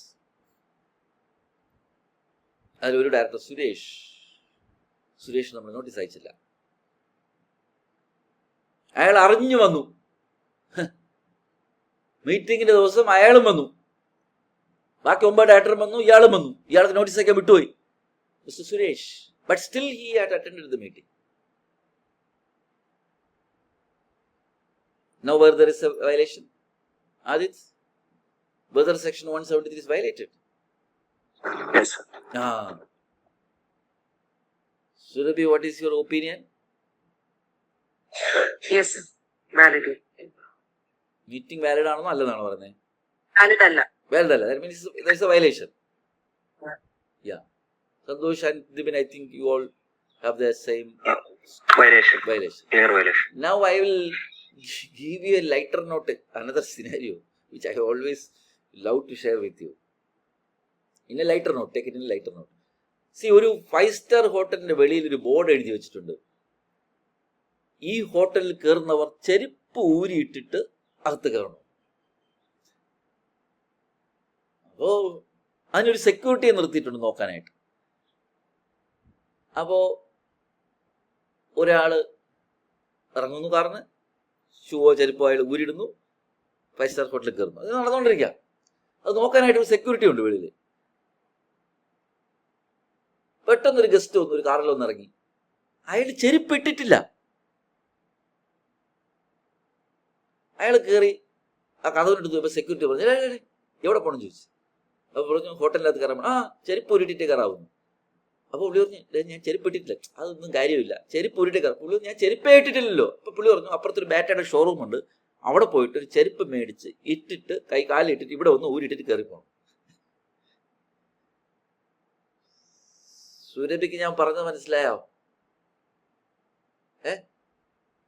അതിലൊരു ഡയറക്ടർ സുരേഷ് നമ്മൾ നോട്ടീസ് അയച്ചില്ല. അയാൾ അറിഞ്ഞു വന്നു. മീറ്റിംഗിന്റെ ദിവസം അയാളും വന്നു. ബാക്കി 9 ഡയറക്ടറും വന്നു, ഇയാളും വന്നു. ഇയാൾക്ക് നോട്ടീസ് അയക്കാൻ വിട്ടുപോയി, mister Suresh. But still he had attended the meeting. Now where there is a violation, Adit, whether section 173 is violated? Yes, sir. Surabhi, what is your opinion? Yes, sir. Valid. Meeting valid ആണോ അല്ലെന്നാണോ പറയുന്നത്? Valid അല്ല. Valid അല്ല. That means there is a violation. Yeah. Santosh and Dibin, I think you all have the same Violation. Clear violation. Now I will give you a lighter note, another scenario which I always love to share with you. In a lighter note, take it in a lighter note. See, ഒരു 5-star ഹോട്ടലിന്റെ വെളിയിൽ ഒരു board എഴുതി വെച്ചിട്ടുണ്ട്, ഈ ഹോട്ടലിൽ കയറുന്നവർ ചെരുപ്പ് ഊരിയിട്ടിട്ട് അകത്ത് കയറണം. അപ്പോ അതിനൊരു സെക്യൂരിറ്റിയെ നിർത്തിയിട്ടുണ്ട് നോക്കാനായിട്ട്. അപ്പോ ഒരാള് ഇറങ്ങുന്നു, കാറിന് ഷൂവോ ചെരുപ്പോ അയാൾ ഊരിടുന്നു, 5-star ഹോട്ടലിൽ കയറുന്നു. അത് നടന്നുകൊണ്ടിരിക്കുക. അത് നോക്കാനായിട്ട് ഒരു സെക്യൂരിറ്റി ഉണ്ട് വെളിയിൽ. പെട്ടെന്നൊരു ഗസ്റ്റ് വന്നു, ഒരു കാറിൽ വന്ന് ഇറങ്ങി, അയാൾ ചെരുപ്പ് ഇട്ടിട്ടില്ല. അയാൾ കയറി ആ കഥവിനെടുത്തു. ഇപ്പൊ സെക്യൂരിറ്റി പറഞ്ഞു, എവിടെ പോകണം ചോദിച്ചു. അപ്പൊ പറഞ്ഞു ഹോട്ടലിനകത്ത് കയറാൻ. ചെരുപ്പ് ഊരിട്ടിട്ടേ കയറാവുന്നു. അപ്പൊ പുള്ളി പറഞ്ഞു, ഞാൻ ചെരുപ്പ് ഇട്ടിട്ടില്ല. അതൊന്നും കാര്യമില്ല, ചെരുപ്പ് ഊരിട്ടേ കയറാം. പുള്ളി ഞാൻ ചെരുപ്പേ ഇട്ടിട്ടില്ലല്ലോ. അപ്പൊ പുള്ളി പറഞ്ഞു, അപ്പുറത്തൊരു ബാറ്റയുടെ ഷോറൂം ഉണ്ട്, അവിടെ പോയിട്ട് ഒരു ചെരുപ്പ് മേടിച്ച് ഇട്ടിട്ട് കാലിട്ടിട്ട് ഇവിടെ ഒന്ന് ഊരിട്ടിട്ട് കയറി പോകണം. സുരഭിക്ക് ഞാൻ പറഞ്ഞത് മനസ്സിലായോ?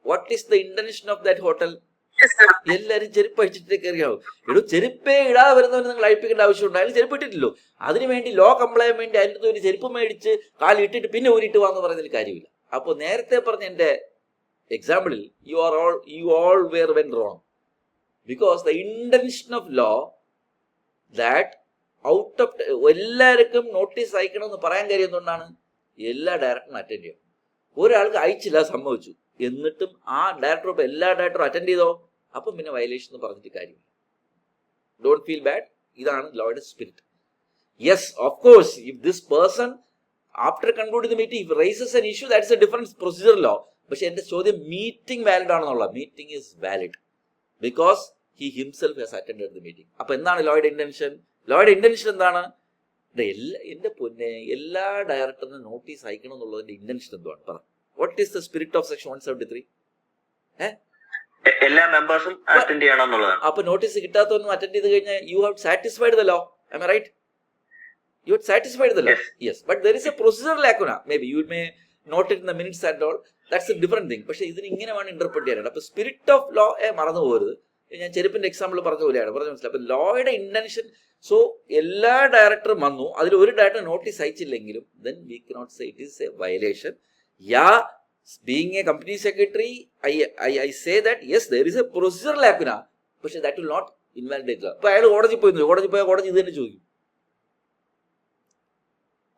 What is the intention of that hotel? എല്ലാരും ചെരുപ്പ് അഴിച്ചിട്ടേ കയറിയാവും. എടോ, ചെരുപ്പേ ഇടാതെ വരുന്നവന് നിങ്ങൾ അഴിപ്പിക്കേണ്ട ആവശ്യമുണ്ട്. അതിന് ചെരുപ്പ് ഇട്ടിട്ടില്ലോ. അതിനുവേണ്ടി ലോ കംപ്ലൈൻ വേണ്ടി അതിൻ്റെ ഒരു ചെരുപ്പ് മേടിച്ച് കാലിട്ടിട്ട് പിന്നെ ഊരിട്ട് വാന്ന് പറയുന്നതിൽ കാര്യമില്ല. അപ്പോൾ നേരത്തെ പറഞ്ഞ എൻ്റെ എക്സാമ്പിളിൽ you all were went wrong, because the intention of law that out of എല്ലാവർക്കും നോട്ടീസ് അയക്കണമെന്ന് പറയാൻ കാര്യം എന്തുകൊണ്ടാണ്? എല്ലാ ഡയറക്ടറും അറ്റൻഡ് ചെയ്യണം. ഒരാൾക്ക് അയച്ചില്ല, സംഭവിച്ചു, എന്നിട്ടും ആ ഡയറക്ടർ എല്ലാ ഡയറക്ടറും അറ്റൻഡ് ചെയ്തോ, അപ്പം പിന്നെ വയലേഷൻ എന്ന് പറഞ്ഞിട്ട് കാര്യമില്ല. Don't feel bad. ഇതാണ് ലോയുടെ spirit. Yes, of course, if this person after concluding the meeting raises an issue, that's a different procedure law. പക്ഷെ എൻ്റെ ചോദ്യം മീറ്റിംഗ് വാലിഡ് ആണെന്നുള്ള. Meeting is valid because he himself has attended the meeting. അപ്പൊ എന്താണ് ലോയുടെ intention? ലോയുടെ intention എന്താണ്? എന്റെ പൊന്നെ, എല്ലാ ഡയറക്ടറിനും നോട്ടീസ് അയക്കണം എന്നുള്ളതിന്റെ ഇന്റൻഷൻ എന്താണ്? പറ. What is the spirit of section 173? എല്ലാ മെമ്പേഴ്സും അറ്റൻഡ് ചെയ്യണം എന്നുള്ളതാണ്. അപ്പൊ നോട്ടീസ് കിട്ടാത്തൊന്നും അറ്റൻഡ് ചെയ്ത് കഴിഞ്ഞാൽ you have satisfied the law. Am I right? You have satisfied the law. Yes. But there is a procedural lacuna. Maybe you may note it in the minutes and all. That's a different thing. പക്ഷെ ഇതിന് ഇങ്ങനെ വേണം interpret ചെയ്യാനായിട്ട്. അപ്പൊ spirit of law മറന്നു പോകരുത്. ഞാൻ ചെരുപ്പിന്റെ example പറഞ്ഞ പോലെയാണ് പറഞ്ഞ മനസ്സിലായി. അപ്പൊ ലോയുടെ ഇന്റൻഷൻ, സോ എല്ലാ ഡയറക്ടറും വന്നു, അതിൽ ഒരു ഡയറക്ടർ നോട്ടീസ് അയച്ചില്ലെങ്കിലും then we cannot say it is a violation. Yeah, being a company secretary, I say that yes, there is a procedural lacuna, പക്ഷെ that will not invalidate law. അപ്പൊ അയാൾ കോടതി പോയി, കോടതി പോയാൽ കോടതി ഇത് തന്നെ ചോദിക്കും.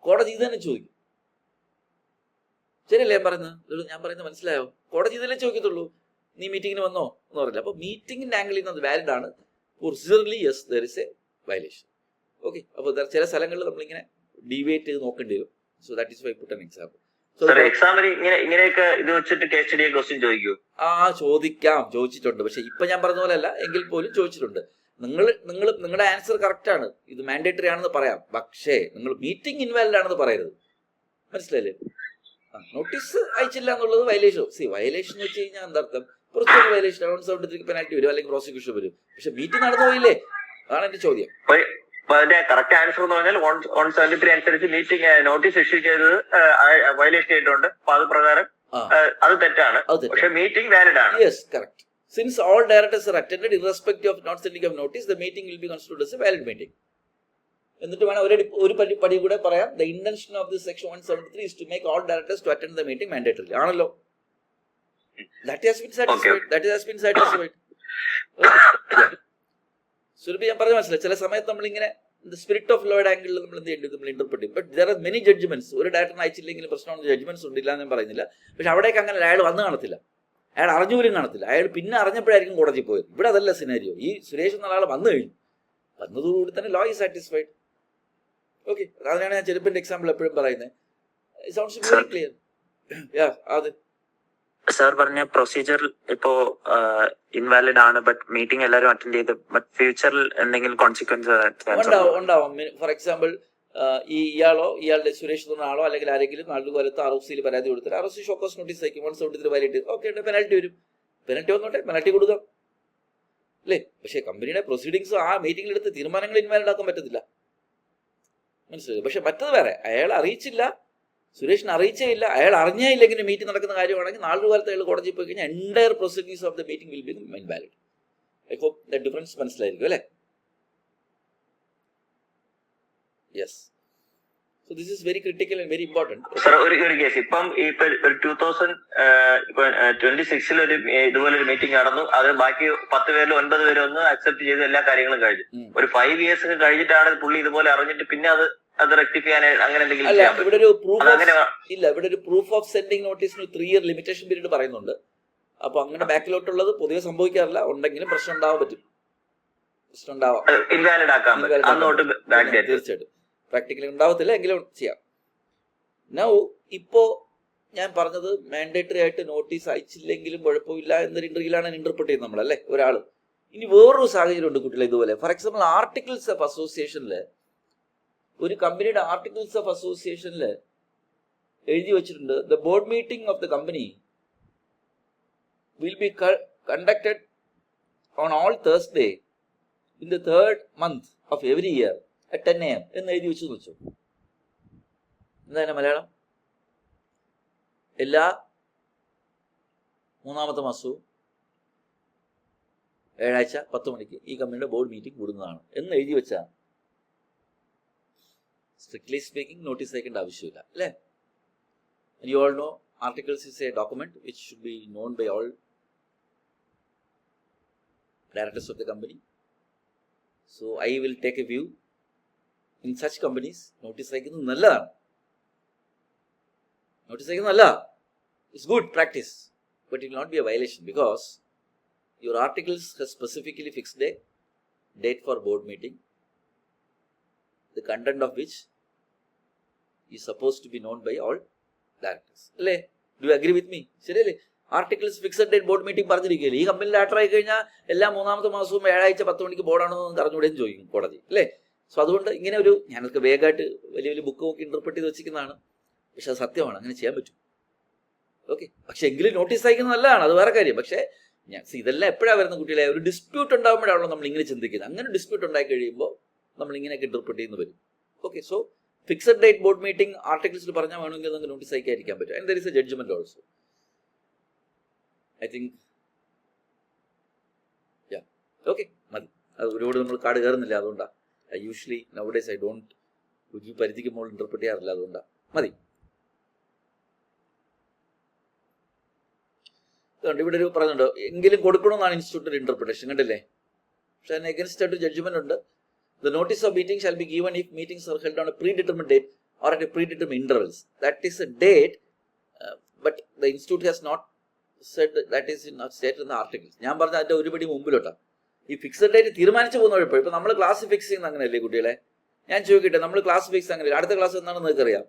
കോടതി ഇത് തന്നെ ചോദിക്കും. ശരിയല്ലേ ഞാൻ പറയുന്നത്? ഞാൻ പറയുന്നത് മനസ്സിലായോ? കോടതി ഇതല്ലേ ചോദിക്കത്തുള്ളൂ, നീ മീറ്റിങ്ങിന് വന്നോ എന്ന് പറഞ്ഞില്ല. അപ്പൊ മീറ്റിംഗിന്റെ ആംഗിളിൽ നിന്ന് അത് വാലിഡ് ആണ്. Procedurally yes, there is a violation. Okay. അപ്പോൾ ചില സ്ഥലങ്ങളിൽ നമ്മളിങ്ങനെ ഡീവിയേറ്റ് ചെയ്ത് നോക്കേണ്ടി വരും. So that is why put an example. ഇങ്ങനെയൊക്കെ ഇത് വെച്ചിട്ട് കേസ് സ്റ്റഡി ക്വസ്റ്റ്യൻ ചോദിക്കൂ? ചോദിക്കാം, ചോദിച്ചിട്ടുണ്ട്. പക്ഷെ ഇപ്പൊ ഞാൻ പറഞ്ഞ പോലെ അല്ല, എങ്കിൽ പോലും ചോദിച്ചിട്ടുണ്ട്. നിങ്ങളുടെ ആൻസർ കറക്റ്റ് ആണ്, ഇത് മാൻഡേറ്ററി ആണെന്ന് പറയാം, പക്ഷേ നിങ്ങൾ മീറ്റിംഗ് ഇൻവാലിഡ് ആണെന്ന് പറയരുത്. മനസ്സിലായില്ലേ? നോട്ടീസ് അയച്ചില്ല എന്നുള്ളത് വയലേഷൻ. വയലേഷൻ എന്ന് വെച്ച് കഴിഞ്ഞാൽ എന്താർത്ഥം? പ്രൊസീജിയർ വയലേഷൻ, 173 പെനാൽറ്റി വരും, അല്ലെങ്കിൽ പ്രോസിക്യൂഷൻ വരും. പക്ഷെ മീറ്റിംഗ് നടന്നു പോയില്ലേ? അതാണ് എന്റെ ചോദ്യം. കറക്റ്റ് ആൻസർ എന്ന് പറഞ്ഞാൽ 173 അനുസരിച്ച് മീറ്റിംഗ് നോട്ടീസ് ഇഷ്യൂ ചെയ്തത് വയലേഷൻ ചെയ്തിട്ടുണ്ട്. അപ്പൊ അത് പ്രകാരം അത് തെറ്റാണ്. പക്ഷെ മീറ്റിംഗ് വാലിഡ് ആണ്. Yes, correct. Since all directors are attended, irrespective of not sending of notice, the meeting will be considered as a valid meeting. എന്നിട്ട് വേണം ഒരു പടി കൂടെ പറയാം. The intention of this section 173 is to make all directors to attend the meeting mandatorily. ആണല്ലോ? That has been satisfied. That has been satisfied. Surabhi, ഞാൻ പറഞ്ഞ മനസ്സിലായി. ചില സമയത്ത് നമ്മളിങ്ങനെ സ്പിരിറ്റ് ഓഫ് ലോയുടെ ആംഗിളിൽ നമ്മൾ എന്ത് ചെയ്യേണ്ടത്? നമ്മൾ ഇന്റർപ്രറ്റ് ചെയ്യും. But there are many judgements. ഒരു ഡയറക്ടറിന് അയച്ചില്ലെങ്കിലും പ്രശ്നമാണ്, ജഡ്ജ്മെന്റ്സ് ഉണ്ടില്ല എന്ന് ഞാൻ പറയുന്നില്ല. പക്ഷെ അവിടേക്ക് അങ്ങനെ അയാൾ വന്ന് കാണത്തില്ല, അയാൾ അറിഞ്ഞു പോലും കാണത്തില്ല. അയാൾ പിന്നെ അറിഞ്ഞപ്പോഴായിരിക്കും കോടതി പോയത്. ഇവിടെ അതല്ല സിനാരിയോ. ഈ സുരേഷ് എന്ന ആൾ വന്നു കഴിഞ്ഞു, വന്നതോടുകൂടി തന്നെ ലോ ഈസ് സാറ്റിസ്ഫൈഡ്. ഓക്കെ, അതിനാണ് ഞാൻ ചെരുപ്പിന്റെ എക്സാമ്പിൾ എപ്പോഴും പറയുന്നത്. It sounds very clear. അത് സാർ പറഞ്ഞ പ്രൊസീജിയർ ഇപ്പോ ഇൻവാലിഡ് ആണ്, ബട്ട് മീറ്റിംഗ് എല്ലാവരും അറ്റൻഡ് ചെയ്ത്, ബട്ട് ഫ്യൂച്ചറിൽ എന്തെങ്കിലും കോൺസിക്വൻസ് ഉണ്ടാവും. ഫോർ എക്സാമ്പിൾ, ഇയാളോ ഇയാളുടെ സുരേഷ് എന്ന ആളോ അല്ലെങ്കിൽ ആരെങ്കിലും നാളെ കാലത്ത് ROC പരാതി കൊടുത്തിട്ട് ROC ഷോക്കോസ് നോട്ടീസ് അയക്കും. 173 വയലേറ്റ്, ഓക്കെ, പെനാൽറ്റി വരും. പെനാൽറ്റി വന്നോട്ടെ, പെനാൽറ്റി കൊടുക്കാം അല്ലേ. പക്ഷേ കമ്പനിയുടെ പ്രൊസീഡിങ്സ് ആ മീറ്റിംഗിലെടുത്ത് തീരുമാനങ്ങൾ ഇൻവാലിഡ് ആക്കാൻ പറ്റത്തില്ല, മനസ്സിലായി. പക്ഷെ മറ്റത് വേറെ, അയാൾ അറിയിച്ചില്ല, സുരേഷിനെ അറിയിച്ചേ ഇല്ല, അയാൾ അറിഞ്ഞേ ഇല്ലെങ്കിലും മീറ്റിംഗ് നടക്കുന്ന കാര്യമാണെങ്കിൽ നാളെ കാലത്ത് അയാൾ കോടതിയിൽ പോയി കഴിഞ്ഞാൽ entire proceedings of the meeting will be invalid. I hope the difference മനസ്സിലായിരിക്കും അല്ലേ. Yes, so this is very critical and very important. Sir, ഒരു കേസ് ഇപ്പം ഒരു 2026 ഒരു ഇതുപോലെ ഒരു മീറ്റിംഗ് നടന്നു. അത് ബാക്കി 10 പേരിൽ 9 പേര് ഒന്ന് അക്സെപ്റ്റ് ചെയ്ത് എല്ലാ കാര്യങ്ങളും കഴിഞ്ഞു. ഒരു 5 years കഴിഞ്ഞിട്ടാണ് പുള്ളി ഇതുപോലെ അറിഞ്ഞിട്ട് പിന്നെ അത് റെക്ടിഫൈ ചെയ്യാൻ അങ്ങനെ എന്തെങ്കിലും അല്ല, ഇവിടെ ഒരു പ്രൂഫ് ഓഫ് സെൻഡിങ് നോട്ടീസിന് 3 year ലിമിറ്റേഷൻ പീരീഡ് പറയുന്നുണ്ട്. അപ്പൊ അങ്ങനെ ബാക്കിലോട്ടുള്ളത് പൊതുവെ സംഭവിക്കാറില്ല, ഉണ്ടെങ്കിലും പ്രശ്നം ഉണ്ടാവാൻ പറ്റും, പ്രശ്നം ഉണ്ടാവാം, ഇൻവാലിഡ് ആക്കാം തീർച്ചയായിട്ടും. പ്രാക്ടിക്കലി ഉണ്ടാവത്തില്ല, എങ്കിലും ചെയ്യാം. നൗ ഇപ്പോ ഞാൻ പറഞ്ഞത് മാൻഡേറ്ററി ആയിട്ട് നോട്ടീസ് അയച്ചില്ലെങ്കിലും കുഴപ്പമില്ല എന്നൊരു ഇന്റർവ്യൂലാണ് ഇന്റർപ്രറ്റ് ചെയ്യുന്നത് നമ്മളല്ലേ ഒരാള്. ഇനി വേറൊരു സാഹചര്യം ഉണ്ട് കുട്ടികളെ ഇതുപോലെ. ഫോർ എക്സാമ്പിൾ, ആർട്ടിക്കിൾസ് ഓഫ് അസോസിയേഷനില്, ഒരു കമ്പനിയുടെ ആർട്ടിക്കിൾസ് ഓഫ് അസോസിയേഷനിൽ എഴുതി വെച്ചിട്ടുണ്ട്, the board meeting of the company will be conducted on all Thursday in the 3rd month of every year at 10 AM എന്ന് എഴുതി വെച്ചു വെച്ചു. എന്താണ് മലയാളം? എല്ലാ 3ാമത്തെ മാസവും വ്യാഴാഴ്ച 10 മണിക്ക് ഈ കമ്പനിയുടെ ബോർഡ് മീറ്റിംഗ് കൂടുന്നതാണ് എന്ന് എഴുതി വെച്ചാൽ സ്ട്രിക്ട്ലി സ്പീക്കിംഗ് നോട്ടീസ് അയക്കേണ്ട ആവശ്യമില്ല അല്ലേ. You all know articles is a document which should be known by all directors of the company. So I will take a view, in such companies notice അയക്കുന്നത് നല്ലതാണ്. Notice അയക്കുന്നത് നല്ലതാണ്, it's good practice, but it will not be a violation because your articles has specifically fixed a date for board meeting, the content of which is supposed to be known by all directors. അല്ലേ? Do you agree with me? ശരിയല്ലേ? Articles fixed date board meeting പറഞ്ഞിരിക്കുകയല്ലേ. ഈ കമ്പനിയിൽ ആർട്ടർ ആയി കഴിഞ്ഞാൽ എല്ലാ 3ാമത്തെ മാസവും വ്യാഴാഴ്ച 10 മണിക്ക് ബോർഡാണെന്ന് അറിഞ്ഞുകൂടെയും ചോദിക്കും കോടതി അല്ലേ. സോ അതുകൊണ്ട് ഇങ്ങനെ ഒരു, ഞാനൊക്കെ വേഗമായിട്ട് വലിയ വലിയ ബുക്ക് നോക്കി ഇന്റർപ്രറ്റ് ചെയ്ത് വെച്ചിരിക്കുന്നതാണ്, പക്ഷെ അത് സത്യമാണ്, അങ്ങനെ ചെയ്യാൻ പറ്റും. ഓക്കെ, പക്ഷെ എങ്കിലും നോട്ടീസ് അയക്കുന്നത് നല്ലതാണ്, അത് വേറെ കാര്യം. പക്ഷേ ഇതെല്ലാം എപ്പോഴാണ് വരുന്ന കുട്ടികളെ, ഒരു ഡിസ്പ്യൂട്ട് ഉണ്ടാകുമ്പോഴാണല്ലോ നമ്മൾ ഇങ്ങനെ ചിന്തിക്കുന്നത്. അങ്ങനെ ഡിസ്പ്യൂട്ട് ഉണ്ടായി കഴിയുമ്പോൾ നമ്മൾ ഇങ്ങനെയൊക്കെ ഇന്റർപ്രറ്റ് ചെയ്യുന്ന വരും. Okay, so fixed date board meeting ആർട്ടിക്കിൾസിൽ പറഞ്ഞാൽ വേണമെങ്കിൽ നമുക്ക് നോട്ടീസ് അയക്കാതിരിക്കാൻ പറ്റും. And there is a judgement also. I think okay മതി. അത് ഒരുപാട് നമ്മൾ കാട് കയറുന്നില്ല, അതുകൊണ്ടാണ്. യൂഷ്വലി നൗഡേസ് ഐ ഡോണ്ട് ഒരു പരിധിക്ക് മുകളിൽ ഇന്റർപ്രറ്റ് ചെയ്യാറില്ല, അതുകൊണ്ടാണ്. മതി. അതുകൊണ്ട് ഇവിടെ ഒരു പറയുന്നുണ്ട്, എങ്കിലും കൊടുക്കണമെന്നാണ് ഇൻസ്റ്റിറ്റ്യൂട്ടിന്റെ ഇന്റർപ്രിട്ടേഷൻ, കണ്ടില്ലേ. പക്ഷെ അതിന് എഗൻസ്റ്റ് ആയിട്ട് ജഡ്ജ്മെന്റ് ഉണ്ട്. The notice of meeting shall be given if meetings are held on a predetermined date or at a predetermined intervals. That is a date, but the institute has not said that is not stated in the articles. ഞാൻ പറഞ്ഞ അതിന്റെ ഒരുപടി മുമ്പിലോട്ടാ ഈ fixed date തീരുമാനിച്ചു പോകുന്നവരിപ്പോൾ. ഇപ്പൊ നമ്മൾ class fix ചെയ്യുന്ന അങ്ങനെയല്ലേ കുട്ടികളെ? ഞാൻ ചോദിക്കട്ടെ, നമ്മൾ ക്ലാസ് ഫിക്സ് അങ്ങനെ, അടുത്ത ക്ലാസ് എന്താണെന്ന് നിങ്ങൾക്ക് അറിയാം.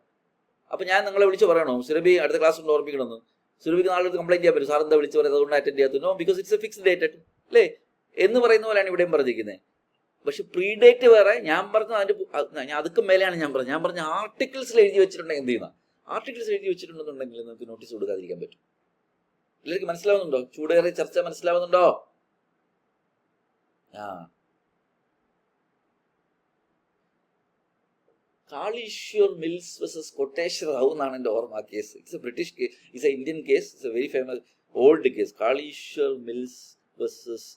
അപ്പൊ ഞാൻ നിങ്ങളെ വിളിച്ച് പറയണോ സുരഭി അടുത്ത ക്ലാസ് കൊണ്ട് ഓർമ്മിക്കണമെന്ന്? സുരഭിക്ക് നാളെ കംപ്ലൈന്റ് ചെയ്യാൻ പറ്റും, സാർ എന്താ വിളിച്ച് പറയുന്നത് അതുകൊണ്ട് അറ്റൻഡ് ചെയ്യാത്ത? No, because it's a fixed date അല്ലേ എന്ന് പറയുന്ന പോലെയാണ് ഇവിടെയും പറഞ്ഞിരിക്കുന്നത്. പക്ഷെ പ്രീ ഡേറ്റ് വേറെ. ഞാൻ പറഞ്ഞ അതിന്റെ അതുക്കും മേലെയാണ് ഞാൻ പറഞ്ഞ ആർട്ടിക്കിൾസിൽ എഴുതി വെച്ചിട്ടുണ്ടെങ്കിൽ എന്ത് ചെയ്യുന്ന, ആർട്ടിക്കിൾസ് എഴുതി വെച്ചിട്ടുണ്ടെന്നുണ്ടെങ്കിൽ നിങ്ങൾക്ക് നോട്ടീസ് കൊടുക്കാതിരിക്കാൻ പറ്റും. എല്ലാവർക്കും മനസ്സിലാവുന്നുണ്ടോ? ചൂടേറിയ ചർച്ച മനസ്സിലാവുന്നുണ്ടോ? കാളീശ്വർ മിൽസ് വേഴ്സസ് കൊട്ടേശ്വർ റാവു എന്നാണ് എൻ്റെ ഓർമ്മ. ആ case it's a British case, it's an Indian case, it's a very famous old case. Kaleeswar Mills versus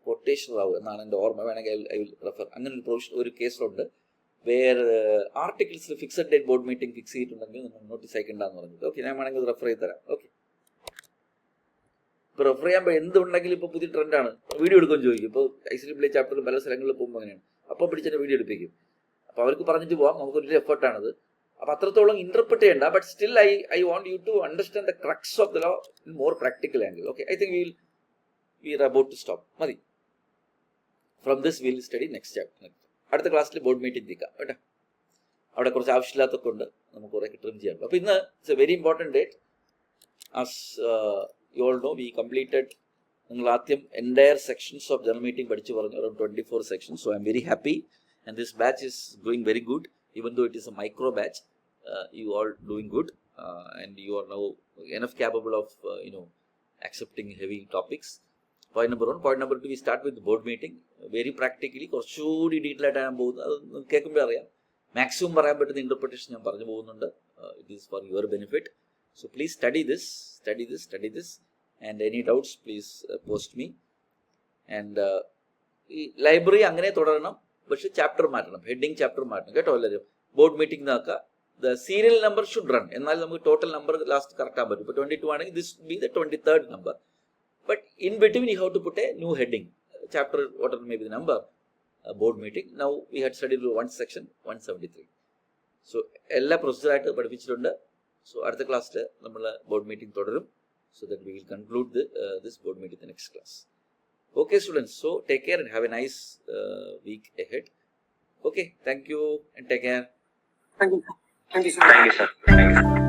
Koteswar Rao എന്നാണ് എൻ്റെ ഓർമ്മ. വേണമെങ്കിൽ ഐ വിൽ റെഫർ. അങ്ങനെ ഒരു പ്രൊവിഷൻ ഒരു കേസിലുണ്ട്, വേറെ ആർട്ടിക്കിൾസിൽ fixed date board meeting fix ചെയ്തിട്ടുണ്ടെങ്കിൽ നമ്മൾ നോട്ടീസ് അയക്കണ്ടെന്ന് പറഞ്ഞത്. ഓക്കെ, ഞാൻ വേണമെങ്കിൽ റെഫർ ചെയ്ത് തരാം. ഓക്കെ, ഇപ്പോൾ റെഫർ ചെയ്യുമ്പോൾ എന്തുണ്ടെങ്കിലും ഇപ്പോൾ പുതിയ ട്രെൻഡാണ്, വീഡിയോ എടുക്കുമെന്ന് ചോദിക്കും. ഇപ്പോൾ ICEEE ചാപ്റ്ററിൽ പല സ്ഥലങ്ങളിൽ പോകുമ്പോൾ അങ്ങനെയാണ്, അപ്പോൾ പിടിച്ചതിൻ്റെ വീഡിയോ എടുപ്പിക്കും. അപ്പോൾ അവർക്ക് പറഞ്ഞിട്ട് പോകാം, നമുക്കൊരു എഫർട്ടാണത്. അപ്പോൾ അത്രത്തോളം ഇന്റർപ്രറ്റ് ചെയ്യേണ്ട. But still I want you to understand the crux of the law in more practical angle. Okay, I think we are about to stop. മതി. From this we will study next chapter. അടുത്ത ക്ലാസ്സിൽ board meeting തീക്കാം കേട്ടോ. അവിടെ കുറച്ച് ആവശ്യമില്ലാത്തൊക്കെ ഉണ്ട്, നമുക്ക് കുറേ trim ചെയ്യാം. അപ്പോൾ ഇന്ന് it's a very important date. As you all know, we completed, നിങ്ങൾ ആദ്യം entire sections of general meeting പഠിച്ചു പറഞ്ഞു, around 24 sections. So I am very happy and this batch is going very good, even though it is a micro batch. You all doing good and you are now enough capable of accepting heavy topics. Point number 1. Point number 2, we start with the board meeting. Very practically കുറച്ചുകൂടി detail ആയിട്ടാണ് പോകുന്നത്. അത് കേൾക്കുമ്പോൾ അറിയാം, maximum പറയാൻ പറ്റുന്ന interpretation ഞാൻ പറഞ്ഞു പോകുന്നുണ്ട്. It is for your benefit. So please study this and any doubts please post me. And ഈ ലൈബ്രറി അങ്ങനെ തുടരണം, പക്ഷെ ചാപ്റ്റർ മാറ്റണം, ഹെഡിങ് ചാപ്റ്റർ മാറ്റണം കേട്ടോ എല്ലാവരും. ബോർഡ് മീറ്റിംഗ് നോക്കുക, the serial number should run, എന്നാൽ നമുക്ക് ടോട്ടൽ നമ്പർ ലാസ്റ്റ് കറക്റ്റ് ആകാൻ പറ്റും. ഇപ്പോൾ 22 ആണെങ്കിൽ this B the 23rd number, but in between you have to put a new heading, chapter whatever may be the number, board meeting. Now we had studied one section 173. So എല്ലാ പ്രൊസീജറായിട്ട് പഠിപ്പിച്ചിട്ടുണ്ട്. So അടുത്ത ക്ലാസ്സിൽ നമ്മൾ board meeting തുടരും. So that we will conclude this board meeting in the next class. Okay students, so take care and have a nice week ahead. Okay, thank you and take care. Thank you. Thank you, sir. Thank you, sir. Thank you.